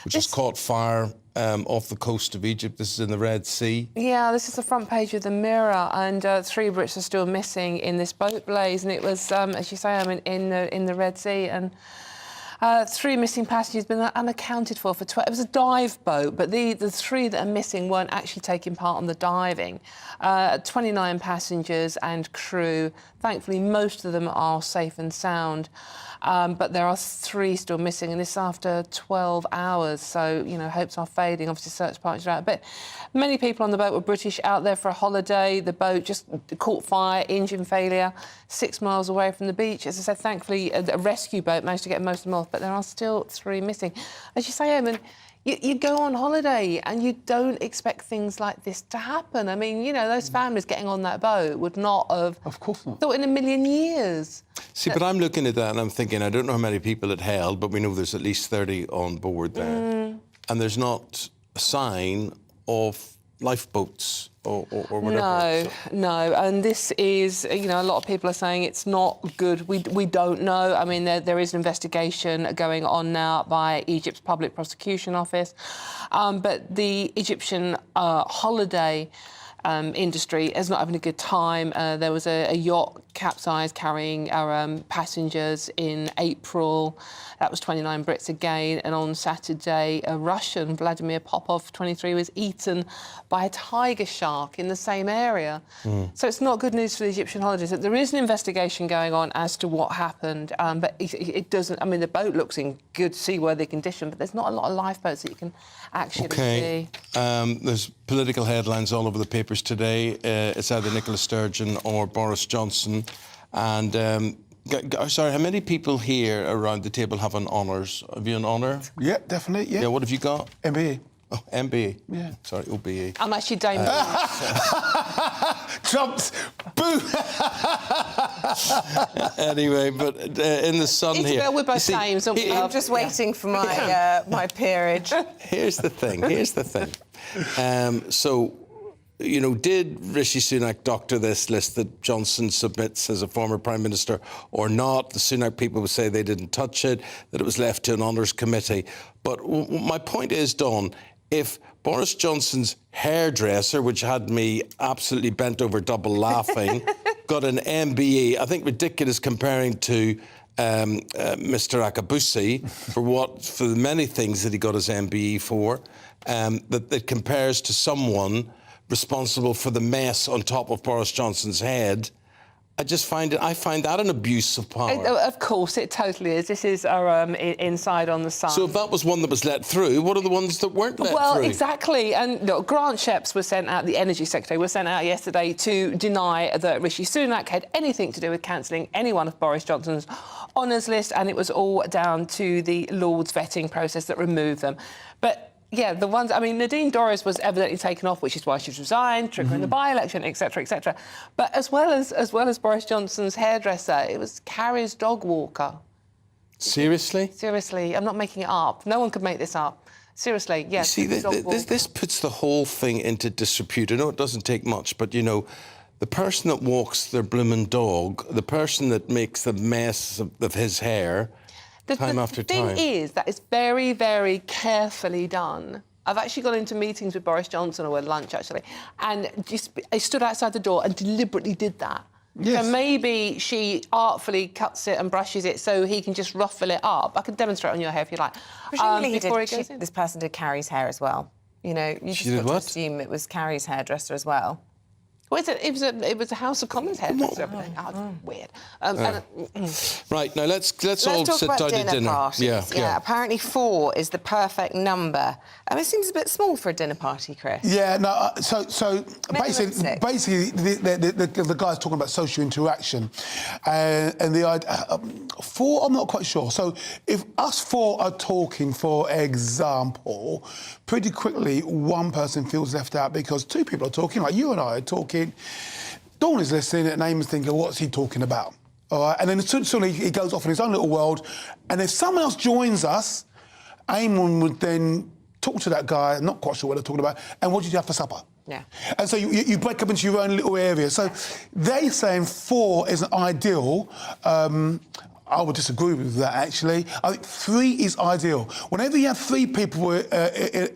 which has caught fire off the coast of Egypt. This is in the Red Sea. Yeah, this is the front page of the Mirror, and 3 Brits are still missing in this boat blaze, and it was, as you say, in the Red Sea, and 3 missing passengers been unaccounted for 12. It was a dive boat, but the 3 that are missing weren't actually taking part in the diving. 29 passengers and crew. Thankfully, most of them are safe and sound. But there are 3 still missing, and this after 12 hours. So, hopes are fading. Obviously, search parties are out. But many people on the boat were British, out there for a holiday. The boat just caught fire, engine failure, 6 miles away from the beach. As I said, thankfully, a rescue boat managed to get most of them off, but there are still 3 missing. As you say, Eamonn, you go on holiday and you don't expect things like this to happen. I mean, those families getting on that boat would not have... Of course not. ...thought in a million years. See, but I'm looking at that and I'm thinking, I don't know how many people it held, but we know there's at least 30 on board there. And there's not a sign of lifeboats or whatever. No, and this is, a lot of people are saying it's not good. We don't know. I mean, there is an investigation going on now by Egypt's Public Prosecution Office, but the Egyptian holiday industry is not having a good time. There was a yacht capsized carrying our passengers in April. That was 29 Brits again. And on Saturday, a Russian, Vladimir Popov, 23, was eaten by a tiger shark in the same area. So it's not good news for the Egyptian holidays. There is an investigation going on as to what happened, but it doesn't... I mean, the boat looks in good seaworthy condition, but there's not a lot of lifeboats that you can actually see. There's political headlines all over the papers today. It's either Nicola Sturgeon or Boris Johnson. And, sorry, how many people here around the table have an honours? Have you an honour? Yeah, definitely, yeah. Yeah, what have you got? MBE. Oh, MBE. Yeah. Sorry, OBE. I'm actually Dame. Trump's boo. Anyway, but in the sun here... Isabel, we're both Dames, aren't we? I'm just waiting for my my peerage. Here's the thing. So, you know, did Rishi Sunak doctor this list that Johnson submits as a former Prime Minister or not? The Sunak people would say they didn't touch it, that it was left to an honours committee. But my point is, Dawn, if Boris Johnson's hairdresser, which had me absolutely bent over double laughing, got an MBE, I think ridiculous comparing to Mr. Akabusi for the many things that he got his MBE for, that compares to someone responsible for the mess on top of Boris Johnson's head. I find that an abuse of power. Of course, it totally is. This is our inside on the sun. So if that was one that was let through, what are the ones that weren't let through? Well, exactly. And look, Grant Shapps was sent out, the Energy Secretary was sent out yesterday to deny that Rishi Sunak had anything to do with cancelling any one of Boris Johnson's honours list, and it was all down to the Lord's vetting process that removed them. But yeah, the ones... I mean, Nadine Dorries was evidently taken off, which is why she's resigned, triggering the by-election, etc., etc. But as well as Boris Johnson's hairdresser, it was Carrie's dog walker. Seriously? Seriously, I'm not making it up. No one could make this up. Seriously, yes. You see, this puts the whole thing into disrepute. I know it doesn't take much, but, you know, the person that walks their bloomin' dog, the person that makes the mess of his hair... time after time. The thing is that it's very, very carefully done. I've actually gone into meetings with Boris Johnson, or at lunch, actually, and I stood outside the door and deliberately did that. Yes. So maybe she artfully cuts it and brushes it so he can just ruffle it up. I can demonstrate on your hair if you like. Presumably Before this person did Carrie's hair as well. You know, you just got to assume it was Carrie's hairdresser as well. Well, it was a House of Commons hairdresser. Weird. Right, now let's all talk sit about down to dinner. Parties. Yeah, apparently 4 is the perfect number. I mean, it seems a bit small for a dinner party, Chris. Yeah, no. So basically, the guy's talking about social interaction, and the idea 4. I'm not quite sure. So if us 4 are talking, for example, pretty quickly one person feels left out because 2 people are talking, like you and I are talking. Dawn is listening and Eamon's thinking, what's he talking about? All right, and then suddenly he goes off in his own little world, and if someone else joins us, Eamonn would then talk to that guy, I'm not quite sure what they're talking about, and what did you have for supper? Yeah. And so you break up into your own little area. So they're saying 4 isn't ideal. I would disagree with that, actually. I think 3 is ideal. Whenever you have 3 people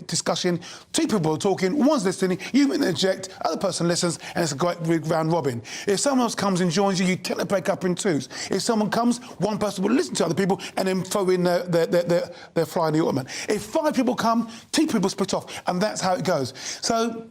discussing, 2 people are talking, one's listening, you interject, other person listens, and it's a great round robin. If someone else comes and joins you, you tend to break up in 2s. If someone comes, one person will listen to other people and then throw in their fly in the ointment. If 5 people come, 2 people split off, and that's how it goes. So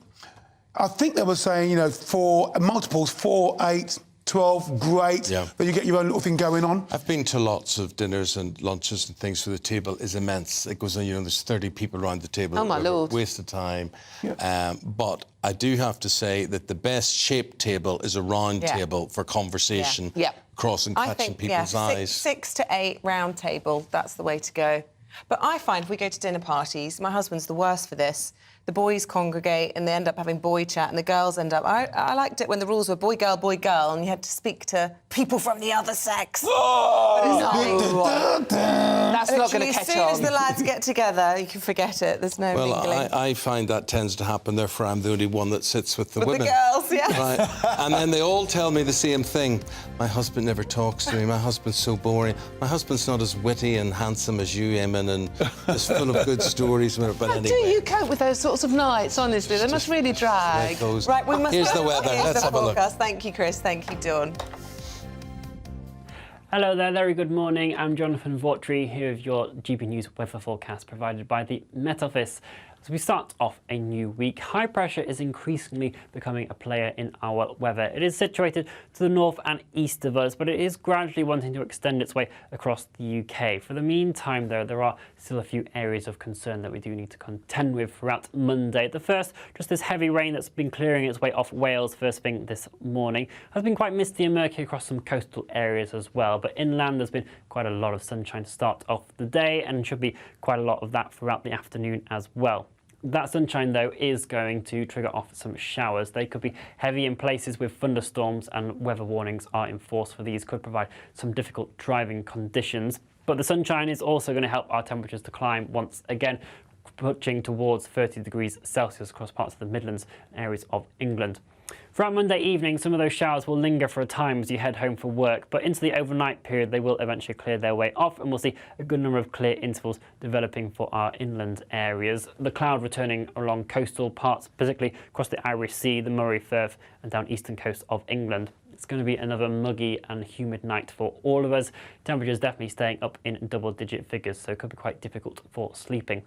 I think they were saying, you know, 4 multiples, 4, 8... 12, great. Yeah. Then you get your own little thing going on. I've been to lots of dinners and lunches and things where the table is immense. It goes on, you know, there's 30 people around the table. Oh, my Lord. Waste of time. Yeah. But I do have to say that the best shaped table is a round table for conversation, crossing, catching people's eyes. 6 to 8 round table, that's the way to go. But I find if we go to dinner parties, my husband's the worst for this. The boys congregate and they end up having boy chat, and the girls end up... I liked it when the rules were boy, girl, and you had to speak to people from the other sex. That's not going to catch on. As soon as the lads get together, you can forget it. There's no mingling. Well, I find that tends to happen, therefore I'm the only one that sits with the women. The girls, yeah. Right. And then they all tell me the same thing. My husband never talks to me. My husband's so boring. My husband's not as witty and handsome as you, Eamonn. Eamonn, and it's full of good stories. But How do you cope with those sorts of nights, honestly? They must really drag. Right, we must Here's go. the weather. Here's Let's the have a look. forecast. Thank you, Chris. Thank you, Dawn. Hello there, very good morning. I'm Jonathan Vautry here with your GB News weather forecast provided by the Met Office. As we start off a new week, high pressure is increasingly becoming a player in our weather. It is situated to the north and east of us, but it is gradually wanting to extend its way across the UK. For the meantime, though, there are still a few areas of concern that we do need to contend with throughout Monday. The first, just this heavy rain that's been clearing its way off Wales first thing this morning, has been quite misty and murky across some coastal areas as well. But inland, there's been quite a lot of sunshine to start off the day, and should be quite a lot of that throughout the afternoon as well. That sunshine, though, is going to trigger off some showers. They could be heavy in places with thunderstorms, and weather warnings are in force for these. Could provide some difficult driving conditions. But the sunshine is also going to help our temperatures to climb once again, pushing towards 30 degrees Celsius across parts of the Midlands and areas of England. Throughout Monday evening, some of those showers will linger for a time as you head home for work, but into the overnight period they will eventually clear their way off, and we'll see a good number of clear intervals developing for our inland areas. The cloud returning along coastal parts, particularly across the Irish Sea, the Moray Firth and down eastern coast of England. It's going to be another muggy and humid night for all of us. Temperatures definitely staying up in double-digit figures, so it could be quite difficult for sleeping.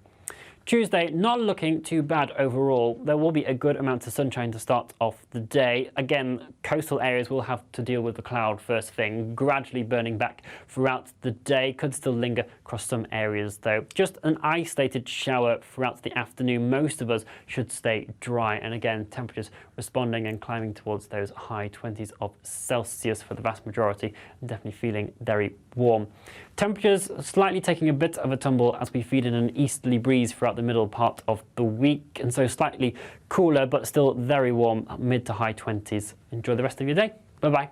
Tuesday, not looking too bad overall. There will be a good amount of sunshine to start off the day. Again, coastal areas will have to deal with the cloud first thing, gradually burning back throughout the day. Could still linger across some areas though. Just an isolated shower throughout the afternoon. Most of us should stay dry, and again, temperatures responding and climbing towards those high 20s of Celsius for the vast majority, and definitely feeling very warm. Temperatures slightly taking a bit of a tumble as we feed in an easterly breeze throughout the middle part of the week, and so slightly cooler but still very warm, mid to high 20s. Enjoy the rest of your day. Bye-bye.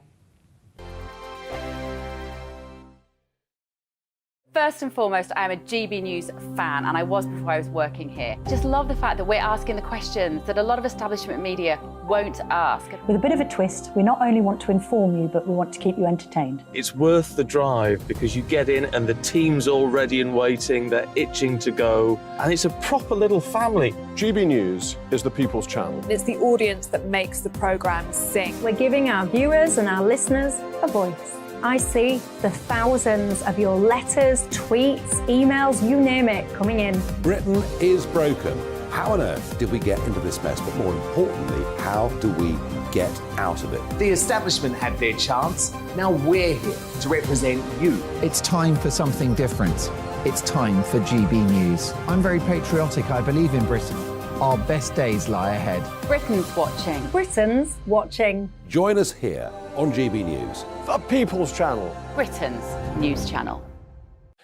First and foremost, I am a GB News fan, and I was before I was working here. Just love the fact that we're asking the questions that a lot of establishment media won't ask. With a bit of a twist, we not only want to inform you, but we want to keep you entertained. It's worth the drive because you get in and the team's all ready and waiting, they're itching to go, and it's a proper little family. GB News is the People's Channel. It's the audience that makes the programme sing. We're giving our viewers and our listeners a voice. I see the thousands of your letters, tweets, emails, you name it, coming in. Britain is broken. How on earth did we get into this mess? But more importantly, how do we get out of it? The establishment had their chance. Now we're here to represent you. It's time for something different. It's time for GB News. I'm very patriotic. I believe in Britain. Our best days lie ahead. Britain's watching. Britain's watching. Join us here on GB News. The People's Channel. Britain's news channel.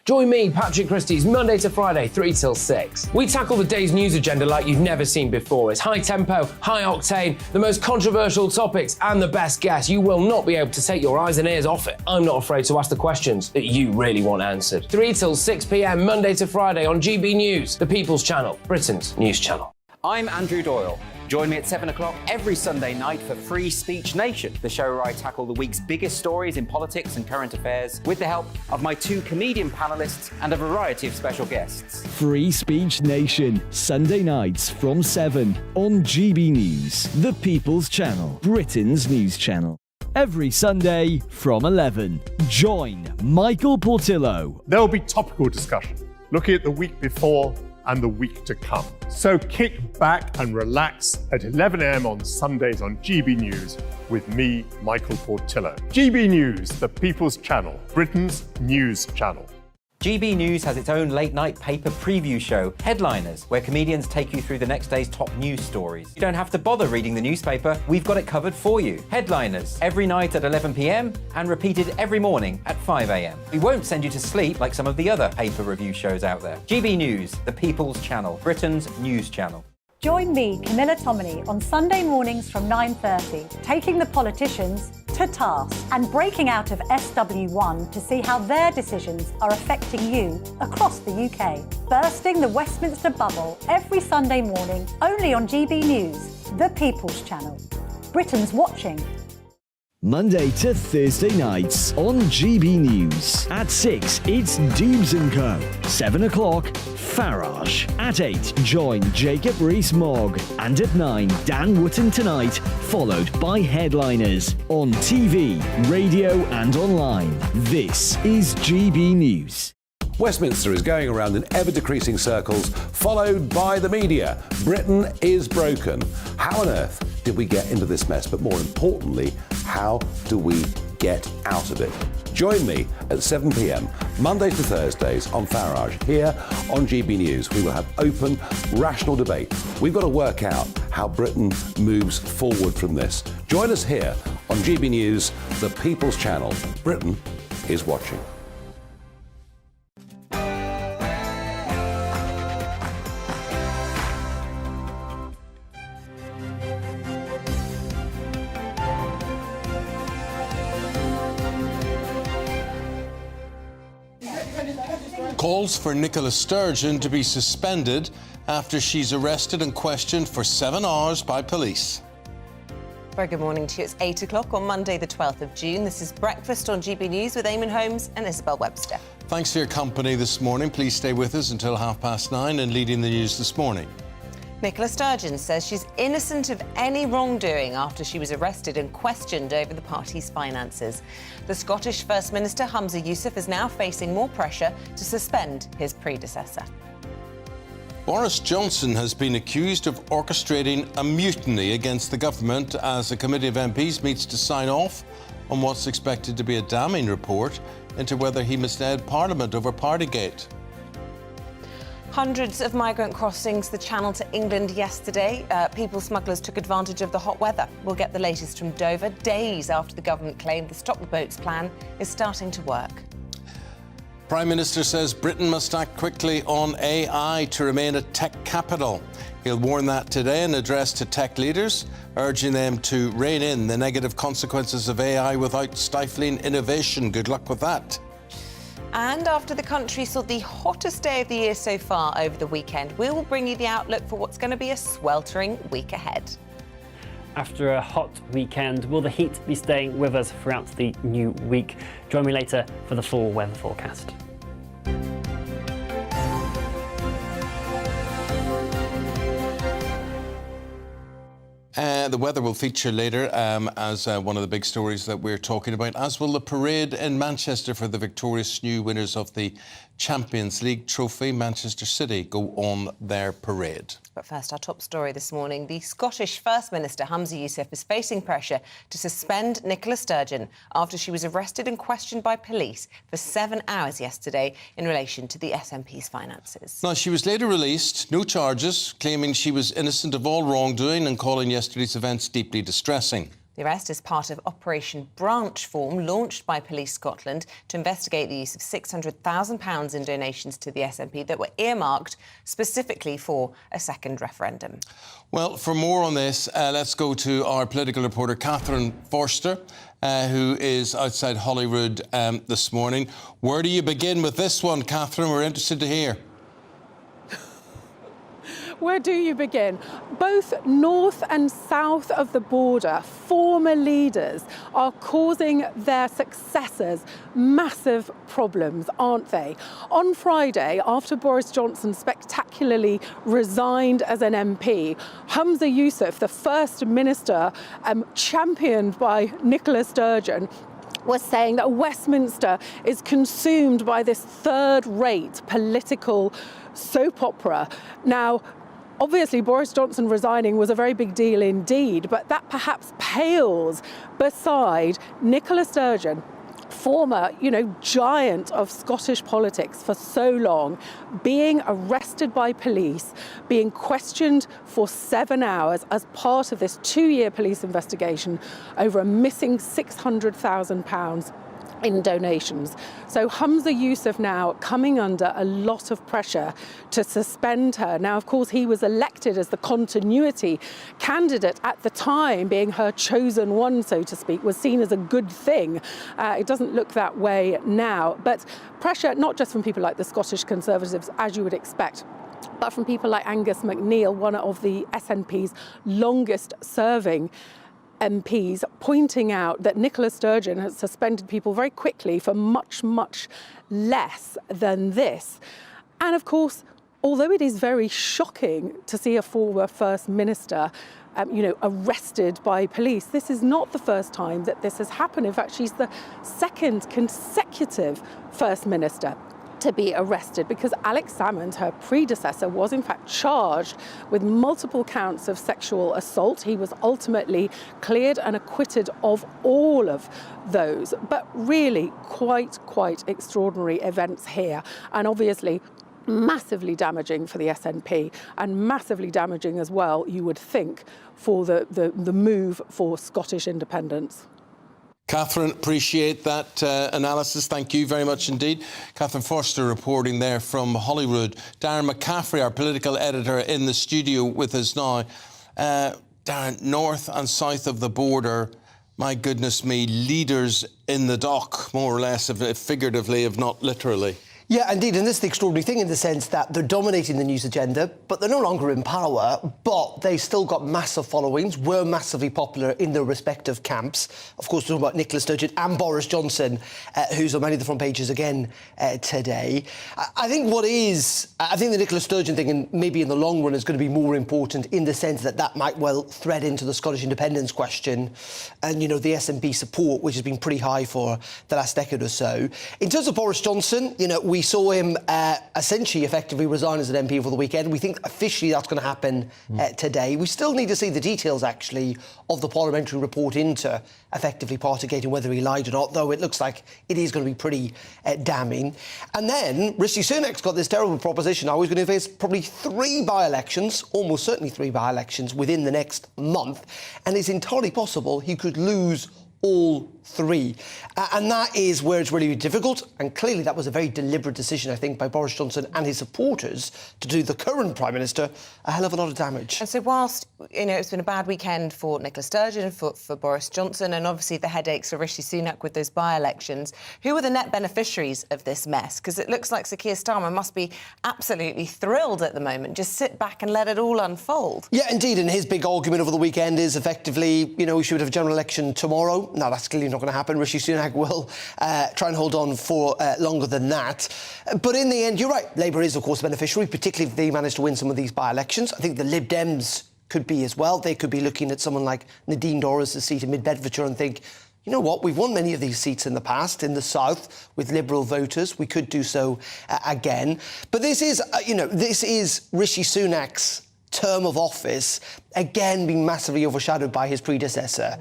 Join me, Patrick Christie's, Monday to Friday, 3 till 6. We tackle the day's news agenda like you've never seen before. It's high tempo, high octane, the most controversial topics, and the best guests. You will not be able to take your eyes and ears off it. I'm not afraid to ask the questions that you really want answered. 3 till 6 p.m, Monday to Friday on GB News, the People's Channel, Britain's news channel. I'm Andrew Doyle. Join me at 7 o'clock every Sunday night for Free Speech Nation, the show where I tackle the week's biggest stories in politics and current affairs with the help of my 2 comedian panellists and a variety of special guests. Free Speech Nation, Sunday nights from 7 on GB News, the People's Channel, Britain's news channel. Every Sunday from 11. Join Michael Portillo. There'll be topical discussion, looking at the week before and the week to come. So kick back and relax at 11 a.m. on Sundays on GB News with me, Michael Portillo. GB News, the People's Channel, Britain's news channel. GB News has its own late-night paper preview show, Headliners, where comedians take you through the next day's top news stories. You don't have to bother reading the newspaper, we've got it covered for you. Headliners, every night at 11 p.m. and repeated every morning at 5 a.m. We won't send you to sleep like some of the other paper review shows out there. GB News, the People's Channel, Britain's news channel. Join me, Camilla Tominey, on Sunday mornings from 9:30, taking the politicians to task and breaking out of SW1 to see how their decisions are affecting you across the UK. Bursting the Westminster bubble every Sunday morning, only on GB News, the People's Channel. Britain's watching. Monday to Thursday nights on GB News. At 6, it's Dubes & Co. 7 o'clock, Farage. At 8, join Jacob Rees-Mogg. And at 9, Dan Wootton Tonight, followed by Headliners. On TV, radio and online. This is GB News. Westminster is going around in ever-decreasing circles, followed by the media. Britain is broken. How on earth did we get into this mess? But more importantly, how do we get out of it? Join me at 7 p.m, Mondays to Thursdays on Farage, here on GB News. We will have open, rational debate. We've got to work out how Britain moves forward from this. Join us here on GB News, the People's Channel. Britain is watching. Calls for Nicola Sturgeon to be suspended after she's arrested and questioned for 7 hours by police. Very good morning to you. It's 8 o'clock on Monday, the 12th of June. This is Breakfast on GB News with Eamonn, Holmes and Isabel Webster. Thanks for your company this morning. Please stay with us until 9:30 and leading the news this morning. Nicola Sturgeon says she's innocent of any wrongdoing after she was arrested and questioned over the party's finances. The Scottish First Minister, Humza Yousaf, is now facing more pressure to suspend his predecessor. Boris Johnson has been accused of orchestrating a mutiny against the government as a committee of MPs meets to sign off on what's expected to be a damning report into whether he misled Parliament over Partygate. Hundreds of migrant crossings the Channel to England yesterday. People smugglers took advantage of the hot weather. We'll get the latest from Dover, days after the government claimed the Stop the Boats plan is starting to work. Prime Minister says Britain must act quickly on AI to remain a tech capital. He'll warn that today in an address to tech leaders, urging them to rein in the negative consequences of AI without stifling innovation. Good luck with that. And after the country saw the hottest day of the year so far over the weekend, we will bring you the outlook for what's going to be a sweltering week ahead. After a hot weekend, will the heat be staying with us throughout the new week? Join me later for the full weather forecast. The weather will feature later as one of the big stories that we're talking about, as will the parade in Manchester for the victorious new winners of the Champions League trophy. Manchester City go on their parade. But first, our top story this morning. The Scottish First Minister, Humza Yousaf, is facing pressure to suspend Nicola Sturgeon after she was arrested and questioned by police for 7 hours yesterday in relation to the SNP's finances. Now, she was later released, no charges, claiming she was innocent of all wrongdoing and calling yesterday's events deeply distressing. The arrest is part of Operation Branch Form, launched by Police Scotland to investigate the use of £600,000 in donations to the SNP that were earmarked specifically for a second referendum. Well, for more on this, let's go to our political reporter, Catherine Forster, who is outside Holyrood this morning. Where do you begin with this one, Catherine? We're interested to hear. Where do you begin? Both north and south of the border, former leaders are causing their successors massive problems, aren't they? On Friday, after Boris Johnson spectacularly resigned as an MP, Humza Yousaf, the First Minister, championed by Nicola Sturgeon, was saying that Westminster is consumed by this third-rate political soap opera. Now, obviously, Boris Johnson resigning was a very big deal indeed, but that perhaps pales beside Nicola Sturgeon, former, giant of Scottish politics for so long, being arrested by police, being questioned for 7 hours as part of this 2-year police investigation over a missing £600,000 in donations. So Humza Yousaf now coming under a lot of pressure to suspend her. Now, of course, he was elected as the continuity candidate at the time, being her chosen one, so to speak, was seen as a good thing. It doesn't look that way now. But pressure, not just from people like the Scottish Conservatives, as you would expect, but from people like Angus MacNeil, one of the SNP's longest serving MPs pointing out that Nicola Sturgeon has suspended people very quickly for much, much less than this. And of course, although it is very shocking to see a former First Minister arrested by police, this is not the first time that this has happened. In fact, she's the second consecutive First Minister to be arrested, because Alex Salmond, her predecessor, was in fact charged with multiple counts of sexual assault. He was ultimately cleared and acquitted of all of those. But really quite extraordinary events here. And obviously massively damaging for the SNP and massively damaging as well, you would think, for the move for Scottish independence. Catherine, appreciate that analysis. Thank you very much indeed. Catherine Forster reporting there from Holyrood. Darren McCaffrey, our political editor, in the studio with us now. Darren, north and south of the border, my goodness me, leaders in the dock, more or less, figuratively, if not literally. Yeah, indeed, and this is the extraordinary thing in the sense that they're dominating the news agenda, but they're no longer in power, but they still got massive followings, were massively popular in their respective camps. Of course, we're talking about Nicola Sturgeon and Boris Johnson, who's on many of the front pages again today. I think the Nicola Sturgeon thing, and maybe in the long run, is going to be more important in the sense that that might well thread into the Scottish independence question and, the SNP support, which has been pretty high for the last decade or so. In terms of Boris Johnson, we saw him essentially effectively resign as an MP over the weekend. We think officially that's going to happen today. We still need to see the details, actually, of the parliamentary report into effectively Partygate and whether he lied or not, though it looks like it is going to be pretty damning. And then Rishi Sunak's got this terrible proposition. Now he's going to face probably 3 by-elections, almost certainly 3 by-elections within the next month, and it's entirely possible he could lose all 3. And that is where it's really difficult. And clearly that was a very deliberate decision, I think, by Boris Johnson and his supporters to do the current Prime Minister a hell of a lot of damage. And so whilst, it's been a bad weekend for Nicola Sturgeon, for Boris Johnson, and obviously the headaches for Rishi Sunak with those by-elections, who are the net beneficiaries of this mess? Because it looks like Sir Keir Starmer must be absolutely thrilled at the moment. Just sit back and let it all unfold. Yeah, indeed. And his big argument over the weekend is effectively, we should have a general election tomorrow. Now, that's clearly not going to happen. Rishi Sunak will try and hold on for longer than that. But in the end, you're right. Labour is, of course, a beneficiary, particularly if they manage to win some of these by-elections. I think the Lib Dems could be as well. They could be looking at someone like Nadine Dorries' seat in Mid-Bedfordshire and think, you know what, we've won many of these seats in the past in the south with Liberal voters. We could do so again. But this is, this is Rishi Sunak's term of office, again being massively overshadowed by his predecessor,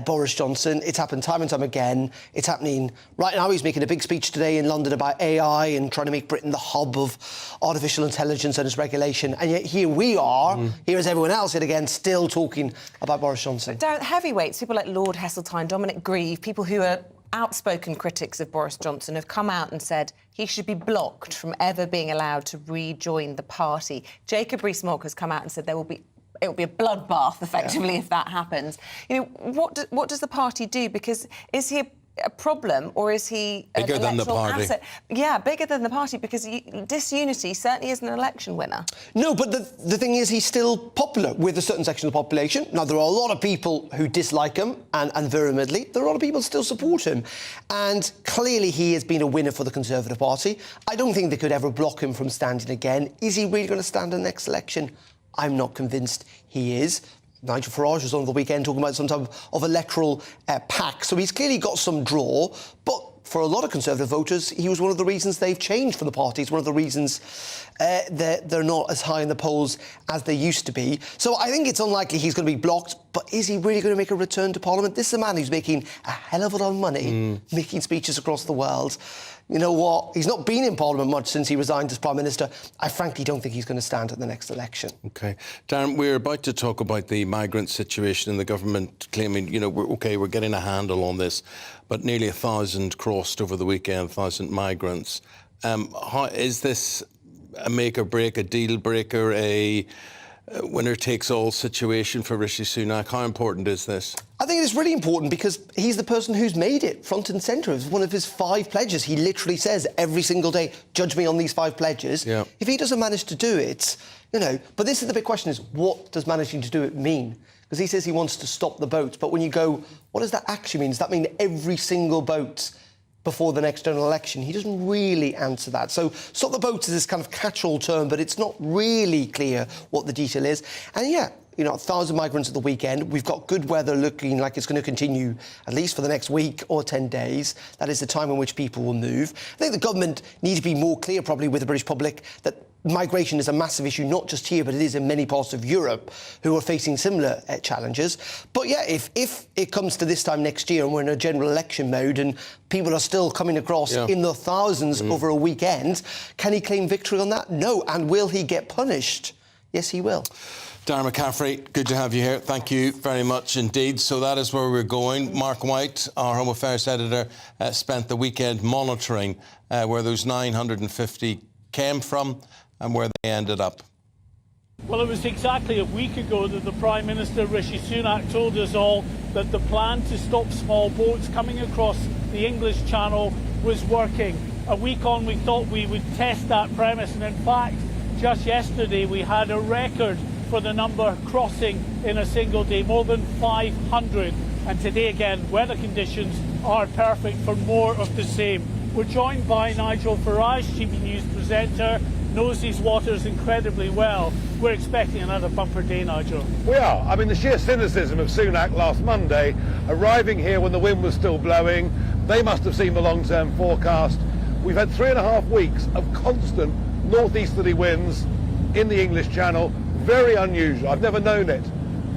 Boris Johnson. It's happened time and time again. It's happening right now. He's making a big speech today in London about AI and trying to make Britain the hub of artificial intelligence and its regulation. And yet here we are, here is everyone else yet again, still talking about Boris Johnson. Darren, heavyweights, people like Lord Heseltine, Dominic Grieve, people who are outspoken critics of Boris Johnson have come out and said he should be blocked from ever being allowed to rejoin the party. Jacob Rees-Mogg has come out and said it will be a bloodbath, effectively, if that happens. What does the party do? Because is he a problem, or is he bigger than the party? Asset? Yeah, bigger than the party, because disunity certainly isn't an election winner. No, but the thing is, he's still popular with a certain section of the population. Now, there are a lot of people who dislike him, and vehemently. There are a lot of people who still support him. And clearly, he has been a winner for the Conservative Party. I don't think they could ever block him from standing again. Is he really going to stand in the next election? I'm not convinced he is. Nigel Farage was on the weekend talking about some type of electoral pact. So he's clearly got some draw. But for a lot of Conservative voters, he was one of the reasons they've changed for the party. It's one of the reasons they're not as high in the polls as they used to be. So I think it's unlikely he's going to be blocked. But is he really going to make a return to Parliament? This is a man who's making a hell of a lot of money, making speeches across the world. You know what? He's not been in Parliament much since he resigned as Prime Minister. I frankly don't think he's going to stand at the next election. OK. Darren, we're about to talk about the migrant situation and the government claiming, we're getting a handle on this, but nearly 1,000 crossed over the weekend, 1,000 migrants. How is this a make or break, a deal breaker, winner-takes-all situation for Rishi Sunak. How important is this? I think it's really important because he's the person who's made it front and centre. It's one of his 5 pledges. He literally says every single day, judge me on these 5 pledges. Yeah. If he doesn't manage to do it, but this is the big question, is what does managing to do it mean? Because he says he wants to stop the boats, but when you go, what does that actually mean? Does that mean every single boat before the next general election? He doesn't really answer that. So stop the boats is this kind of catch-all term, but it's not really clear what the detail is. And 1,000 migrants at the weekend. We've got good weather looking like it's going to continue at least for the next week or 10 days. That is the time in which people will move. I think the government needs to be more clear probably with the British public that migration is a massive issue, not just here, but it is in many parts of Europe who are facing similar challenges. But if it comes to this time next year and we're in a general election mode and people are still coming across in the thousands over a weekend, can he claim victory on that? No. And will he get punished? Yes, he will. Darren McCaffrey, good to have you here. Thank you very much indeed. So that is where we're going. Mark White, our Home Affairs editor, spent the weekend monitoring where those 950 came from and where they ended up. Well, it was exactly a week ago that the Prime Minister, Rishi Sunak, told us all that the plan to stop small boats coming across the English Channel was working. A week on, we thought we would test that premise, and in fact, just yesterday we had a record for the number crossing in a single day, more than 500. And today again, weather conditions are perfect for more of the same. We're joined by Nigel Farage, GBNews presenter, knows these waters incredibly well. We're expecting another bumper day, Nigel. We are. I mean, the sheer cynicism of Sunak last Monday, arriving here when the wind was still blowing. They must have seen the long-term forecast. We've had 3.5 weeks of constant northeasterly winds in the English Channel. Very unusual. I've never known it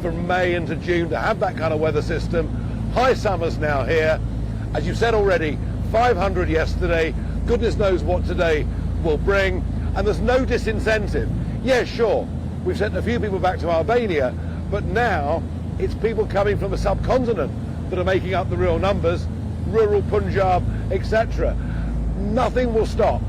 from May into June to have that kind of weather system. High summer's now here. As you said already, 500 yesterday. Goodness knows what today will bring. And there's no disincentive. Yeah, sure, we've sent a few people back to Albania, but now it's people coming from the subcontinent that are making up the real numbers, rural Punjab, etc. Nothing will stop.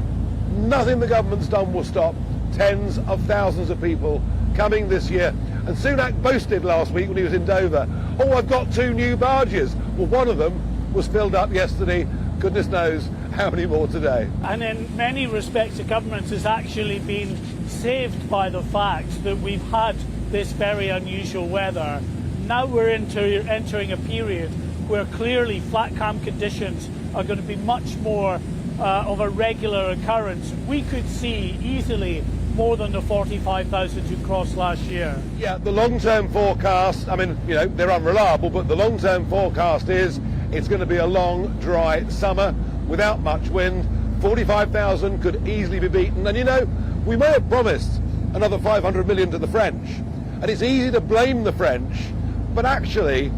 Nothing the government's done will stop tens of thousands of people coming this year. And Sunak boasted last week when he was in Dover, oh, I've got 2 new barges. Well, one of them was filled up yesterday. Goodness knows how many more today. And in many respects, the government has actually been saved by the fact that we've had this very unusual weather. Now we're entering a period where clearly flat calm conditions are going to be much more of a regular occurrence. We could see easily more than the 45,000 who crossed last year. Yeah, the long-term forecast, I mean, they're unreliable, but the long-term forecast is it's going to be a long, dry summer without much wind. 45,000 could easily be beaten. And we may have promised another 500 million to the French. And it's easy to blame the French, but actually,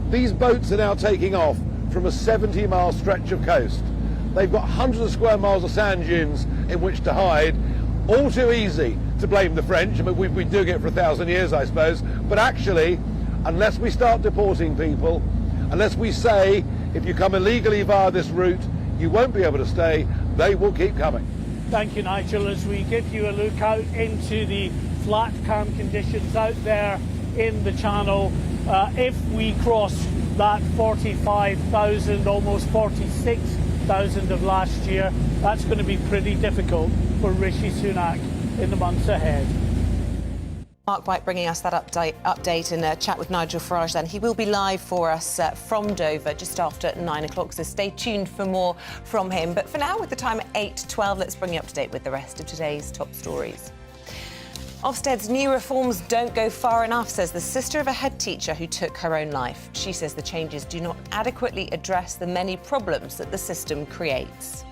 these boats are now taking off from a 70-mile stretch of coast. They've got hundreds of square miles of sand dunes in which to hide. All too easy to blame the French. I mean, we've been doing it for 1,000 years, I suppose. But actually, unless we start deporting people, unless we say, if you come illegally via this route, you won't be able to stay, they will keep coming. Thank you, Nigel. As we give you a look out into the flat calm conditions out there in the Channel, if we cross that 45,000, almost 46,000 of last year, that's going to be pretty difficult for Rishi Sunak in the months ahead. Mark White bringing us that update and a chat with Nigel Farage then. He will be live for us from Dover just after 9 o'clock, so stay tuned for more from him. But for now, with the time at 8:12, let's bring you up to date with the rest of today's top stories. Ofsted's new reforms don't go far enough, says the sister of a head teacher who took her own life. She says the changes do not adequately address the many problems that the system creates.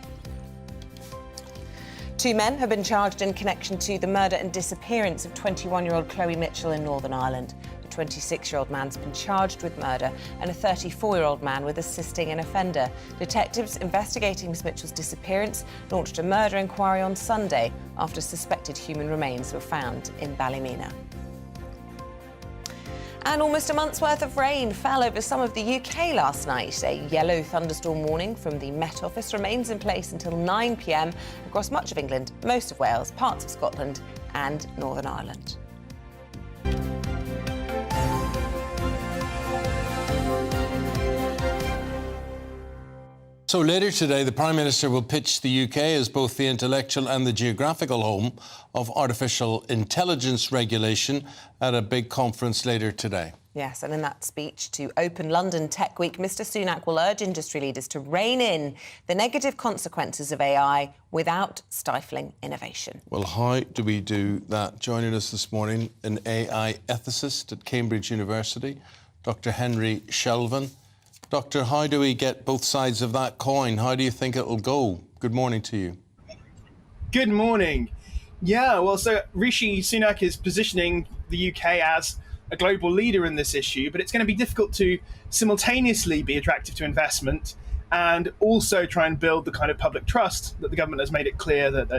2 men have been charged in connection to the murder and disappearance of 21-year-old Chloe Mitchell in Northern Ireland. The 26-year-old man's been charged with murder and a 34-year-old man with assisting an offender. Detectives investigating Ms Mitchell's disappearance launched a murder inquiry on Sunday after suspected human remains were found in Ballymena. And almost a month's worth of rain fell over some of the UK last night. A yellow thunderstorm warning from the Met Office remains in place until 9 p.m. across much of England, most of Wales, parts of Scotland and Northern Ireland. So later today, the Prime Minister will pitch the UK as both the intellectual and the geographical home of artificial intelligence regulation at a big conference later today. Yes, and in that speech to open London Tech Week, Mr Sunak will urge industry leaders to rein in the negative consequences of AI without stifling innovation. Well, how do we do that? Joining us this morning, an AI ethicist at Cambridge University, Dr Henry Shelvin. Doctor, how do we get both sides of that coin? How do you think it'll go? Good morning to you. Good morning. Yeah, well, so Rishi Sunak is positioning the UK as a global leader in this issue, but it's going to be difficult to simultaneously be attractive to investment and also try and build the kind of public trust that the government has made it clear that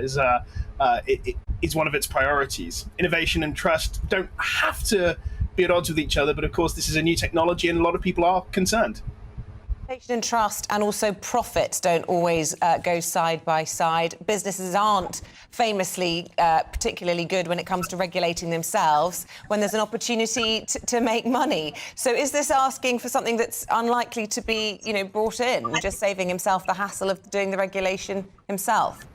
it is one of its priorities. Innovation and trust don't have to be at odds with each other, but of course this is a new technology and a lot of people are concerned. Innovation and trust and also profit don't always go side by side. Businesses aren't famously particularly good when it comes to regulating themselves when there's an opportunity to make money. So is this asking for something that's unlikely to be, brought in, just saving himself the hassle of doing the regulation himself?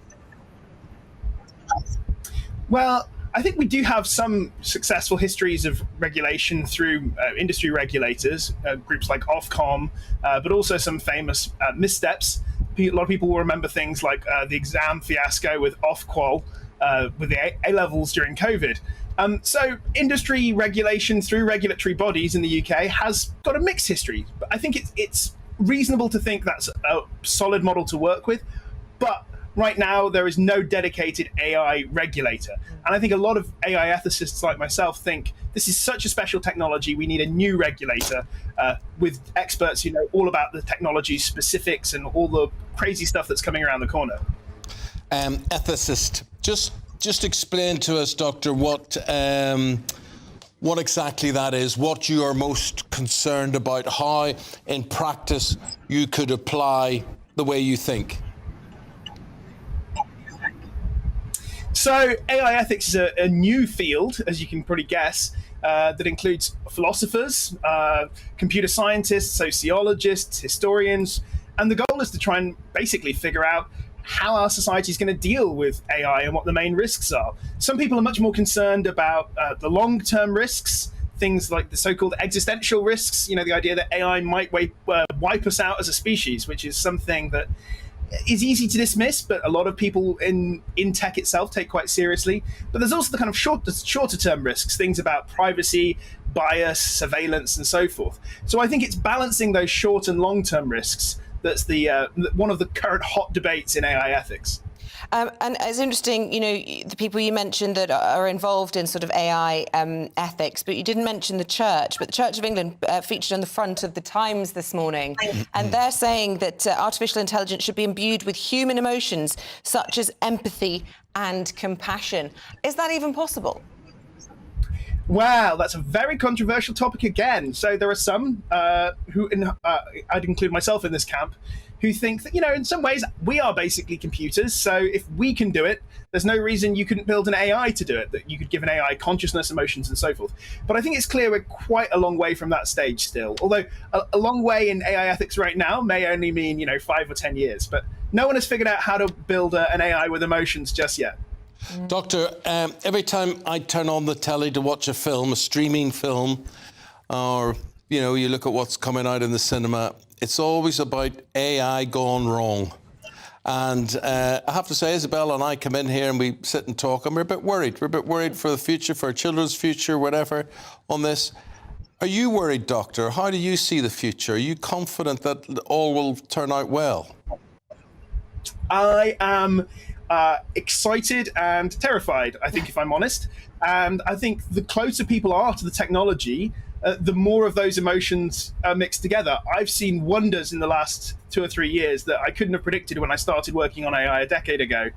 Well, I think we do have some successful histories of regulation through industry regulators, groups like Ofcom, but also some famous missteps. A lot of people will remember things like the exam fiasco with Ofqual, with the A-levels during COVID. So industry regulation through regulatory bodies in the UK has got a mixed history. But I think it's reasonable to think that's a solid model to work with. But right now, there is no dedicated AI regulator. And I think a lot of AI ethicists like myself think this is such a special technology, we need a new regulator with experts who know all about the technology specifics and all the crazy stuff that's coming around the corner. Ethicist, just explain to us, Doctor, what exactly that is, what you are most concerned about, how in practice you could apply the way you think. So AI ethics is a new field, as you can probably guess, that includes philosophers, computer scientists, sociologists, historians, and the goal is to try and basically figure out how our society is going to deal with AI and what the main risks are. Some people are much more concerned about the long-term risks, things like the so-called existential risks, the idea that AI might wipe us out as a species, which is something that is easy to dismiss, but a lot of people in tech itself take quite seriously. But there's also the kind of shorter term risks, things about privacy, bias, surveillance, and so forth. So I think it's balancing those short and long term risks that's one of the current hot debates in AI ethics. And it's interesting, the people you mentioned that are involved in sort of AI ethics, but you didn't mention the Church. But the Church of England featured on the front of the Times this morning, and they're saying that artificial intelligence should be imbued with human emotions such as empathy and compassion. Is that even possible? Wow, that's a very controversial topic again. So there are some who, I'd include myself in this camp, who think that, in some ways we are basically computers. So if we can do it, there's no reason you couldn't build an AI to do it, that you could give an AI consciousness, emotions, and so forth. But I think it's clear we're quite a long way from that stage still. Although a long way in AI ethics right now may only mean, 5 or 10 years. But no one has figured out how to build an AI with emotions just yet. Doctor, every time I turn on the telly to watch a film, a streaming film, or, you look at what's coming out in the cinema, it's always about AI gone wrong. And I have to say, Isabel and I come in here and we sit and talk, and we're a bit worried. We're a bit worried for the future, for our children's future, whatever, on this. Are you worried, Doctor? How do you see the future? Are you confident that all will turn out well? I am excited and terrified, I think, if I'm honest. And I think the closer people are to the technology, the more of those emotions are mixed together. I've seen wonders in the last 2 or 3 years that I couldn't have predicted when I started working on AI a decade ago.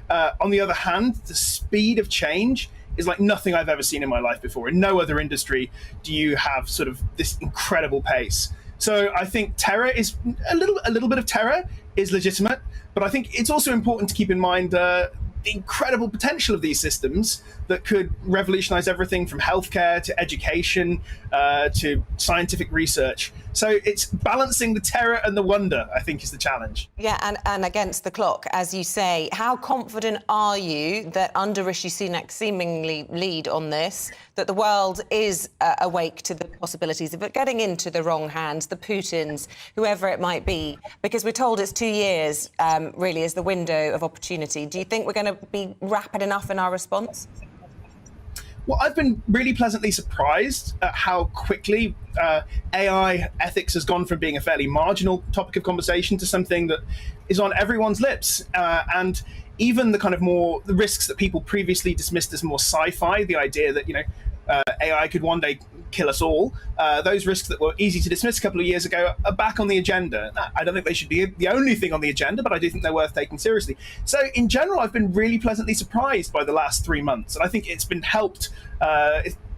On the other hand, the speed of change is like nothing I've ever seen in my life before. In no other industry do you have sort of this incredible pace. So I think terror is a little bit of terror is legitimate, but I think it's also important to keep in mind the incredible potential of these systems that could revolutionize everything from healthcare to education to scientific research. So it's balancing the terror and the wonder, I think, is the challenge. Yeah, and against the clock, as you say. How confident are you that under Rishi Sunak's seemingly lead on this, that the world is awake to the possibilities of it getting into the wrong hands, the Putins, whoever it might be? Because we're told it's 2 years, really, is the window of opportunity. Do you think we're going to be rapid enough in our response? Well, I've been really pleasantly surprised at how quickly AI ethics has gone from being a fairly marginal topic of conversation to something that is on everyone's lips. And even the kind of the risks that people previously dismissed as more sci-fi, the idea that, AI could one day kill us all, those risks that were easy to dismiss a couple of years ago are back on the agenda. I don't think they should be the only thing on the agenda, but I do think they're worth taking seriously. So in general, I've been really pleasantly surprised by the last 3 months. And I think it's been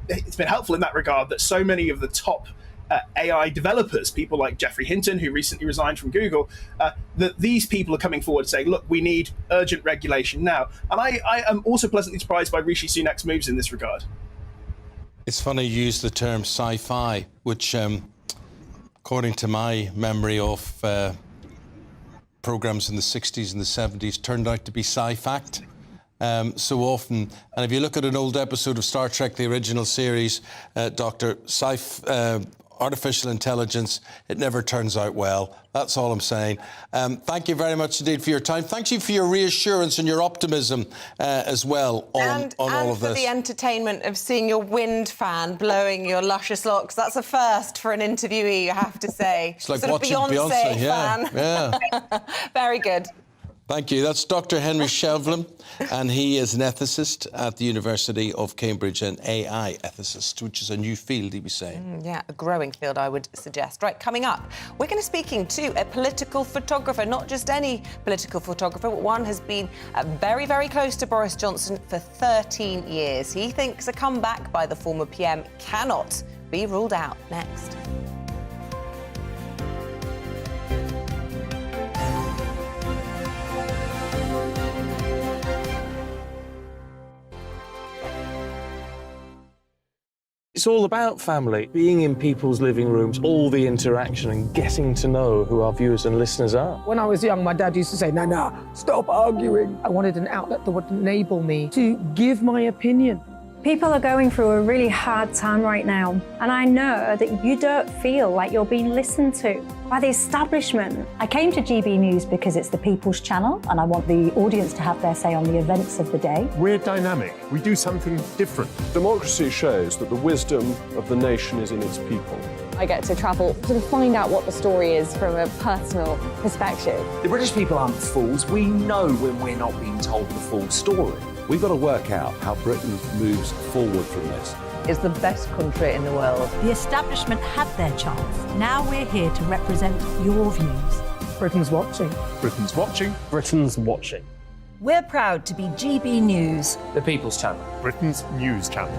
it's been helpful in that regard that so many of the top AI developers, people like Geoffrey Hinton, who recently resigned from Google, that these people are coming forward saying, look, we need urgent regulation now. And I am also pleasantly surprised by Rishi Sunak's moves in this regard. It's funny you use the term sci-fi, which, according to my memory of programmes in the 60s and the 70s, turned out to be sci-fact so often. And if you look at an old episode of Star Trek, the original series, Dr. Artificial intelligence, it never turns out well. That's all I'm saying. Thank you very much indeed for your time. Thank you for your reassurance and your optimism as well on all of this. And for the entertainment of seeing your wind fan blowing your luscious locks. That's a first for an interviewee, you have to say. It's like sort watching of Beyonce yeah. fan. Yeah. Very good. Thank you. That's Dr. Henry Shelvlin, and he is an ethicist at the University of Cambridge, an AI ethicist, which is a new field, he was saying. Yeah, a growing field, I would suggest. Right, coming up, we're going to be speaking to a political photographer, not just any political photographer, but one has been very, very close to Boris Johnson for 13 years. He thinks a comeback by the former PM cannot be ruled out. Next. It's all about family, being in people's living rooms, all the interaction and getting to know who our viewers and listeners are. When I was young, my dad used to say, "Nana, stop arguing." I wanted an outlet that would enable me to give my opinion. People are going through a really hard time right now, and I know that you don't feel like you're being listened to by the establishment. I came to GB News because it's the People's Channel, and I want the audience to have their say on the events of the day. We're dynamic. We do something different. Democracy shows that the wisdom of the nation is in its people. I get to travel to find out what the story is from a personal perspective. The British people aren't fools. We know when we're not being told the full story. We've got to work out how Britain moves forward from this. It's the best country in the world. The establishment had their chance. Now we're here to represent your views. Britain's watching. Britain's watching. Britain's watching. We're proud to be GB News. The People's Channel. Britain's news channel.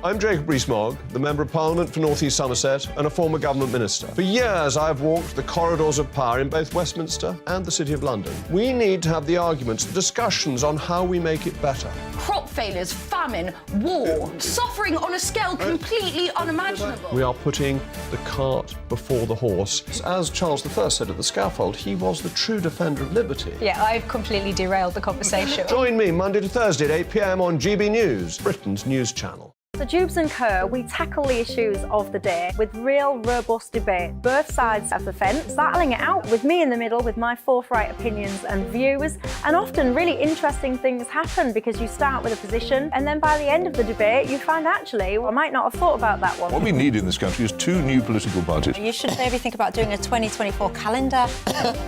I'm Jacob Rees-Mogg, the Member of Parliament for North East Somerset and a former government minister. For years, I've walked the corridors of power in both Westminster and the City of London. We need to have the arguments, the discussions on how we make it better. Crop failures, famine, war, suffering on a scale completely unimaginable. We are putting the cart before the horse. As Charles I said at the scaffold, he was the true defender of liberty. Yeah, I've completely derailed the conversation. Join me Monday to Thursday at 8 p.m. on GB News, Britain's news channel. So Jubes & Co, we tackle the issues of the day with real, robust debate, both sides of the fence, battling it out with me in the middle with my forthright opinions and views. And often really interesting things happen because you start with a position and then by the end of the debate you find actually, well, I might not have thought about that one. What we need in this country is 2 new political parties. You should maybe think about doing a 2024 calendar.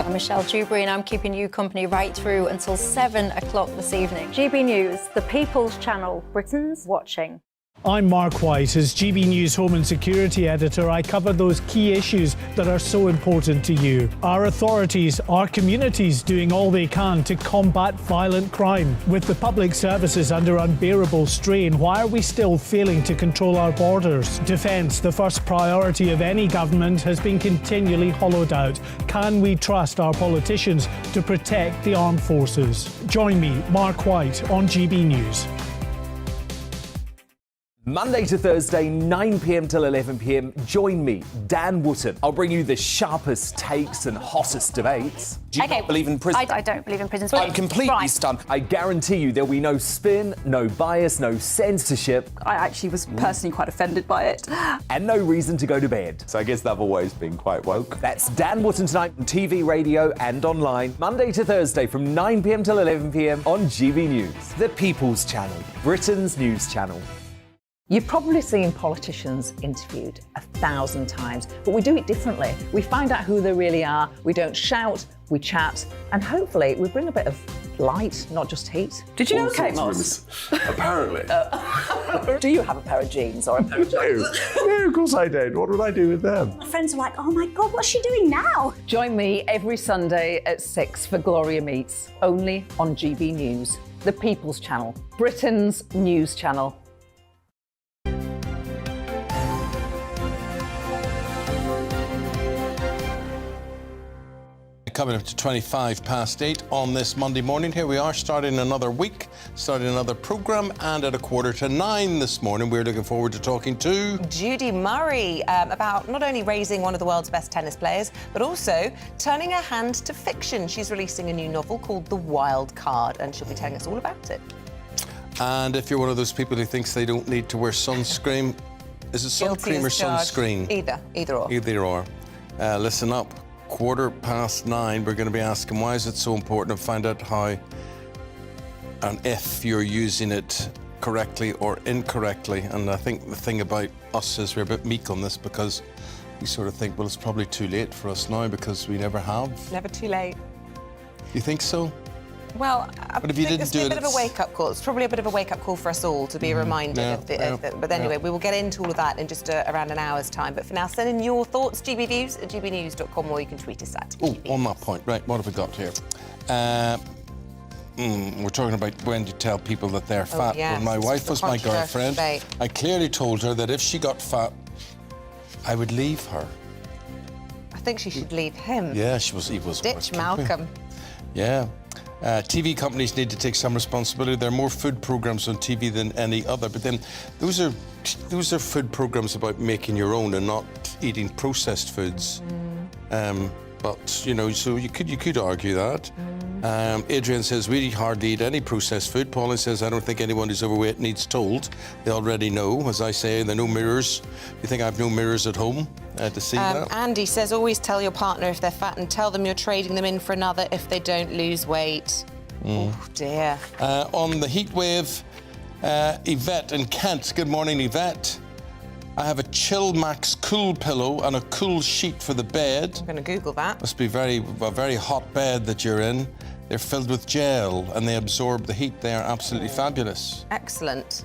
I'm Michelle Dewberry and I'm keeping you company right through until 7 o'clock this evening. GB News, the People's Channel, Britain's watching. I'm Mark White. As GB News Home and Security Editor, I cover those key issues that are so important to you. Our authorities, our communities doing all they can to combat violent crime. With the public services under unbearable strain, why are we still failing to control our borders? Defence, the first priority of any government, has been continually hollowed out. Can we trust our politicians to protect the armed forces? Join me, Mark White, on GB News. Monday to Thursday, 9 p.m. till 11 p.m. Join me, Dan Wootton. I'll bring you the sharpest takes and hottest debates. Do you not believe in prison? I don't believe in prisons. I'm completely stunned. I guarantee you there'll be no spin, no bias, no censorship. I actually was personally quite offended by it. And no reason to go to bed. So I guess they've always been quite woke. That's Dan Wootton tonight on TV, radio and online. Monday to Thursday from 9 p.m. till 11 p.m. on GB News. The People's Channel, Britain's news channel. You've probably seen politicians interviewed 1,000 times, but we do it differently. We find out who they really are, we don't shout, we chat, and hopefully we bring a bit of light, not just heat. Did you know Kate Moss? Apparently. Do you have a pair of jeans or a pair of jeans? No, of course I don't. What would I do with them? My friends are like, oh my God, what's she doing now? Join me every Sunday at 6 for Gloria Meets, only on GB News, the People's Channel, Britain's news channel. Coming up to 25 past 8 on this Monday morning. Here we are starting another week, starting another programme, and at 8:45 this morning we're looking forward to talking to Judy Murray about not only raising one of the world's best tennis players, but also turning her hand to fiction. She's releasing a new novel called The Wild Card, and she'll be telling us all about it. And if you're one of those people who thinks they don't need to wear sunscreen, is it sun cream or sunscreen? Either or. Either or. Listen up. 9:15, we're going to be asking why is it so important to find out how and if you're using it correctly or incorrectly. And I think the thing about us is we're a bit meek on this because we sort of think, well, it's probably too late for us now because we never have. Never too late. You think so? Well, I But if you think didn't it's do a bit it, of a wake-up call. It's probably a bit of a wake-up call for us all to be reminded but anyway, we will get into all of that in just around an hour's time. But for now, send in your thoughts, gbviews at gbnews.com, or you can tweet us at Oh, on that point, right, what have we got here? We're talking about when you tell people that they're fat. yes, When my wife was my controversial girlfriend, debate. I clearly told her that if she got fat, I would leave her. I think she should leave him. Yeah, he was worse Ditch company. Malcolm. Yeah. TV companies need to take some responsibility. There are more food programs on TV than any other, but then those are food programs about making your own and not eating processed foods. But you know, so you could argue that. Adrian says we hardly eat any processed food. Pauline says I don't think anyone who's overweight needs told. They already know. As I say, there are no mirrors. You think I have no mirrors at home to see that? Andy says always tell your partner if they're fat and tell them you're trading them in for another if they don't lose weight. Oh dear. On the heat wave, Yvette in Kent. Good morning, Yvette. I have a Chill Max cool pillow and a cool sheet for the bed. I'm going to Google that. Must be a very hot bed that you're in. They're filled with gel and they absorb the heat. They are absolutely fabulous. Excellent.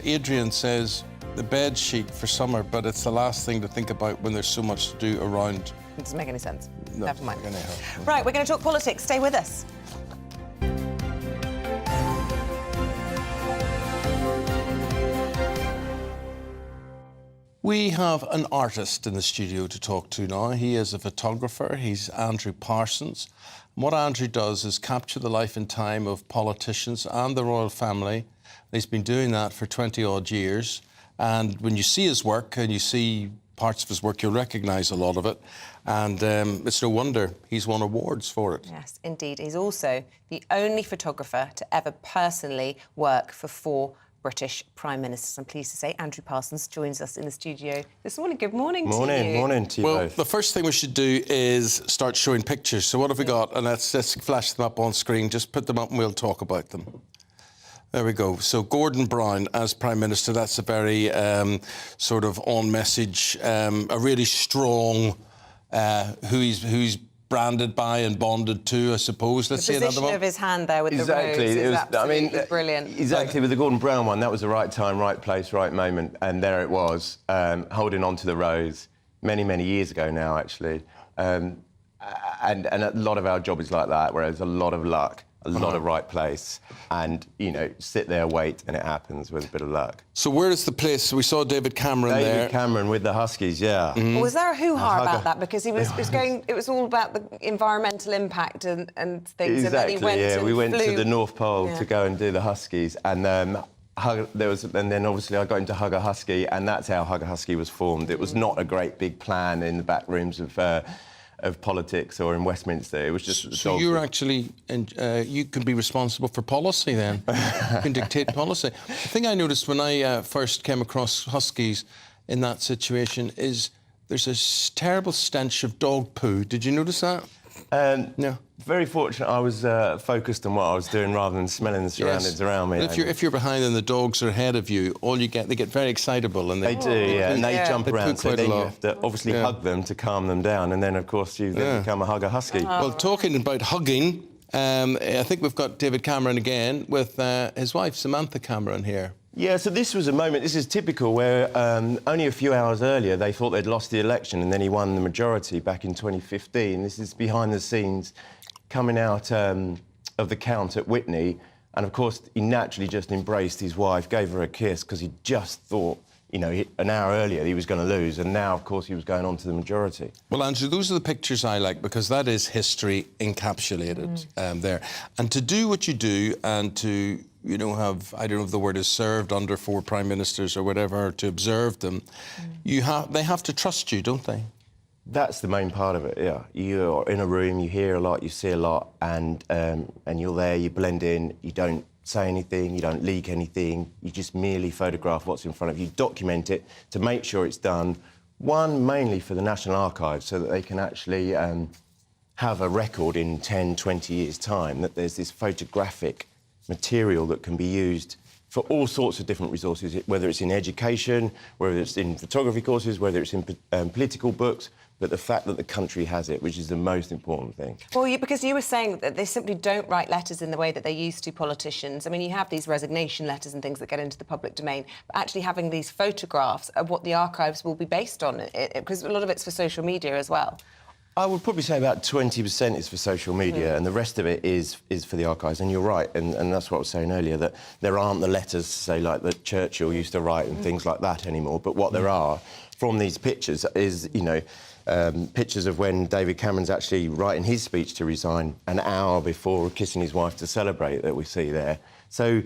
Adrian says the bed sheet for summer, but it's the last thing to think about when there's so much to do around. It doesn't make any sense. No, Never mind. It's not gonna help. Right, we're going to talk politics. Stay with us. We have an artist in the studio to talk to now. He is a photographer. He's Andrew Parsons. And what Andrew does is capture the life and time of politicians and the royal family. And he's been doing that for 20-odd years. And when you see his work and you see parts of his work, you'll recognise a lot of it. And it's no wonder he's won awards for it. Yes, indeed. He's also the only photographer to ever personally work for 4 British Prime Ministers. I'm pleased to say Andrew Parsons joins us in the studio this morning. Good morning to you. Morning to you Well, both. the first thing we should do is start showing pictures. So what have we got? And let's flash them up on screen. Just put them up and we'll talk about them. There we go. So Gordon Brown as Prime Minister, that's a very sort of on-message, a really strong, who he's branded by and bonded to, I suppose. Let's see another one. The position of his hand there with Exactly. the rose It is was, absolutely brilliant. Exactly, with the Gordon Brown one, that was the right time, right place, right moment, and there it was, holding on to the rose, many, many years ago now, actually. And a lot of our job is like that, where there's a lot of luck, a lot of right place, and, you know, sit there, wait, and it happens with a bit of luck. So where is the place? We saw David Cameron there. David Cameron with the Huskies, yeah. Well, was there a hoo-ha about that? Because he was going, it was all about the environmental impact and things. Exactly, and then he went yeah. and We went flew. to the North Pole to go and do the Huskies, and and then obviously I got into Hug a Husky, and that's how Hug a Husky was formed. It was not a great big plan in the back rooms of politics or in Westminster. It was just... So you're actually... you can be responsible for policy then. You can dictate policy. The thing I noticed when I first came across Huskies in that situation is there's a terrible stench of dog poo. Did you notice that? No. Very fortunate I was focused on what I was doing rather than smelling the surroundings around me. If you're behind and the dogs are ahead of you, they get very excitable and they do, and they jump around. So then you have to obviously hug them to calm them down, and then of course you then become a hugger husky. Well, talking about hugging, I think we've got David Cameron again with his wife Samantha Cameron here. Yeah, so this was a moment, this is typical, where only a few hours earlier they thought they'd lost the election and then he won the majority back in 2015. This is behind the scenes coming out of the count at Witney. And, of course, he naturally just embraced his wife, gave her a kiss, because he just thought, you know, an hour earlier he was going to lose, and now, of course, he was going on to the majority. Well, Andrew, those are the pictures I like, because that is history encapsulated there. And to do what you do and to... you know, I don't know if the word is served under 4 prime ministers or whatever, to observe them, they have to trust you, don't they? That's the main part of it, yeah. You're in a room, you hear a lot, you see a lot, and you're there, you blend in, you don't say anything, you don't leak anything, you just merely photograph what's in front of you, document it to make sure it's done, one, mainly for the National Archives, so that they can actually have a record in 10, 20 years' time, that there's this photographic material that can be used for all sorts of different resources, whether it's in education, whether it's in photography courses, whether it's in political books, but the fact that the country has it, which is the most important thing. Well, because you were saying that they simply don't write letters in the way that they used to, politicians. I mean, you have these resignation letters and things that get into the public domain, but actually having these photographs of what the archives will be based on, because a lot of it's for social media as well. I would probably say about 20% is for social media and the rest of it is for the archives. And you're right, and that's what I was saying earlier, that there aren't the letters, say, like that Churchill used to write and things like that anymore. But what there are from these pictures is, you know, pictures of when David Cameron's actually writing his speech to resign an hour before kissing his wife to celebrate, that we see there. So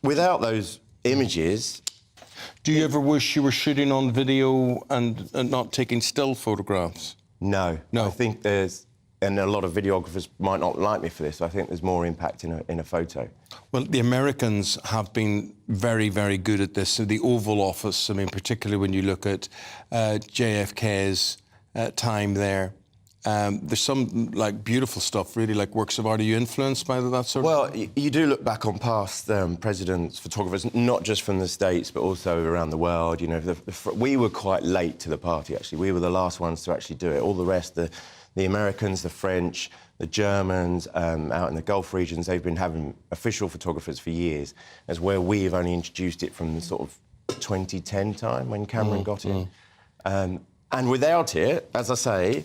without those images... Do you ever wish you were shooting on video and not taking still photographs? No. I think there's... And a lot of videographers might not like me for this. I think there's more impact in a photo. Well, the Americans have been very, very good at this. So the Oval Office, I mean, particularly when you look at JFK's time there, there's some, like, beautiful stuff, really, like works of art. Are you influenced by that sort of... Well, you do look back on past presidents, photographers, not just from the States, but also around the world. You know, we were quite late to the party, actually. We were the last ones to actually do it. All the rest, the Americans, the French, the Germans, out in the Gulf regions, they've been having official photographers for years, as where we've only introduced it from the sort of 2010 time when Cameron got in. And without it, as I say...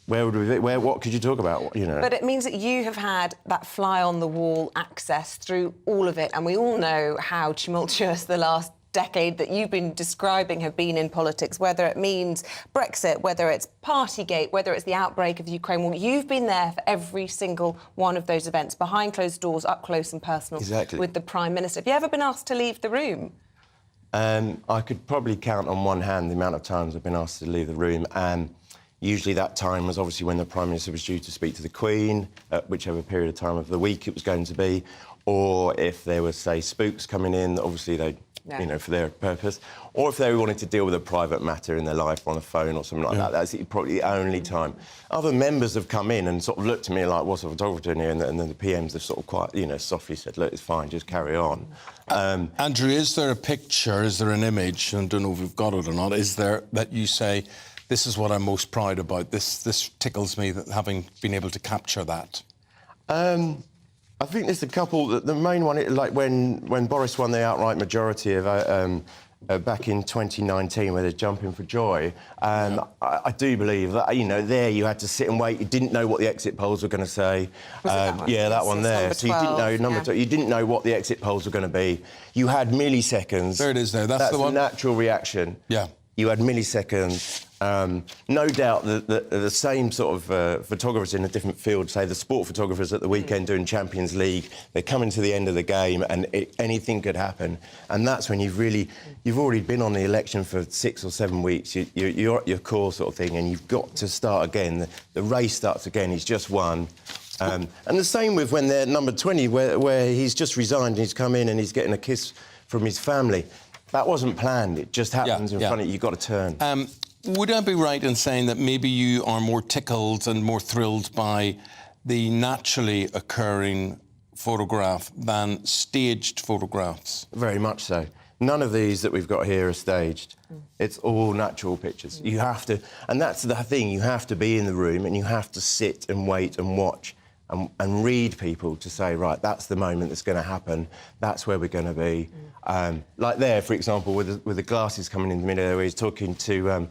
Where would we be? What could you talk about? You know. But it means that you have had that fly-on-the-wall access through all of it, and we all know how tumultuous the last decade that you've been describing have been in politics, whether it means Brexit, whether it's Partygate, whether it's the outbreak of the Ukraine war. You've been there for every single one of those events, behind closed doors, up close and personal with the Prime Minister. Have you ever been asked to leave the room? I could probably count on one hand the amount of times I've been asked to leave the room. Usually that time was obviously when the Prime Minister was due to speak to the Queen, at whichever period of time of the week it was going to be, or if there was, say, spooks coming in, obviously they, you know, for their purpose, or if they wanted to deal with a private matter in their life on a phone or something like that. That's probably the only time. Other members have come in and sort of looked at me like, what's a photographer doing here? And then the PMs have sort of quite, you know, softly said, look, it's fine, just carry on. Andrew, is there a picture, is there an image, and I don't know if we've got it or not, is there that you say, this is what I'm most proud about, this tickles me, that having been able to capture that? I think there's a couple. The main one, like when Boris won the outright majority of back in 2019, where they're jumping for joy. I do believe that, you know, there you had to sit and wait. You didn't know what the exit polls were going to say. That one there. So you didn't know number 2. You didn't know what the exit polls were going to be. You had milliseconds. There it is. There. That's the one. That's the natural reaction. Yeah. you had milliseconds. No doubt that the same sort of photographers in a different field, say the sport photographers at the weekend doing Champions League, they're coming to the end of the game and anything could happen. And that's when you've already been on the election for 6 or 7 weeks. You're at your core sort of thing, and you've got to start again. The race starts again. He's just won. And the same with when they're number 20, where he's just resigned, he's come in and he's getting a kiss from his family. That wasn't planned. It just happens in front of you. You've got to turn. Would I be right in saying that maybe you are more tickled and more thrilled by the naturally occurring photograph than staged photographs? Very much so. None of these that we've got here are staged. It's all natural pictures. You have to, and that's the thing, you have to be in the room and you have to sit and wait and watch and read people to say, right, that's the moment that's going to happen, that's where we're going to be. Like there, for example, with the glasses coming in the middle there, where he's talking to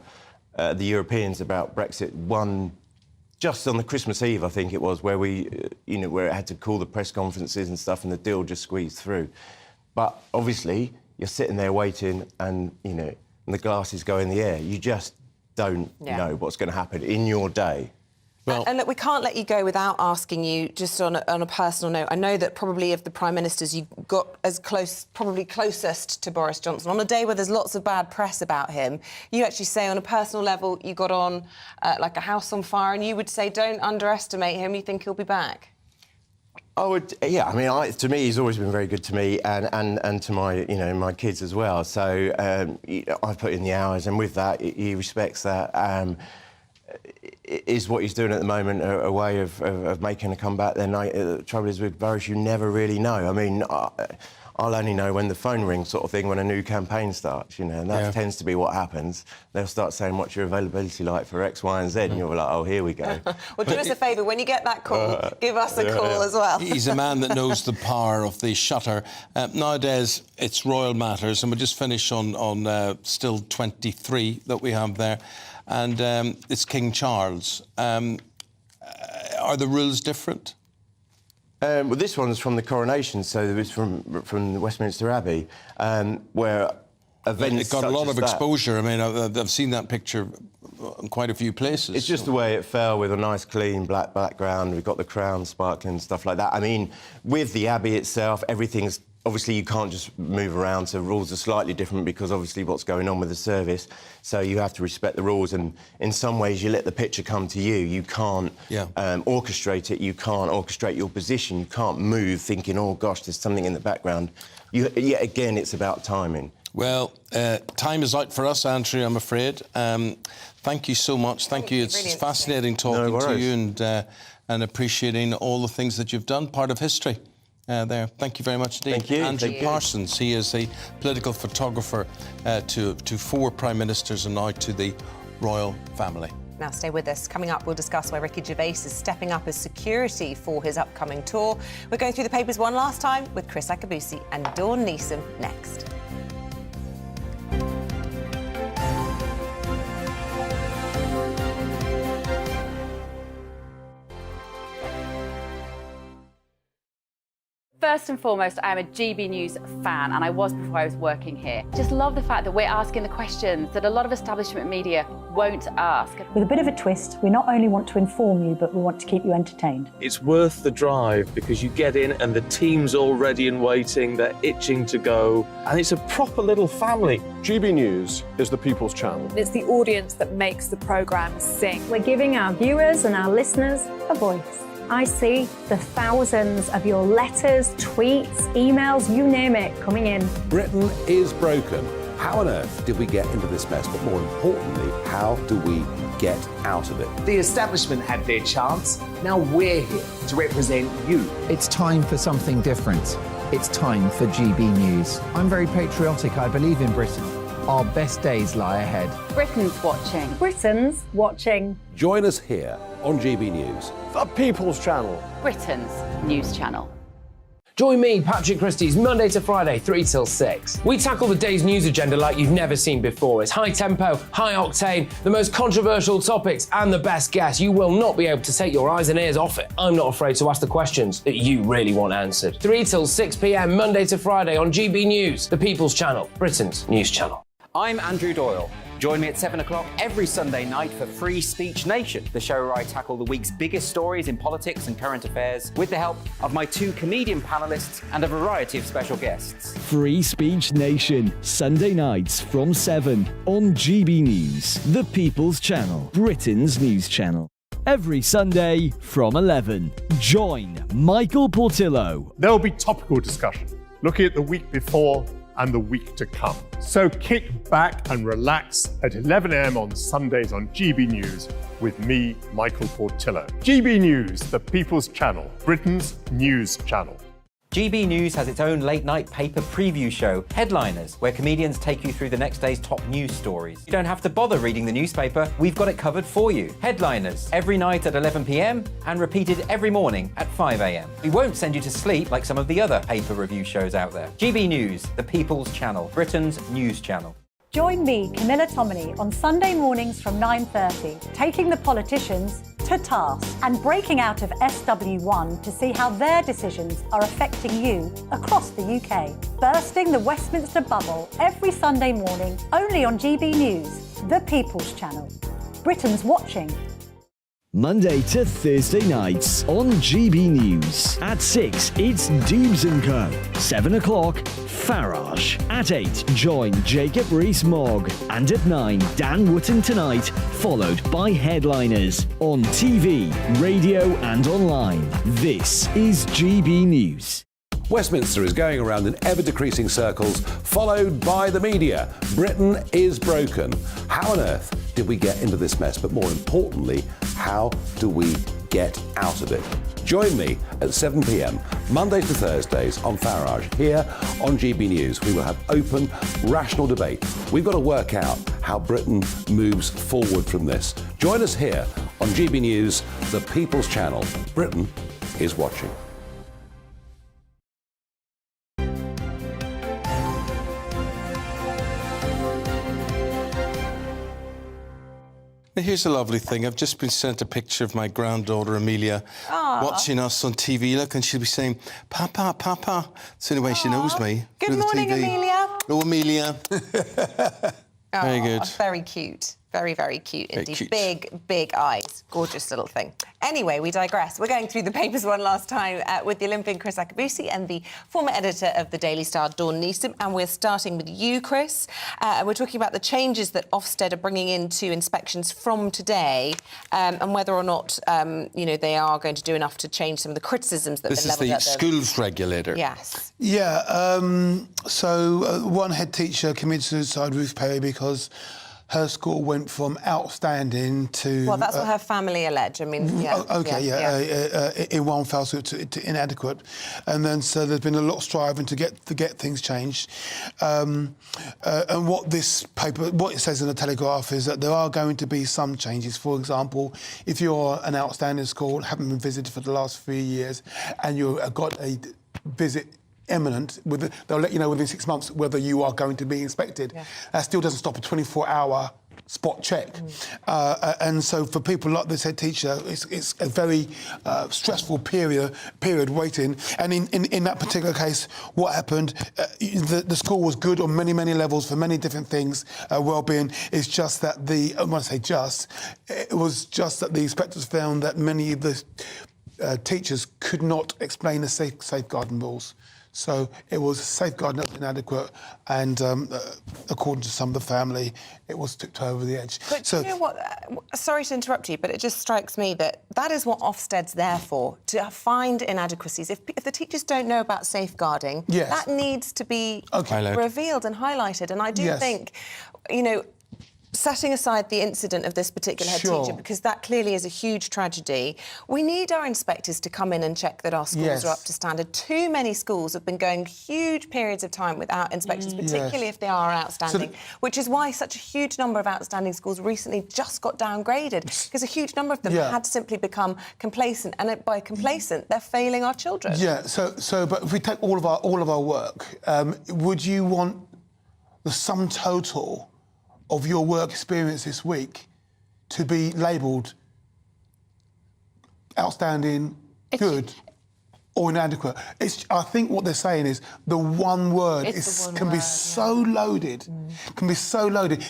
the Europeans about Brexit, just on the Christmas Eve, I think it was, where we, where it had to call the press conferences and stuff, and the deal just squeezed through. But obviously, you're sitting there waiting, and and the glasses go in the air. You just don't know what's going to happen in your day. Well, and look, we can't let you go without asking you, just on a personal note, I know that probably of the Prime Ministers, you got as close, probably closest to Boris Johnson. On a day where there's lots of bad press about him, you actually say on a personal level you got on like a house on fire, and you would say don't underestimate him, you think he'll be back? I would, yeah. I mean, to me, he's always been very good to me and to my, my kids as well. So I've put in the hours, and with that, he respects that. Is what he's doing at the moment a way of making a comeback? Then the trouble is with Boris, you never really know. I mean, I'll only know when the phone rings, sort of thing, when a new campaign starts, and that tends to be what happens. They'll start saying, what's your availability like for X, Y and Z? And you're like, oh, here we go. Well, do us a favour, when you get that call, give us a call as well. He's a man that knows the power of the shutter. Nowadays, it's royal matters, and we'll just finish on still 23 that we have there. And it's King Charles. Are the rules different? Well, this one's from the coronation, so it was from Westminster Abbey, where events. It got a lot of exposure. I mean, I've seen that picture in quite a few places. It's just the way it fell, with a nice, clean black background. We've got the crown sparkling, stuff like that. I mean, with the Abbey itself, everything's. Obviously, you can't just move around, so rules are slightly different because obviously what's going on with the service. So you have to respect the rules, and in some ways you let the picture come to you. You can't orchestrate it. You can't orchestrate your position. You can't move thinking, oh, gosh, there's something in the background. Yet again, it's about timing. Well, time is out for us, Andrew, I'm afraid. Thank you so much. Thank you. It's fascinating talking to you and appreciating all the things that you've done, part of history. There. Thank you very much indeed. Thank you. Andrew Parsons, he is a political photographer to 4 Prime Ministers and now to the royal family. Now stay with us. Coming up, we'll discuss why Ricky Gervais is stepping up as security for his upcoming tour. We're going through the papers one last time with Chris Akabusi and Dawn Neeson next. First and foremost, I am a GB News fan, and I was before I was working here. Just love the fact that we're asking the questions that a lot of establishment media won't ask. With a bit of a twist, we not only want to inform you, but we want to keep you entertained. It's worth the drive because you get in and the team's all ready and waiting, they're itching to go, and it's a proper little family. GB News is the People's Channel. It's the audience that makes the programme sing. We're giving our viewers and our listeners a voice. I see the thousands of your letters, tweets, emails, you name it, coming in. Britain is broken. How on earth did we get into this mess? But more importantly, how do we get out of it? The establishment had their chance. Now we're here to represent you. It's time for something different. It's time for GB News. I'm very patriotic. I believe in Britain. Our best days lie ahead. Britain's watching. Britain's watching. Join us here on GB News. The People's Channel. Britain's news channel. Join me, Patrick Christie's, Monday to Friday, 3 till 6. We tackle the day's news agenda like you've never seen before. It's high tempo, high octane, the most controversial topics and the best guests. You will not be able to take your eyes and ears off it. I'm not afraid to ask the questions that you really want answered. 3 till 6 p.m, Monday to Friday on GB News, the People's Channel, Britain's news channel. I'm Andrew Doyle. Join me at 7 o'clock every Sunday night for Free Speech Nation, the show where I tackle the week's biggest stories in politics and current affairs with the help of my 2 comedian panellists and a variety of special guests. Free Speech Nation, Sunday nights from 7 on GB News, the People's Channel, Britain's news channel. Every Sunday from 11. Join Michael Portillo. There will be topical discussion, looking at the week before and the week to come. So kick back and relax at 11 a.m. on Sundays on GB News with me, Michael Portillo. GB News, the People's Channel, Britain's news channel. GB News has its own late-night paper preview show, Headliners, where comedians take you through the next day's top news stories. You don't have to bother reading the newspaper, we've got it covered for you. Headliners, every night at 11 p.m. and repeated every morning at 5 a.m. We won't send you to sleep like some of the other paper review shows out there. GB News, the People's Channel, Britain's news channel. Join me, Camilla Tominey, on Sunday mornings from 9:30, taking the politicians to task and breaking out of SW1 to see how their decisions are affecting you across the UK. Bursting the Westminster bubble every Sunday morning, only on GB News, the People's Channel. Britain's watching. Monday to Thursday nights on GB News. At 6, it's Dubes & Co. 7 o'clock, Farage. At 8, join Jacob Rees-Mogg. And at 9, Dan Wootton Tonight, followed by Headliners. On TV, radio and online. This is GB News. Westminster is going around in ever-decreasing circles, followed by the media. Britain is broken. How on earth did we get into this mess? But more importantly, how do we get out of it? Join me at 7 p.m, Mondays to Thursdays on Farage. Here on GB News, we will have open, rational debate. We've got to work out how Britain moves forward from this. Join us here on GB News, the People's Channel. Britain is watching. Now, here's a lovely thing. I've just been sent a picture of my granddaughter, Amelia, watching us on TV. Look, and she'll be saying, Papa, Papa. It's the only way she knows me. Good through the morning, TV. Amelia. Oh, Amelia. Very good. Very cute. Very, very cute Very indeed. cute. Big, big eyes. Gorgeous little thing. Anyway, we digress. We're going through the papers one last time with the Olympian Chris Akabusi and the former editor of the Daily Star, Dawn Neeson. And we're starting with you, Chris. We're talking about the changes that Ofsted are bringing into inspections from today and whether or not, they are going to do enough to change some of the criticisms that have been levelled at them. This is the schools regulator. Yes. Yeah. So one head teacher committed suicide, Ruth Perry, because her school went from outstanding to... Well, that's what her family allege. I mean, in one fell swoop to inadequate. And then so there's been a lot of striving to get things changed. And what it says in the Telegraph is that there are going to be some changes. For example, if you're an outstanding school, haven't been visited for the last 3 years, and you've got a visit imminent, they'll let you know within 6 months whether you are going to be inspected. Yeah. That still doesn't stop a 24-hour spot check. And so for people like this head teacher, it's a very stressful period waiting. And in that particular case, what happened, the school was good on many, many levels for many different things, well-being. It's just that it was just that the inspectors found that many of the teachers could not explain the safeguarding rules. So it was safeguarding that was inadequate, and according to some of the family, it was tipped over the edge. But you know what? Sorry to interrupt you, but it just strikes me that is what Ofsted's there for, to find inadequacies. If the teachers don't know about safeguarding, that needs to be revealed and highlighted. And I do think, setting aside the incident of this particular head teacher, because that clearly is a huge tragedy, we need our inspectors to come in and check that our schools are up to standard. Too many schools have been going huge periods of time without inspections, particularly if they are outstanding, which is why such a huge number of outstanding schools recently just got downgraded, because a huge number of them had simply become complacent, and by complacent, they're failing our children. Yeah, but if we take all of our work, would you want the sum total of your work experience this week to be labelled outstanding, good? or inadequate. I think what they're saying is the one word can be so loaded,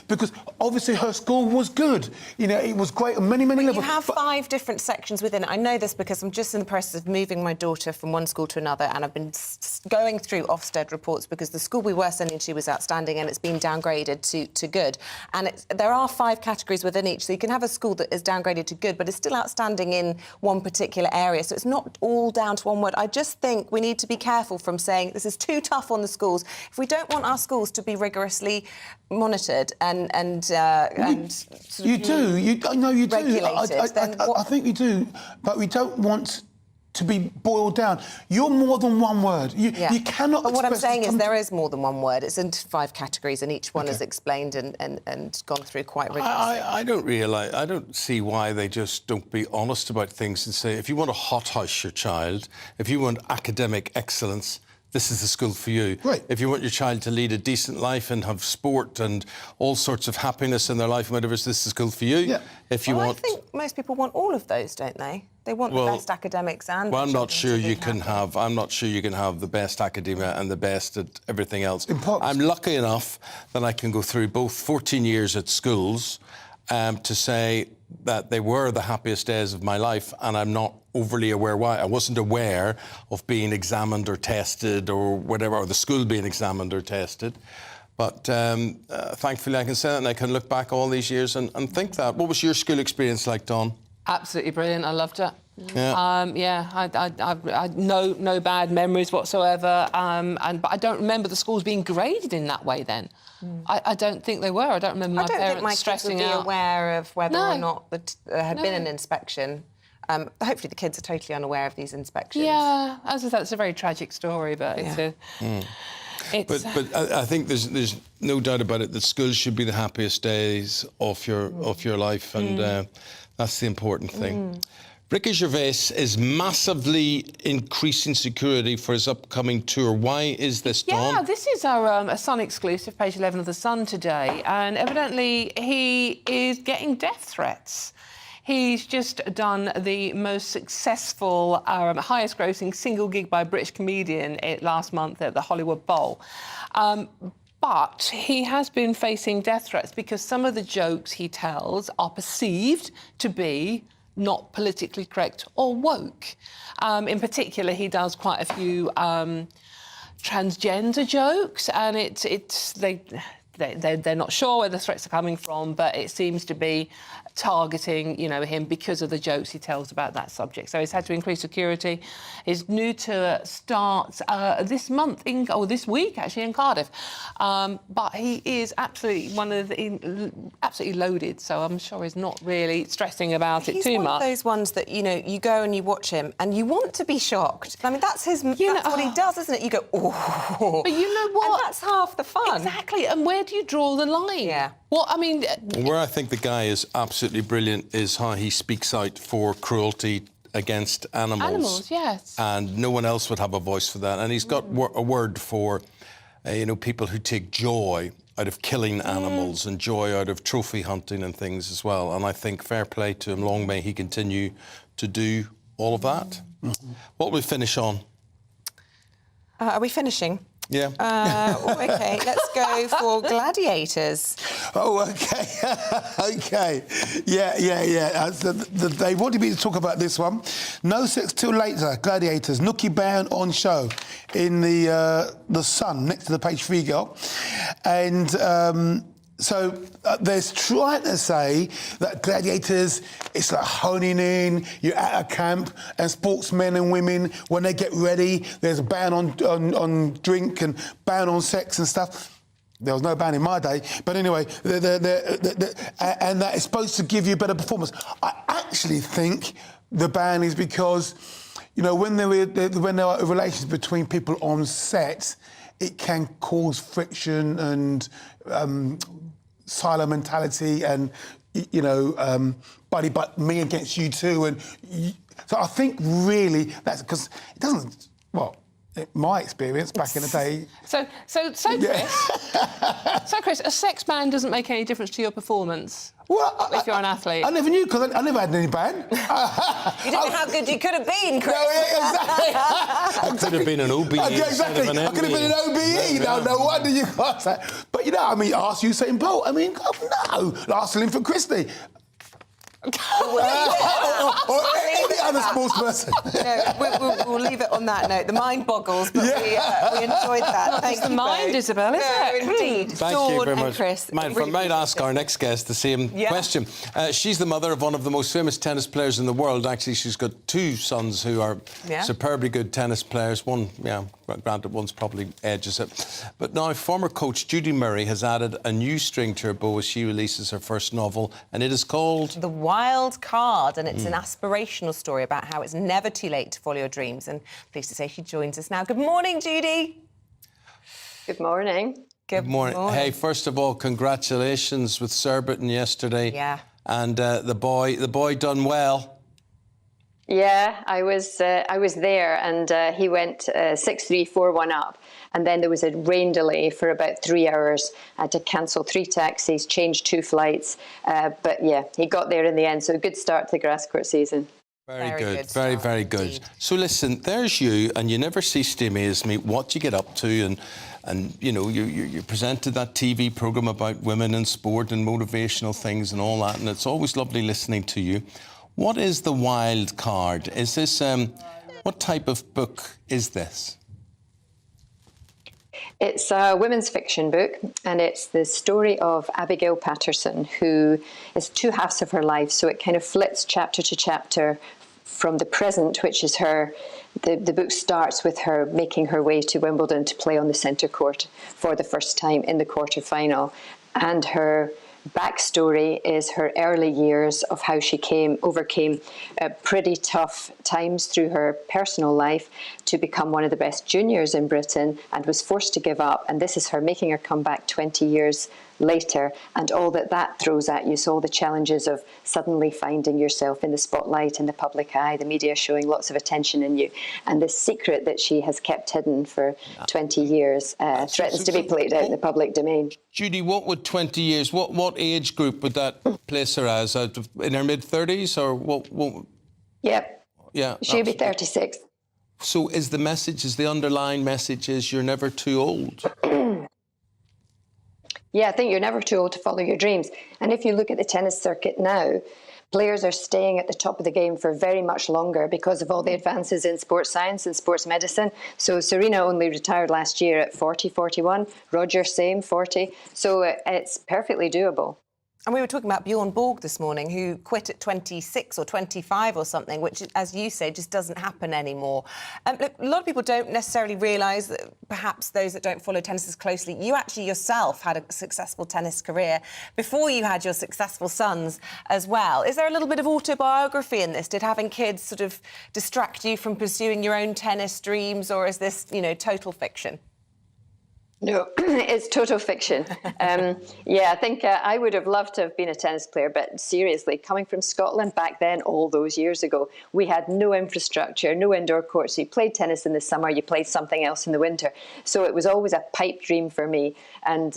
because obviously her school was good. You know, it was great on many levels. You have 5 different sections within it. I know this because I'm just in the process of moving my daughter from one school to another, and I've been going through Ofsted reports because the school we were sending to was outstanding and it's been downgraded to good. And there are 5 categories within each, so you can have a school that is downgraded to good, but it's still outstanding in one particular area. So it's not all down to one word. I just think we need to be careful from saying this is too tough on the schools. If we don't want our schools to be rigorously monitored and you do. regulated, I think you do, but we don't want to be boiled down. You're more than one word. You cannot. But what I'm saying is there is more than one word. It's into 5 categories, and each one is explained and gone through quite rigorously. I don't see why they just don't be honest about things and say, if you want to hothouse your child, if you want academic excellence, this is the school for you. Right. If you want your child to lead a decent life and have sport and all sorts of happiness in their life and whatever, this is the school for you. Yeah. If you want... I think most people want all of those, don't they? They want the best academics and... Well, I'm not sure you can have the best academia and the best at everything else. I'm lucky enough that I can go through both 14 years at schools to say that they were the happiest days of my life, and I'm not overly aware why. I wasn't aware of being examined or tested or whatever, or the school being examined or tested. But thankfully I can say that, and I can look back all these years and think that. What was your school experience like, Dawn? Absolutely brilliant. I loved it. Yeah. I no bad memories whatsoever. But I don't remember the schools being graded in that way then. I don't think they were. I don't remember my parents stressing out. I don't think my kids would be aware of whether or not there had been an inspection. Hopefully the kids are totally unaware of these inspections. Yeah, as I said, it's a very tragic story, but But I think there's no doubt about it that schools should be the happiest days of your life, and that's the important thing. Ricky Gervais is massively increasing security for his upcoming tour. Why is this, Dawn? Yeah, this is our a Sun exclusive, page 11 of The Sun today, and evidently he is getting death threats. He's just done the most successful, highest-grossing single gig by a British comedian last month at the Hollywood Bowl. But he has been facing death threats because some of the jokes he tells are perceived to be not politically correct or woke. In particular, he does quite a few transgender jokes, and they're not sure where the threats are coming from, but it seems to be targeting, him because of the jokes he tells about that subject. So he's had to increase security. His new tour starts this week, actually, in Cardiff. But he is absolutely absolutely loaded, so I'm sure he's not really stressing about it too much. He's one of those ones that, you go and you watch him and you want to be shocked. I mean, that's what he does, isn't it? You go, oh. But you know what? And that's half the fun. Exactly. And where do you draw the line? Yeah. Well, I mean... Where I think the guy is absolutely brilliant is how he speaks out for cruelty against animals. Animals, yes. And no one else would have a voice for that. And he's got a word for, people who take joy out of killing animals and joy out of trophy hunting and things as well. And I think fair play to him. Long may he continue to do all of that. What will we finish on? Are we finishing? Yeah. OK, let's go for gladiators. Oh, OK. OK. Yeah. They wanted me to talk about this one. No sex till later. Gladiators. Nookie Brown on show in the Sun next to the page 3 girl, and. So they're trying to say that gladiators, it's like honing in, you're at a camp, and sportsmen and women, when they get ready, there's a ban on drink and ban on sex and stuff. There was no ban in my day, but anyway, and that is supposed to give you better performance. I actually think the ban is because, when there are relations between people on set, it can cause friction and silo mentality and, buddy, but me against you too. So I think really that's because it doesn't, my experience back in the day. So Chris, a sex ban doesn't make any difference to your performance. Well, if you're an athlete. I never knew because I never had any ban. You didn't know how good you could have been, Chris. No, exactly. I could have been an OBE. Exactly. I could have been an OBE. No wonder you got that. But ask Usain Bolt. No. Ask Linford Christie. Or any other sports person. No, we'll leave it on that note. The mind boggles, but we enjoyed that. Thank you. The mind, Isabel, isn't it? Indeed. Thank you very much. Chris, Might ask our next guest the same question. She's the mother of one of the most famous tennis players in the world. Actually, she's got two sons who are superbly good tennis players. One, granted, one's probably edges it. But now, former coach Judy Murray has added a new string to her bow as she releases her first novel, and it is called The Wild Card, and it's an aspirational story about how it's never too late to follow your dreams. And pleased to say she joins us now. Good morning, Judy. Good morning. Good morning. Hey, first of all, congratulations with Surbiton yesterday. Yeah. And the boy done well. Yeah, I was there, and he went 6-3, 4-1 up, and then there was a rain delay for about 3 hours. I had to cancel 3 taxis, change 2 flights, but yeah, he got there in the end. So a good start to the grass court season. Very good. Very good. So listen, there's you, and you never cease to amaze me what you get up to, and you presented that TV programme about women in sport and motivational things and all that, and it's always lovely listening to you. What is The Wild Card? Is this, what type of book is this? It's a women's fiction book, and it's the story of Abigail Patterson, who is 2 halves of her life. So it kind of flits chapter to chapter from the present, which is her. The book starts with her making her way to Wimbledon to play on the centre court for the first time in the quarter-final. And her backstory is her early years of how she overcame pretty tough times through her personal life to become one of the best juniors in Britain, and was forced to give up. And this is her making her comeback 20 years later, and all that throws at you. So all the challenges of suddenly finding yourself in the spotlight, in the public eye, the media showing lots of attention in you, and this secret that she has kept hidden for 20 years threatens to be played out in the public domain. Judy, what would 20 years, what age group would that place her as? In her mid-30s, or what? Yep. Yeah. She'll be 36. So is the underlying message is you're never too old? Yeah, I think you're never too old to follow your dreams. And if you look at the tennis circuit now, players are staying at the top of the game for very much longer because of all the advances in sports science and sports medicine. So Serena only retired last year at 40, 41. Roger, same, 40. So it's perfectly doable. And we were talking about Bjorn Borg this morning, who quit at 26 or 25 or something, which, as you say, just doesn't happen anymore. Look, a lot of people don't necessarily realise that perhaps those that don't follow tennis as closely, you actually yourself had a successful tennis career before you had your successful sons as well. Is there a little bit of autobiography in this? Did having kids sort of distract you from pursuing your own tennis dreams, or is this, total fiction? No, it's total fiction. Yeah, I think I would have loved to have been a tennis player, but seriously, coming from Scotland back then, all those years ago, we had no infrastructure, no indoor courts. So you played tennis in the summer, you played something else in the winter. So it was always a pipe dream for me. And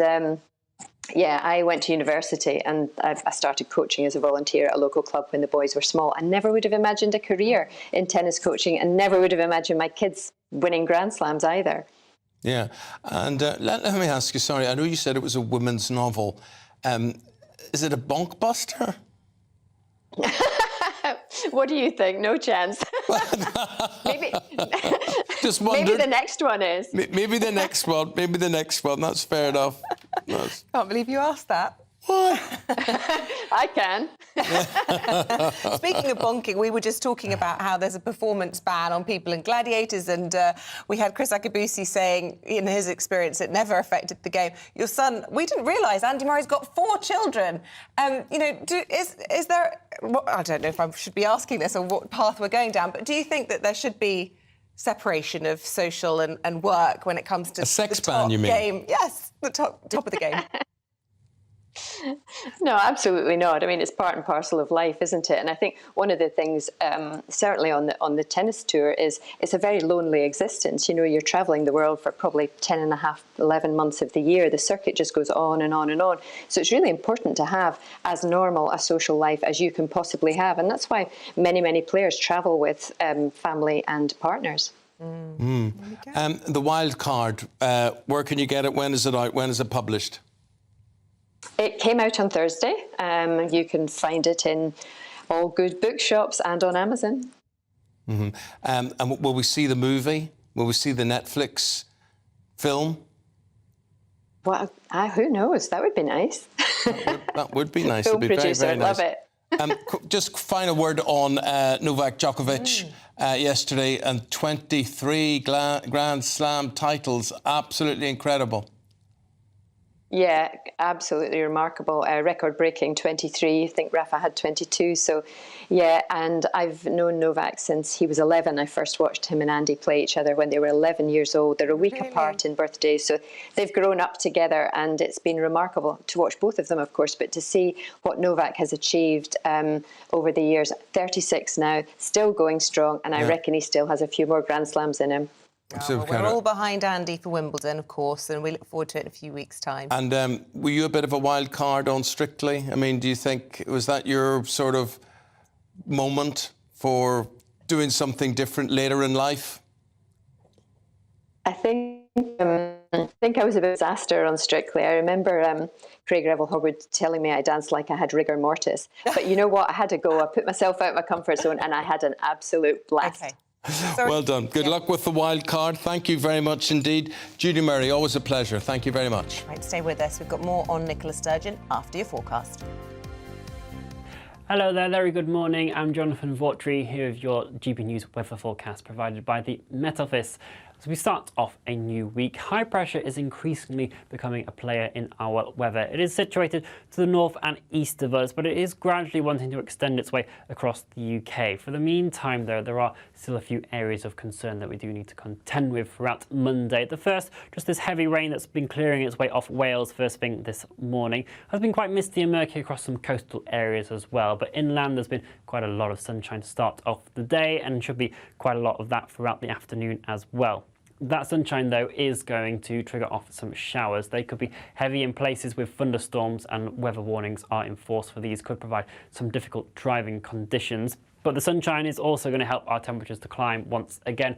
yeah, I went to university, and I started coaching as a volunteer at a local club when the boys were small. I never would have imagined a career in tennis coaching, and never would have imagined my kids winning Grand Slams either. Yeah, and let me ask you, sorry, I know you said it was a women's novel. Is it a bonk buster? What do you think? No chance. Maybe, just maybe the next one is. Maybe the next one. Maybe the next one. That's fair enough. Can't believe you asked that. Why? I can. Speaking of bonking, we were just talking about how there's a performance ban on people in Gladiators, and we had Chris Akabusi saying, in his experience, it never affected the game. Your son, we didn't realise Andy Murray's got 4 children. Is there... Well, I don't know if I should be asking this or what path we're going down, but do you think that there should be separation of social and work when it comes to a sex the top ban, you mean? Game? Yes, the top of the game. No, absolutely not. I mean, it's part and parcel of life, isn't it? And I think one of the things, certainly on the tennis tour, is it's a very lonely existence. You know, you're traveling the world for probably 10 and a half, 11 months of the year. The circuit just goes on and on and on. So it's really important to have as normal a social life as you can possibly have. And that's why many, many players travel with family and partners. The wild card, where can you get it? When is it out? When is it published? It came out on Thursday. You can find it in all good bookshops and on Amazon. And will we see the movie? Will we see the Netflix film? Well, who knows? That would be nice. That would be nice. Film It'd be very, producer, very nice. love it. Just final word on Novak Djokovic yesterday, and 23 Grand Slam titles. Absolutely incredible. Yeah, absolutely remarkable. Record-breaking 23. I think Rafa had 22. So, yeah, and I've known Novak since he was 11. I first watched him and Andy play each other when they were 11 years old. They're a week apart in birthdays, so they've grown up together, and it's been remarkable to watch both of them, of course, but to see what Novak has achieved over the years. 36 now, still going strong, and I reckon he still has a few more Grand Slams in him. Well, we're all behind Andy for Wimbledon, of course, and we look forward to it in a few weeks' time. And were you a bit of a wild card on Strictly? I mean, do you think, was that your sort of moment for doing something different later in life? I think I was a disaster on Strictly. I remember Craig Revel-Horwood telling me I danced like I had rigor mortis. But you know what? I had to go. I put myself out of my comfort zone, and I had an absolute blast. Okay. Well done. Good luck with the wild card. Thank you very much indeed. Judy Murray, always a pleasure. Thank you very much. Right, stay with us. We've got more on Nicola Sturgeon after your forecast. Hello there, very good morning. I'm Jonathan Vautry here with your GB News weather forecast provided by the Met Office. As we start off a new week, high pressure is increasingly becoming a player in our weather. It is situated to the north and east of us, but it is gradually wanting to extend its way across the UK. For the meantime, though, there are still a few areas of concern that we do need to contend with throughout Monday. The first, just this heavy rain that's been clearing its way off Wales first thing this morning, has been quite misty and murky across some coastal areas as well. But inland, there's been quite a lot of sunshine to start off the day, and should be quite a lot of that throughout the afternoon as well. That sunshine, though, is going to trigger off some showers. They could be heavy in places with thunderstorms, and weather warnings are in force for these. Could provide some difficult driving conditions. But the sunshine is also going to help our temperatures to climb once again,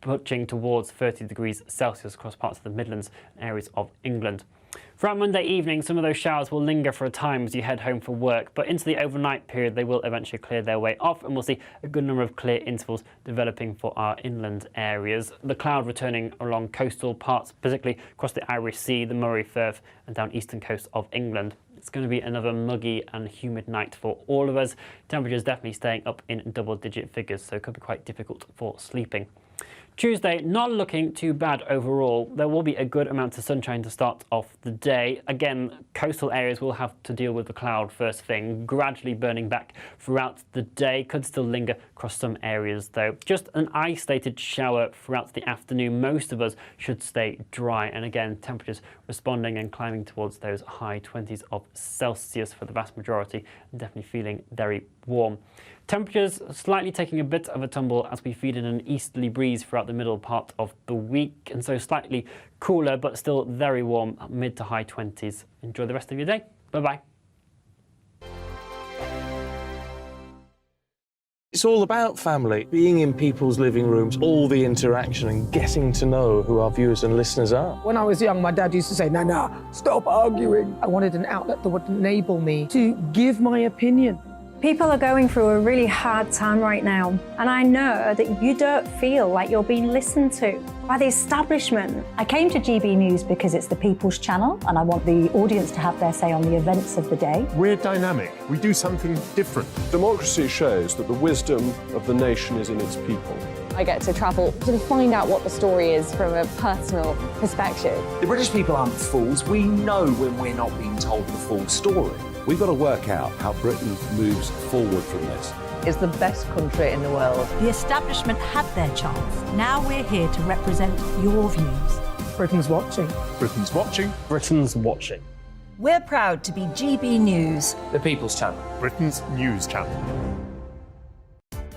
pushing towards 30 degrees Celsius across parts of the Midlands and areas of England. Throughout Monday evening, some of those showers will linger for a time as you head home for work, but into the overnight period they will eventually clear their way off, and we'll see a good number of clear intervals developing for our inland areas. The cloud returning along coastal parts, particularly across the Irish Sea, the Moray Firth and down eastern coast of England. It's going to be another muggy and humid night for all of us. Temperatures definitely staying up in double-digit figures, so it could be quite difficult for sleeping. Tuesday, not looking too bad overall. There will be a good amount of sunshine to start off the day. Again, coastal areas will have to deal with the cloud first thing, gradually burning back throughout the day. Could still linger across some areas though. Just an isolated shower throughout the afternoon. Most of us should stay dry, and again, temperatures responding and climbing towards those high 20s of Celsius for the vast majority, and definitely feeling very warm. Temperatures slightly taking a bit of a tumble as we feed in an easterly breeze throughout the middle part of the week, and so slightly cooler but still very warm, mid to high 20s. Enjoy the rest of your day. Bye-bye. It's all about family, being in people's living rooms, all the interaction and getting to know who our viewers and listeners are. When I was young, my dad used to say, no, stop arguing. I wanted an outlet that would enable me to give my opinion. People are going through a really hard time right now, and I know that you don't feel like you're being listened to by the establishment. I came to GB News because it's the People's Channel, and I want the audience to have their say on the events of the day. We're dynamic. We do something different. Democracy shows that the wisdom of the nation is in its people. I get to travel to find out what the story is from a personal perspective. The British people aren't fools. We know when we're not being told the full story. We've got to work out how Britain moves forward from this. It's the best country in the world. The establishment had their chance. Now we're here to represent your views. Britain's watching. Britain's watching. Britain's watching. We're proud to be GB News, the People's Channel, Britain's news channel.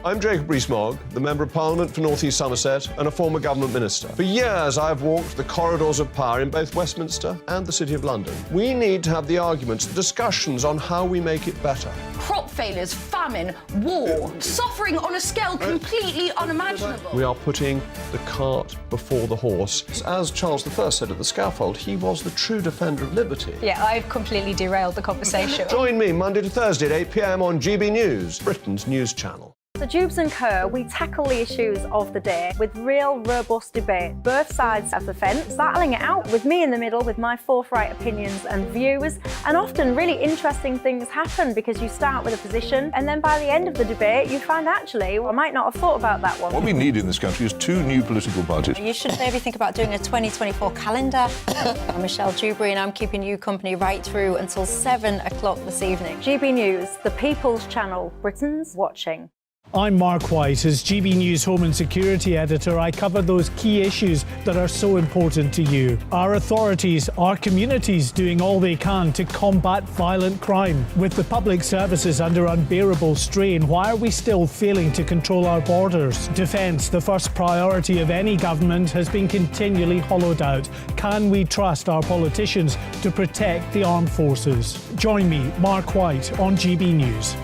I'm Jacob Rees-Mogg, the Member of Parliament for North East Somerset and a former government minister. For years, I've walked the corridors of power in both Westminster and the City of London. We need to have the arguments, the discussions on how we make it better. Crop failures, famine, war, suffering on a scale completely unimaginable. We are putting the cart before the horse. As Charles I said at the scaffold, he was the true defender of liberty. Yeah, I've completely derailed the conversation. Join me Monday to Thursday at 8 p.m. on GB News, Britain's news channel. So Jubes and Co, we tackle the issues of the day with real, robust debate, both sides of the fence, battling it out with me in the middle with my forthright opinions and views. And often really interesting things happen because you start with a position and then by the end of the debate you find actually, well, I might not have thought about that one. What we need in this country is 2 new political parties. You should maybe think about doing a 2024 calendar. I'm Michelle Dewberry and I'm keeping you company right through until 7 o'clock this evening. GB News, the People's Channel, Britain's watching. I'm Mark White. As GB News Home and Security Editor, I cover those key issues that are so important to you. Our authorities, our communities doing all they can to combat violent crime. With the public services under unbearable strain, why are we still failing to control our borders? Defence, the first priority of any government, has been continually hollowed out. Can we trust our politicians to protect the armed forces? Join me, Mark White, on GB News.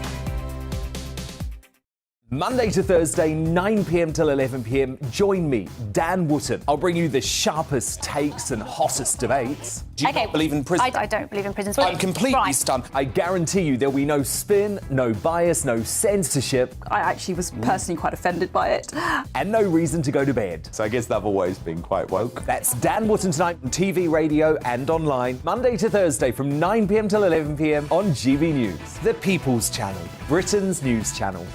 Monday to Thursday, 9 p.m. till 11 p.m. Join me, Dan Wootton. I'll bring you the sharpest takes and hottest debates. Do you not believe in prison? I don't believe in prisons. I'm completely stunned. I guarantee you there'll be no spin, no bias, no censorship. I actually was personally quite offended by it. And no reason to go to bed. So I guess they've always been quite woke. That's Dan Wootton tonight on TV, radio and online. Monday to Thursday from 9 p.m. till 11 p.m. on GB News. The People's Channel, Britain's news channel.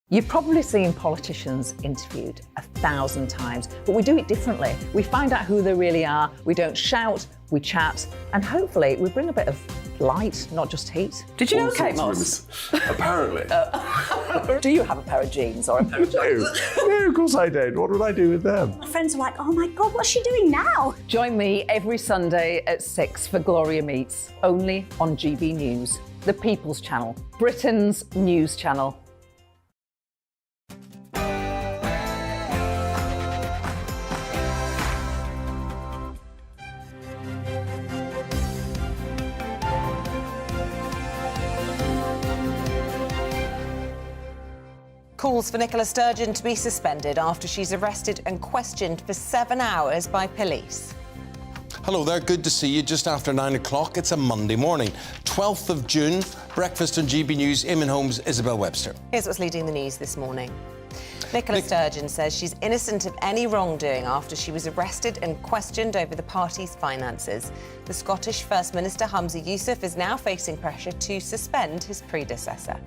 You've probably seen politicians interviewed 1,000 times, but we do it differently. We find out who they really are, we don't shout, we chat, and hopefully we bring a bit of light, not just heat. Did you know Kate Moss? Apparently. Do you have a pair of jeans or a pair of jeans? No, of course I don't. What would I do with them? My friends are like, oh my God, what's she doing now? Join me every Sunday at 6 for Gloria Meets, only on GB News, the People's Channel, Britain's news channel. Calls for Nicola Sturgeon to be suspended after she's arrested and questioned for 7 hours by police. Hello there, good to see you just after 9 o'clock. It's a Monday morning, 12th of June. Breakfast on GB News, Eamonn, Holmes, Isabel, Webster. Here's what's leading the news this morning. Nicola Sturgeon says she's innocent of any wrongdoing after she was arrested and questioned over the party's finances. The Scottish First Minister Humza Yousaf is now facing pressure to suspend his predecessor.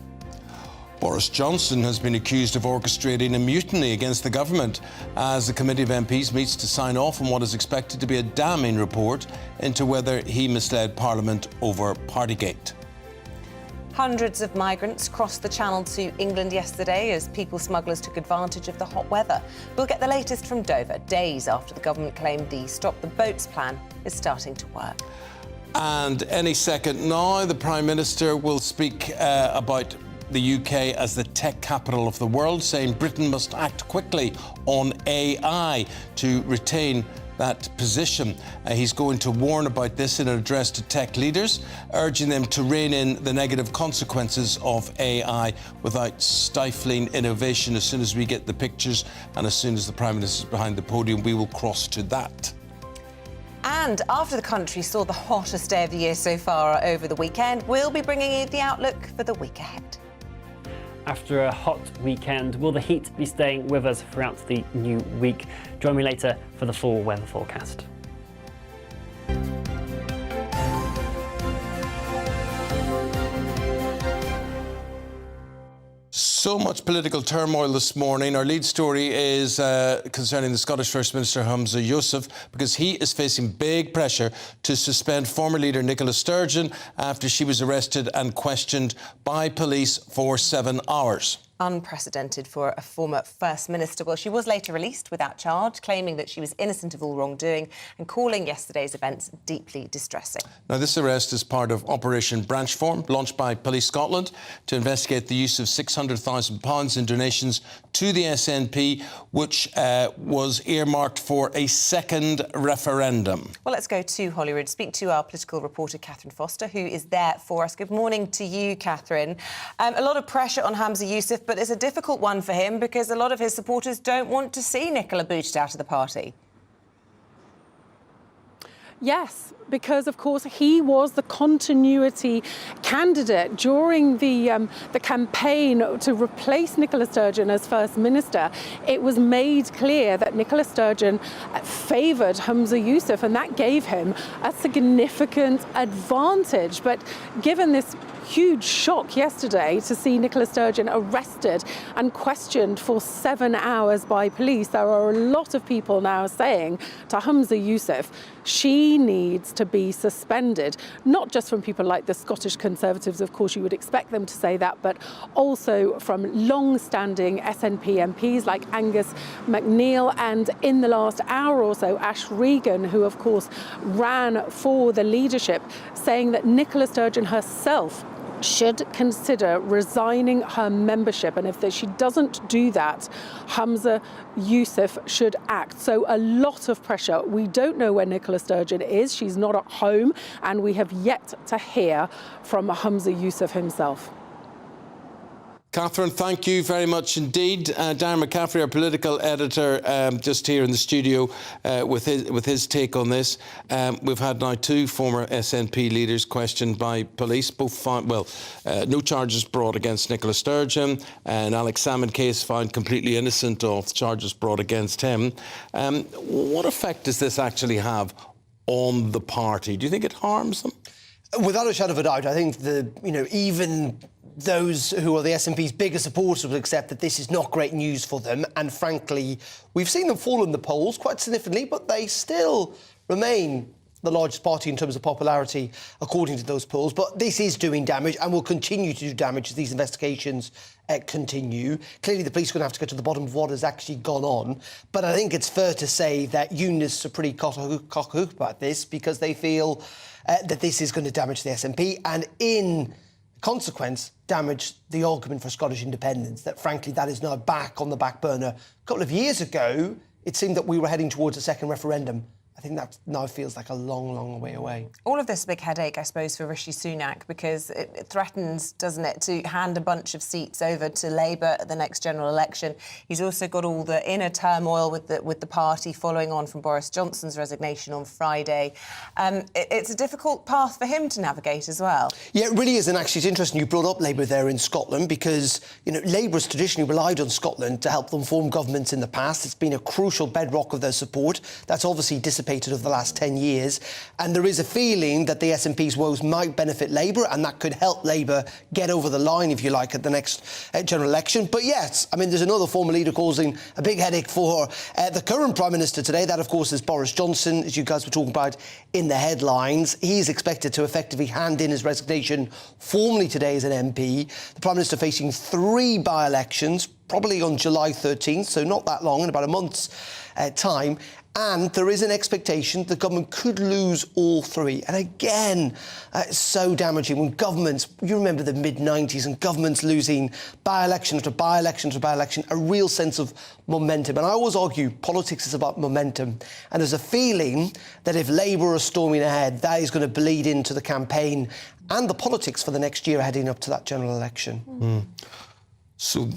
Boris Johnson has been accused of orchestrating a mutiny against the government as the committee of MPs meets to sign off on what is expected to be a damning report into whether he misled Parliament over Partygate. Hundreds of migrants crossed the Channel to England yesterday as people smugglers took advantage of the hot weather. We'll get the latest from Dover, days after the government claimed the Stop the Boats plan is starting to work. And any second now, the Prime Minister will speak about the UK as the tech capital of the world, saying Britain must act quickly on AI to retain that position. He's going to warn about this in an address to tech leaders, urging them to rein in the negative consequences of AI without stifling innovation. As soon as we get the pictures and as soon as the Prime Minister's behind the podium, we will cross to that. And after the country saw the hottest day of the year so far over the weekend, we'll be bringing you the outlook for the week ahead. After a hot weekend, will the heat be staying with us throughout the new week? Join me later for the full weather forecast. So much political turmoil this morning. Our lead story is concerning the Scottish First Minister Humza Yousaf, because he is facing big pressure to suspend former leader Nicola Sturgeon after she was arrested and questioned by police for 7 hours. Unprecedented for a former First Minister. Well, she was later released without charge, claiming that she was innocent of all wrongdoing and calling yesterday's events deeply distressing. Now, this arrest is part of Operation Branchform, launched by Police Scotland to investigate the use of £600,000 in donations to the SNP, which was earmarked for a second referendum. Well, let's go to Holyrood, speak to our political reporter, Catherine Foster, who is there for us. Good morning to you, Catherine. A lot of pressure on Hamza Yousaf, but it's a difficult one for him because a lot of his supporters don't want to see Nicola booted out of the party. Yes, because, of course, he was the continuity candidate during the campaign to replace Nicola Sturgeon as First Minister. It was made clear that Nicola Sturgeon favoured Hamza Yousaf, and that gave him a significant advantage. But given this huge shock yesterday to see Nicola Sturgeon arrested and questioned for 7 hours by police, there are a lot of people now saying to Hamza Yousaf, she needs to be suspended, not just from people like the Scottish Conservatives, of course you would expect them to say that, but also from long-standing SNP MPs like Angus MacNeil, and in the last hour or so, Ash Regan, who of course ran for the leadership, saying that Nicola Sturgeon herself should consider resigning her membership, and if she doesn't do that, Hamza Yousaf should act. So a lot of pressure. We don't know where Nicola Sturgeon is. She's not at home, and we have yet to hear from Hamza Yousaf himself. Catherine, thank you very much indeed. Darren McCaffrey, our political editor, just here in the studio with his take on this. We've had now two former SNP leaders questioned by police, both found, no charges brought against Nicola Sturgeon, and Alex Salmond case found completely innocent of charges brought against him. What effect does this actually have on the party? Do you think it harms them? Without a shadow of a doubt, I think even those who are the SNP's biggest supporters will accept that this is not great news for them. And frankly, we've seen them fall in the polls quite significantly, but they still remain the largest party in terms of popularity, according to those polls. But this is doing damage and will continue to do damage as these investigations continue. Clearly, the police are going to have to get to the bottom of what has actually gone on. But I think it's fair to say that unionists are pretty cock-a-hook about this because they feel that this is going to damage the SNP and, in consequence, damage the argument for Scottish independence, that frankly that is now back on the back burner. A couple of years ago, it seemed that we were heading towards a second referendum. I think that now feels like a long, long way away. All of this a big headache, I suppose, for Rishi Sunak, because it threatens, doesn't it, to hand a bunch of seats over to Labour at the next general election. He's also got all the inner turmoil with the party following on from Boris Johnson's resignation on Friday. It's a difficult path for him to navigate as well. Yeah, it really is, and actually it's interesting you brought up Labour there in Scotland because, Labour has traditionally relied on Scotland to help them form governments in the past. It's been a crucial bedrock of their support. That's obviously dissipated of the last 10 years, and there is a feeling that the SNP's woes might benefit Labour, and that could help Labour get over the line, if you like, at the next general election. But yes, there's another former leader causing a big headache for the current Prime Minister today. That, of course, is Boris Johnson, as you guys were talking about in the headlines. He's expected to effectively hand in his resignation formally today as an MP. The Prime Minister facing 3 by-elections, probably on July 13th, so not that long, in about a month's time. And there is an expectation the government could lose all 3. And again, it's so damaging when governments, you remember the mid-90s, and governments losing by-election after by-election after by-election, a real sense of momentum. And I always argue politics is about momentum. And there's a feeling that if Labour are storming ahead, that is going to bleed into the campaign and the politics for the next year heading up to that general election. So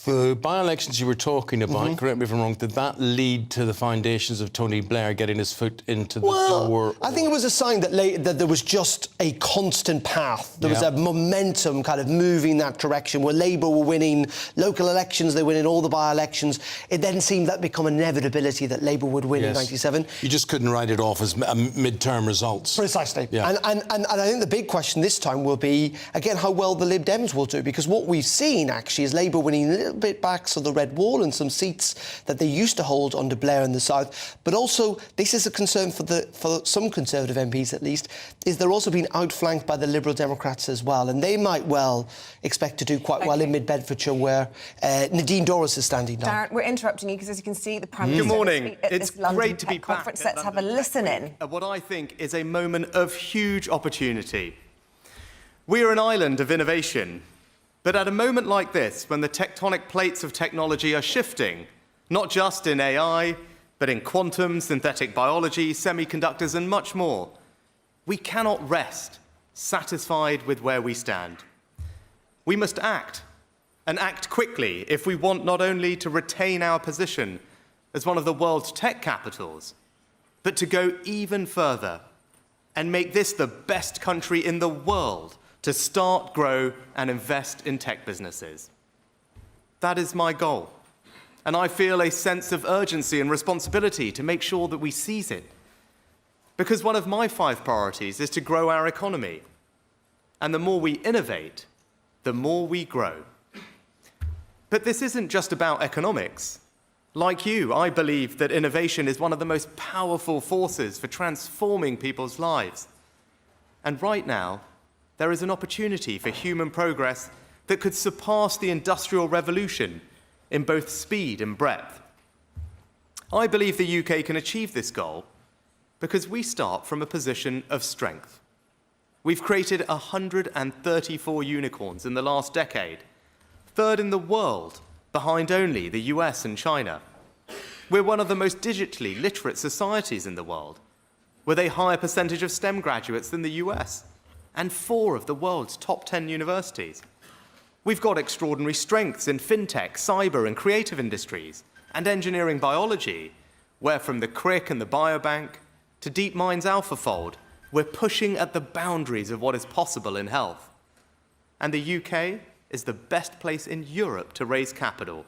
the by-elections you were talking about, correct me if I'm wrong, did that lead to the foundations of Tony Blair getting his foot into the door? I think it was a sign that there was just a constant path. There was a momentum kind of moving that direction where Labour were winning local elections, they were winning all the by-elections. It then seemed that become an inevitability that Labour would win in 97. You just couldn't write it off as mid-term results. Precisely. Yeah. And I think the big question this time will be, again, how well the Lib Dems will do, because what we've seen, actually, is Labour winning little little bit back to the Red Wall and some seats that they used to hold under Blair in the South. But also, this is a concern for some Conservative MPs at least, is they're also being outflanked by the Liberal Democrats as well. And they might well expect to do quite well in Mid-Bedfordshire, where Nadine Dorries is standing now. Darren, we're interrupting you because, as you can see, the Prime Minister Good morning. will speak at It's this London great to be Tech conference. Let's have a listen in. At what I think is a moment of huge opportunity. We are an island of innovation, but at a moment like this, when the tectonic plates of technology are shifting, not just in AI, but in quantum, synthetic biology, semiconductors, and much more, we cannot rest satisfied with where we stand. We must act, and act quickly if we want not only to retain our position as one of the world's tech capitals, but to go even further and make this the best country in the world to start, grow, and invest in tech businesses. That is my goal, and I feel a sense of urgency and responsibility to make sure that we seize it. Because one of my 5 priorities is to grow our economy, and the more we innovate, the more we grow. But this isn't just about economics. Like you, I believe that innovation is one of the most powerful forces for transforming people's lives. And right now, there is an opportunity for human progress that could surpass the Industrial Revolution in both speed and breadth. I believe the UK can achieve this goal because we start from a position of strength. We've created 134 unicorns in the last decade, 3rd in the world, behind only the US and China. We're one of the most digitally literate societies in the world, with a higher percentage of STEM graduates than the US, and 4 of the world's top 10 universities. We've got extraordinary strengths in fintech, cyber, and creative industries, and engineering biology, where from the Crick and the Biobank to DeepMind's AlphaFold, we're pushing at the boundaries of what is possible in health. And the UK is the best place in Europe to raise capital,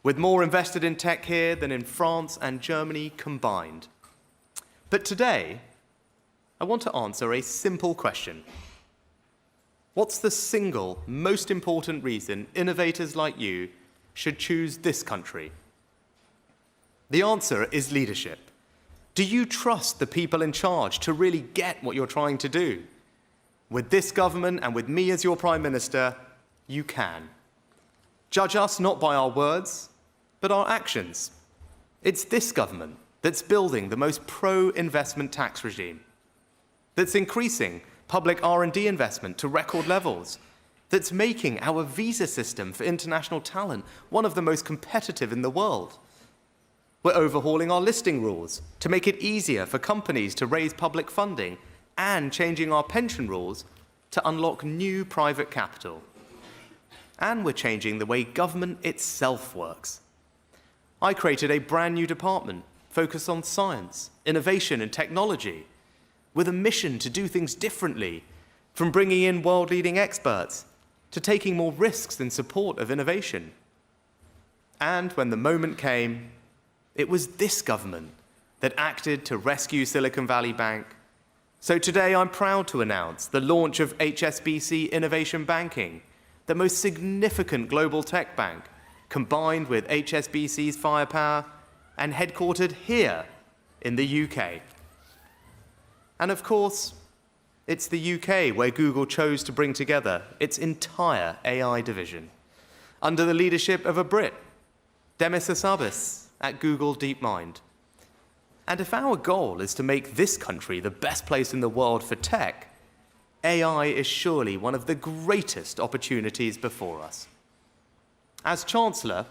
with more invested in tech here than in France and Germany combined. But today, I want to answer a simple question. What's the single most important reason innovators like you should choose this country? The answer is leadership. Do you trust the people in charge to really get what you're trying to do? With this government and with me as your Prime Minister, you can. Judge us not by our words, but our actions. It's this government that's building the most pro-investment tax regime, that's increasing public R&D investment to record levels, that's making our visa system for international talent one of the most competitive in the world. We're overhauling our listing rules to make it easier for companies to raise public funding and changing our pension rules to unlock new private capital. And we're changing the way government itself works. I created a brand new department focused on science, innovation, and technology, with a mission to do things differently, from bringing in world-leading experts to taking more risks in support of innovation. And when the moment came, it was this government that acted to rescue Silicon Valley Bank. So today I'm proud to announce the launch of HSBC Innovation Banking, the most significant global tech bank, combined with HSBC's firepower and headquartered here in the UK. And of course, it's the UK where Google chose to bring together its entire AI division, under the leadership of a Brit, Demis Hassabis, at Google DeepMind. And if our goal is to make this country the best place in the world for tech, AI is surely one of the greatest opportunities before us. As Chancellor,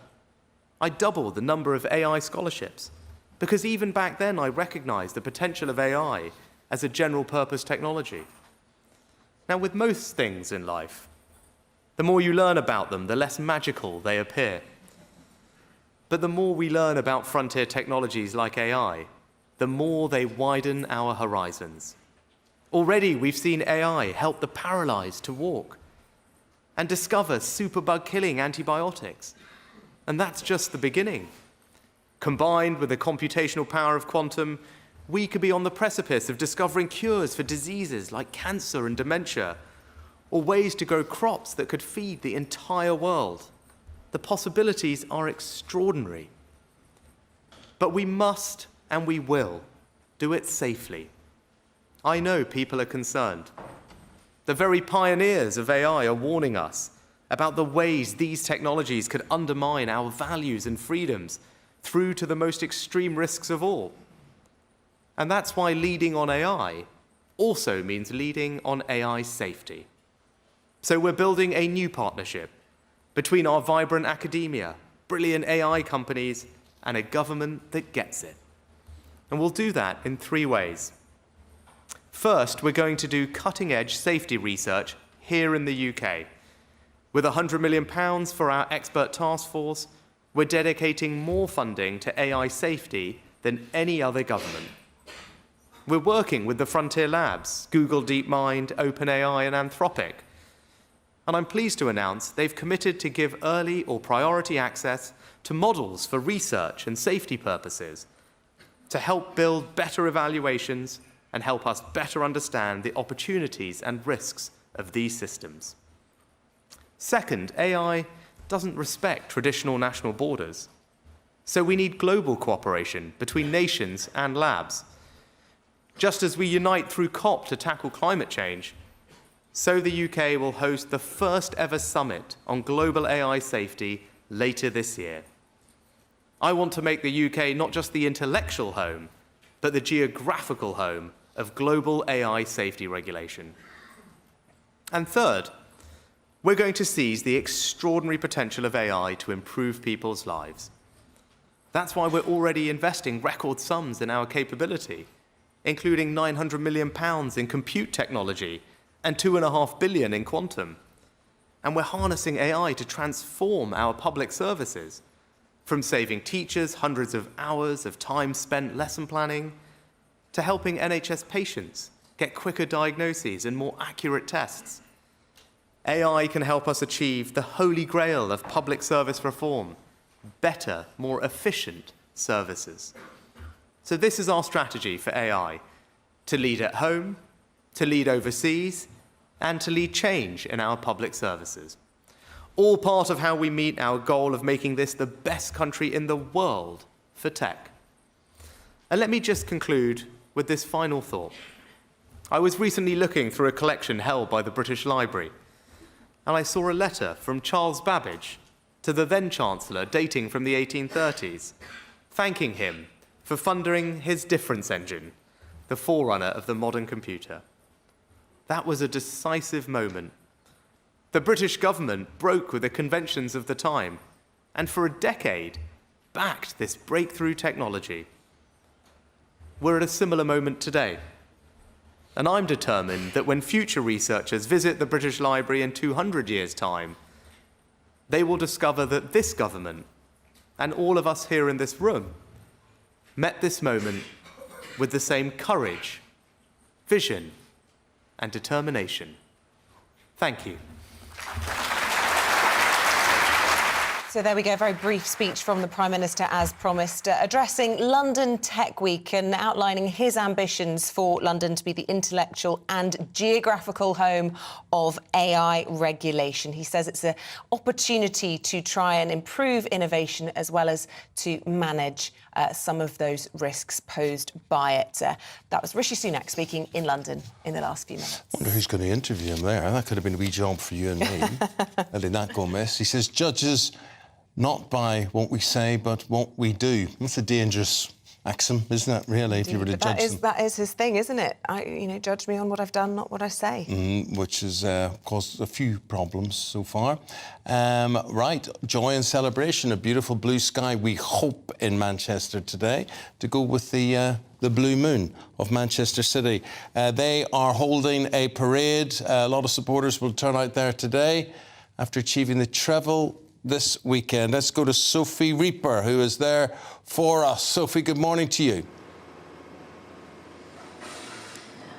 I doubled the number of AI scholarships, because even back then I recognized the potential of AI as a general-purpose technology. Now, with most things in life, the more you learn about them, the less magical they appear. But the more we learn about frontier technologies like AI, the more they widen our horizons. Already, we've seen AI help the paralyzed to walk and discover superbug-killing antibiotics. And that's just the beginning. Combined with the computational power of quantum, we could be on the precipice of discovering cures for diseases like cancer and dementia, or ways to grow crops that could feed the entire world. The possibilities are extraordinary. But we must and we will do it safely. I know people are concerned. The very pioneers of AI are warning us about the ways these technologies could undermine our values and freedoms through to the most extreme risks of all. And that's why leading on AI also means leading on AI safety. So we're building a new partnership between our vibrant academia, brilliant AI companies, and a government that gets it. And we'll do that in 3 ways. First, we're going to do cutting-edge safety research here in the UK. With £100 million for our expert task force, we're dedicating more funding to AI safety than any other government. We're working with the frontier labs, Google DeepMind, OpenAI, and Anthropic. And I'm pleased to announce they've committed to give early or priority access to models for research and safety purposes to help build better evaluations and help us better understand the opportunities and risks of these systems. Second, AI doesn't respect traditional national borders. So we need global cooperation between nations and labs. Just as we unite through COP to tackle climate change, so the UK will host the first ever summit on global AI safety later this year. I want to make the UK not just the intellectual home, but the geographical home of global AI safety regulation. And third, we're going to seize the extraordinary potential of AI to improve people's lives. That's why we're already investing record sums in our capability, including £900 million in compute technology and $2.5 billion in quantum. And we're harnessing AI to transform our public services, from saving teachers hundreds of hours of time spent lesson planning, to helping NHS patients get quicker diagnoses and more accurate tests. AI can help us achieve the holy grail of public service reform, better, more efficient services. So this is our strategy for AI, to lead at home, to lead overseas, and to lead change in our public services. All part of how we meet our goal of making this the best country in the world for tech. And let me just conclude with this final thought. I was recently looking through a collection held by the British Library, and I saw a letter from Charles Babbage to the then Chancellor, dating from the 1830s, thanking him for funding his difference engine, the forerunner of the modern computer. That was a decisive moment. The British government broke with the conventions of the time, and for a decade backed this breakthrough technology. We're at a similar moment today. And I'm determined that when future researchers visit the British Library in 200 years' time, they will discover that this government, and all of us here in this room, met this moment with the same courage, vision, and determination. Thank you. So there we go, a very brief speech from the Prime Minister, as promised, addressing London Tech Week and outlining his ambitions for London to be the intellectual and geographical home of AI regulation. He says it's an opportunity to try and improve innovation as well as to manage some of those risks posed by it. That was Rishi Sunak speaking in London in the last few minutes. I wonder who's going to interview him there. That could have been a wee job for you and me. How did that go miss? He says, judges not by what we say, but what we do. That's a dangerous axiom, isn't it, really, if you were to judge them? That is his thing, isn't it? Judge me on what I've done, not what I say. Which has caused a few problems so far. Right, joy and celebration, a beautiful blue sky, we hope, in Manchester today, to go with the blue moon of Manchester City. They are holding a parade. A lot of supporters will turn out there today after achieving the treble this weekend. Let's go to Sophie Reaper, who is there for us. Sophie, good morning to you.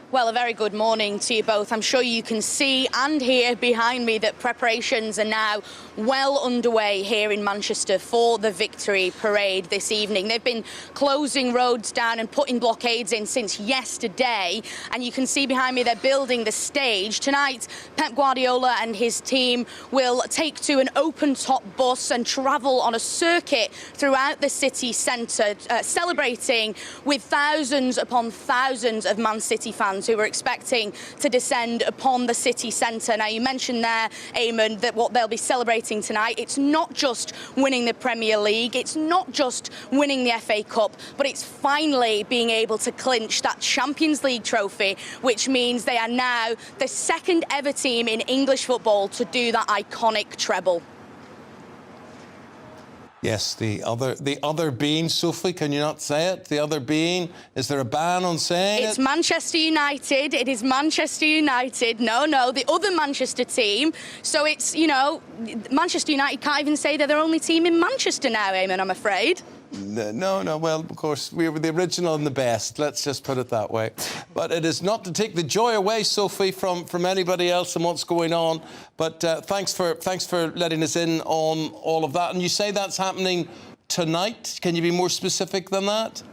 Well, a very good morning to you both. I'm sure you can see and hear behind me that preparations are now well underway here in Manchester for the Victory Parade this evening. They've been closing roads down and putting blockades in since yesterday, and you can see behind me they're building the stage. Tonight, Pep Guardiola and his team will take to an open-top bus and travel on a circuit throughout the city centre, celebrating with thousands upon thousands of Man City fans who are expecting to descend upon the city centre. Now, you mentioned there, Eamonn, that what they'll be celebrating tonight, it's not just winning the Premier League, it's not just winning the FA Cup, but it's finally being able to clinch that Champions League trophy, which means they are now the second ever team in English football to do that iconic treble. Yes, the other being, Sophie, can you not say it? The other being, is there a ban on saying it? It's Manchester United. It is Manchester United. No, the other Manchester team. So it's, you know, Manchester United can't even say they're their only team in Manchester now, Eamonn, I'm afraid. No, well, of course, we were the original and the best, let's just put it that way. But it is not to take the joy away, Sophie, from anybody else and what's going on. But thanks for letting us in on all of that. And you say that's happening tonight. Can you be more specific than that?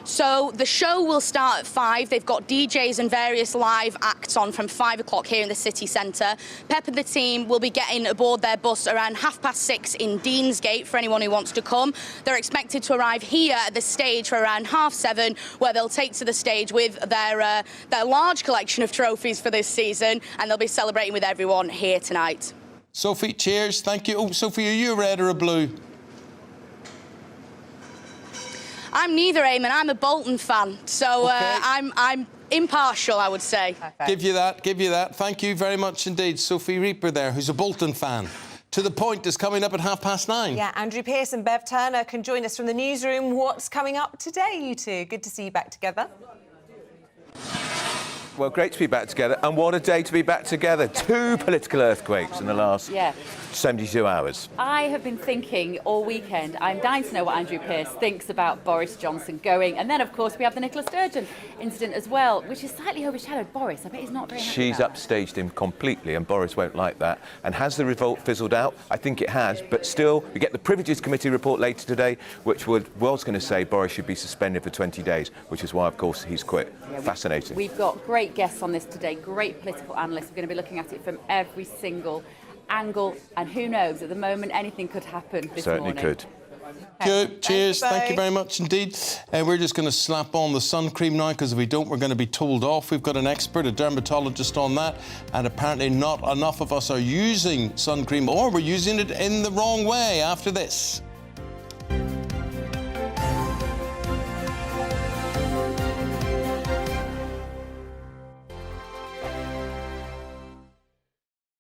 So the show will start at 5. They've got DJs and various live acts on from 5 o'clock here in the city centre. Pep and the team will be getting aboard their bus around 6:30 in Deansgate for anyone who wants to come. They're expected to arrive here at the stage for around 7:30, where they'll take to the stage with their large collection of trophies for this season, and they'll be celebrating with everyone here tonight. Sophie, cheers. Thank you. Oh, Sophie, are you a red or a blue? I'm neither, Eamonn. I'm a Bolton fan, so okay. I'm impartial, I would say. Perfect. Give you that. Thank you very much indeed. Sophie Reaper there, who's a Bolton fan. To the Point is coming up at 9:30. Yeah, Andrew Pearce and Bev Turner can join us from the newsroom. What's coming up today, you two? Good to see you back together. Well, great to be back together, and what a day to be back together. 2 political earthquakes in the last 72 hours. I have been thinking all weekend, I'm dying to know what Andrew Pearce thinks about Boris Johnson going. And then, of course, we have the Nicola Sturgeon incident as well, which is slightly overshadowed Boris. I bet he's not very happy She's about upstaged him completely, and Boris won't like that. And has the revolt fizzled out? I think it has, but still, we get the Privileges Committee report later today, which was going to say Boris should be suspended for 20 days, which is why, of course, he's quit. Yeah, fascinating. We've got great guests on this today, great political analysts. We're going to be looking at it from every single angle, and who knows, at the moment anything could happen this Certainly morning. Could. Good. Cheers. Thank you very much indeed. We're just going to slap on the sun cream now, because if we don't, we're going to be told off. We've got an expert, a dermatologist on that, and apparently not enough of us are using sun cream, or we're using it in the wrong way after this.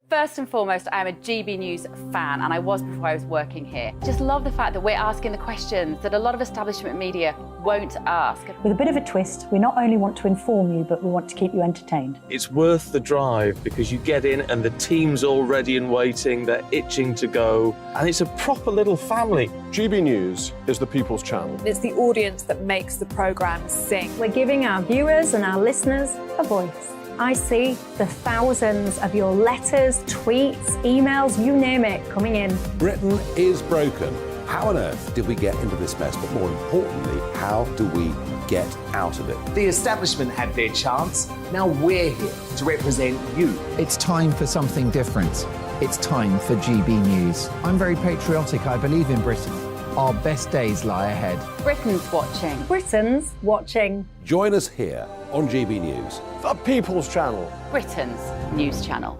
First and foremost, I'm a GB News fan, and I was before I was working here. Just love the fact that we're asking the questions that a lot of establishment media won't ask. With a bit of a twist, we not only want to inform you, but we want to keep you entertained. It's worth the drive, because you get in and the team's all ready and waiting, they're itching to go, and it's a proper little family. GB News is the People's Channel. It's the audience that makes the programme sing. We're giving our viewers and our listeners a voice. I see the thousands of your letters, tweets, emails, you name it, coming in. Britain is broken. How on earth did we get into this mess? But more importantly, how do we get out of it? The establishment had their chance. Now we're here to represent you. It's time for something different. It's time for GB News. I'm very patriotic. I believe in Britain. Our best days lie ahead. Britain's watching. Britain's watching. Join us here on GB News. The People's Channel. Britain's news channel.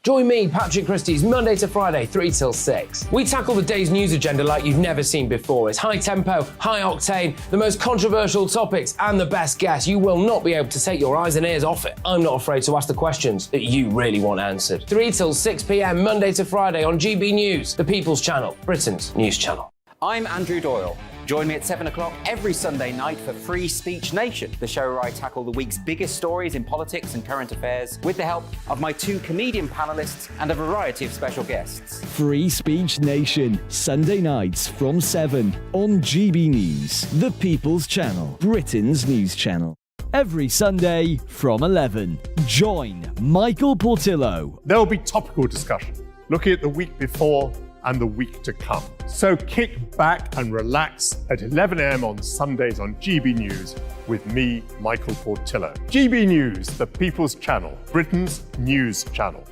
Join me, Patrick Christie's, Monday to Friday, 3 till 6. We tackle the day's news agenda like you've never seen before. It's high tempo, high octane, the most controversial topics, and the best guests. You will not be able to take your eyes and ears off it. I'm not afraid to ask the questions that you really want answered. 3 till 6 p.m, Monday to Friday on GB News, the People's Channel, Britain's news channel. I'm Andrew Doyle. Join me at 7 o'clock every Sunday night for Free Speech Nation, the show where I tackle the week's biggest stories in politics and current affairs with the help of my 2 comedian panellists and a variety of special guests. Free Speech Nation, Sunday nights from 7 on GB News, the People's Channel, Britain's news channel. Every Sunday from 11. Join Michael Portillo. There will be topical discussion, looking at the week before and the week to come. So kick back and relax at 11 a.m. on Sundays on GB News with me, Michael Portillo. GB News, the People's Channel, Britain's news channel.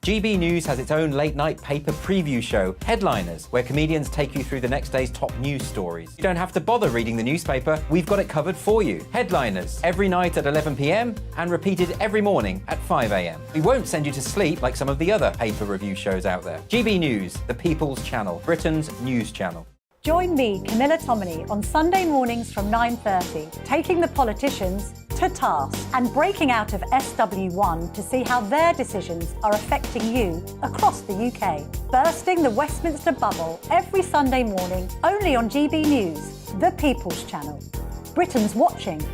GB News has its own late-night paper preview show, Headliners, where comedians take you through the next day's top news stories. You don't have to bother reading the newspaper, we've got it covered for you. Headliners, every night at 11 p.m. and repeated every morning at 5 a.m. We won't send you to sleep like some of the other paper review shows out there. GB News, the People's Channel, Britain's news channel. Join me, Camilla Tominey, on Sunday mornings from 9:30, taking the politicians to task and breaking out of SW1 to see how their decisions are affecting you across the UK. Bursting the Westminster bubble every Sunday morning, only on GB News, the People's Channel. Britain's watching.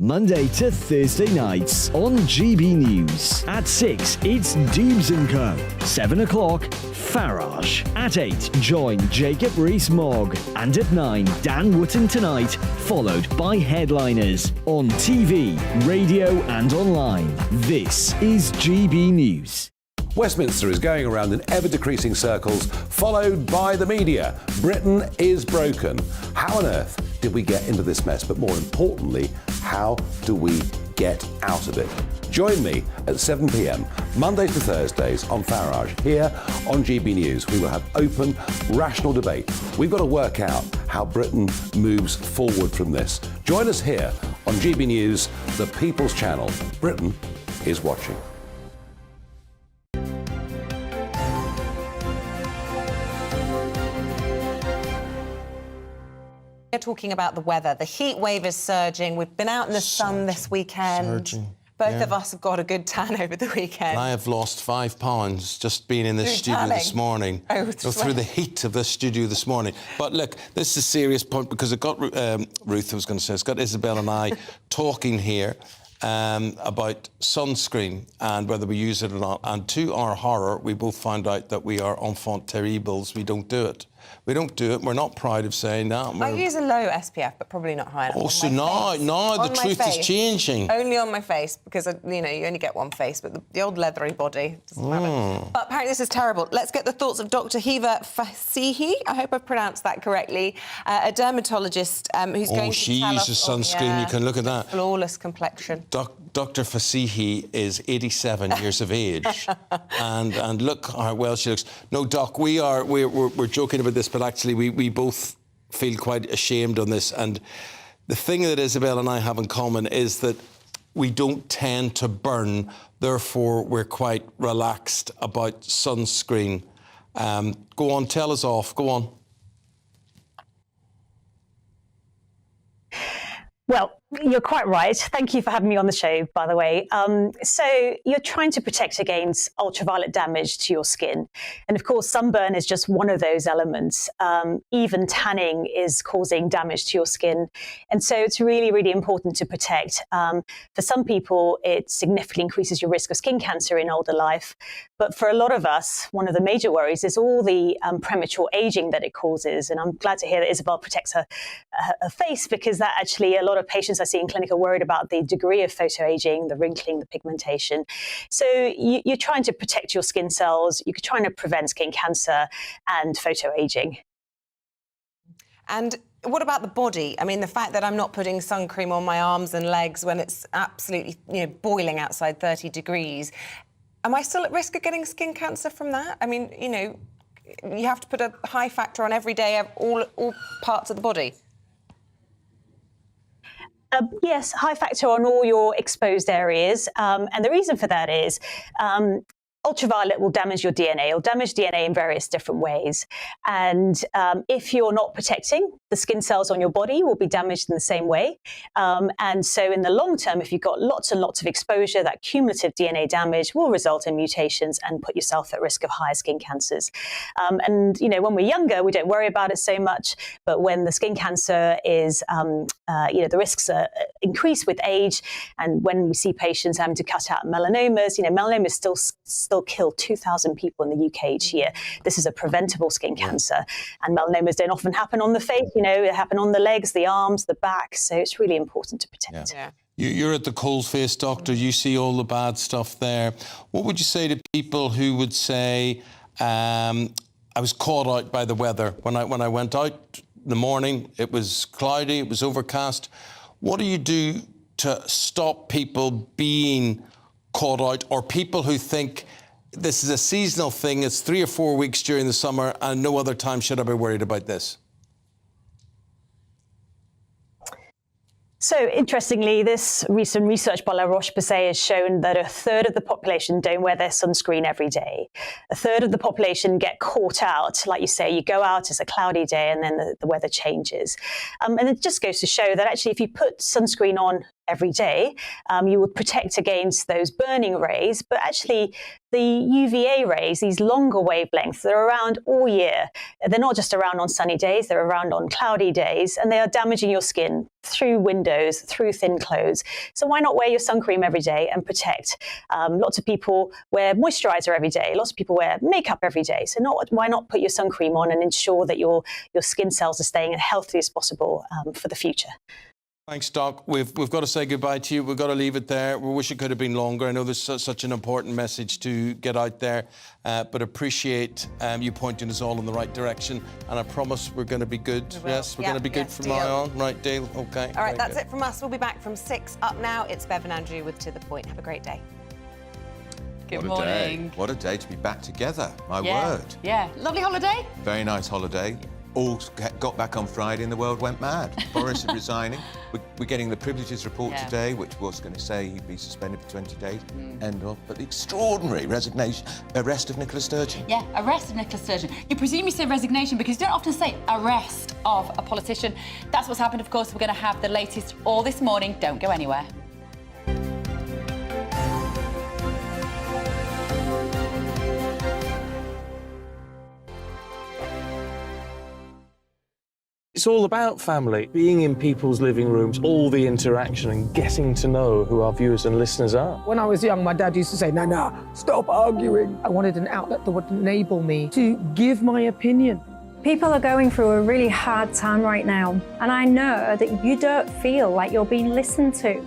Monday to Thursday nights on GB News. At 6, it's Dubes & Co. 7 o'clock, Farage. At 8, join Jacob Rees-Mogg. And at 9, Dan Wootton Tonight, followed by Headliners. On TV, radio and online. This is GB News. Westminster is going around in ever-decreasing circles, followed by the media. Britain is broken. How on earth did we get into this mess? But more importantly, how do we get out of it? Join me at 7 p.m, Mondays to Thursdays on Farage. Here on GB News, we will have open, rational debate. We've got to work out how Britain moves forward from this. Join us here on GB News, the People's Channel. Britain is watching. We're talking about the weather. The heat wave is surging. We've been out in the sun this weekend. Surging. Both of us have got a good tan over the weekend. I have lost 5 pounds just being in this studio this morning. Through the heat of this studio this morning. But look, this is a serious point because it got Ruth, I was going to say, it's got Isabel and I talking here about sunscreen and whether we use it or not. And to our horror, we both found out that we are enfant terribles. We don't do it. We don't do it. We're not proud of saying that. I use a low SPF, but probably not high enough. Oh, so now the truth is changing. Only on my face, because, you know, you only get one face, but the old leathery body doesn't matter. But apparently this is terrible. Let's get the thoughts of Dr. Hiva Fasihi, I hope I've pronounced that correctly, a dermatologist who's going to she tell us... uses sunscreen, you can look at that. Flawless complexion. Dr. Fasihi is 87 years of age, and look how well she looks. No, Doc, we're joking about this, but actually we both feel quite ashamed on this. And the thing that Isabel and I have in common is that we don't tend to burn, therefore we're quite relaxed about sunscreen. Go on, tell us off. Go on. Well, you're quite right. Thank you for having me on the show, by the way. So you're trying to protect against ultraviolet damage to your skin. And of course, sunburn is just one of those elements. Even tanning is causing damage to your skin. And so it's really, really important to protect. For some people, it significantly increases your risk of skin cancer in older life. But for a lot of us, one of the major worries is all the premature aging that it causes. And I'm glad to hear that Isabel protects her face, because that actually, a lot of patients I see in clinic are worried about the degree of photoaging, the wrinkling, the pigmentation. So you're trying to protect your skin cells, you're trying to prevent skin cancer and photoaging. And what about the body? I mean, the fact that I'm not putting sun cream on my arms and legs when it's absolutely, boiling outside 30 degrees, am I still at risk of getting skin cancer from that? I mean, you have to put a high factor on every day, all parts of the body. Yes, high factor on all your exposed areas. And the reason for that is ultraviolet will damage your DNA. It'll damage DNA in various different ways. And if you're not protecting, the skin cells on your body will be damaged in the same way. And so in the long term, if you've got lots and lots of exposure, that cumulative DNA damage will result in mutations and put yourself at risk of higher skin cancers. And, you know, when we're younger, we don't worry about it so much. But when the skin cancer is, you know, the risks increase with age. And when we see patients having to cut out melanomas, you know, melanomas still kill 2,000 people in the UK each year. This is a preventable skin cancer. And melanomas don't often happen on the face, you know, they happen on the legs, the arms, the back. So it's really important to protect. Yeah. You're at the coalface, doctor. You see all the bad stuff there. What would you say to people who would say, I was caught out by the weather. When I went out in the morning, it was cloudy, it was overcast. What do you do to stop people being caught out, or people who think this is a seasonal thing, it's 3 or 4 weeks during the summer and no other time should I be worried about this? So interestingly, this recent research by La Roche-Posay has shown that a third of the population don't wear their sunscreen every day. A third of the population get caught out. Like you say, you go out, it's a cloudy day, and then the weather changes. And it just goes to show that actually if you put sunscreen on every day, you would protect against those burning rays, but actually the UVA rays, these longer wavelengths, they're around all year. They're not just around on sunny days, they're around on cloudy days, and they are damaging your skin through windows, through thin clothes. So why not wear your sun cream every day and protect? Lots of people wear moisturizer every day. Lots of people wear makeup every day. So why not put your sun cream on and ensure that your skin cells are staying as healthy as possible for the future? Thanks, Doc. We've got to say goodbye to you. We've got to leave it there. We wish it could have been longer. I know there's such an important message to get out there, but appreciate you pointing us all in the right direction. And I promise we're going to be good. Yes, we're going to be good from now on. Right, Dale? OK. All right, that's it from us. We'll be back from 6. Up now, it's Bev and Andrew with To The Point. Have a great day. Good morning. What a day to be back together. My word. Yeah. Lovely holiday. Very nice holiday. All got back on Friday and the world went mad. Boris is resigning. We're getting the privileges report today, which was going to say he'd be suspended for 20 days. End of. But the extraordinary arrest of Nicola Sturgeon. Yeah, arrest of Nicola Sturgeon. You presume you say resignation because you don't often say arrest of a politician. That's what's happened, of course. We're going to have the latest all this morning. Don't go anywhere. It's all about family, being in people's living rooms, all the interaction and getting to know who our viewers and listeners are. When I was young, my dad used to say, no, stop arguing. I wanted an outlet that would enable me to give my opinion. People are going through a really hard time right now, and I know that you don't feel like you're being listened to.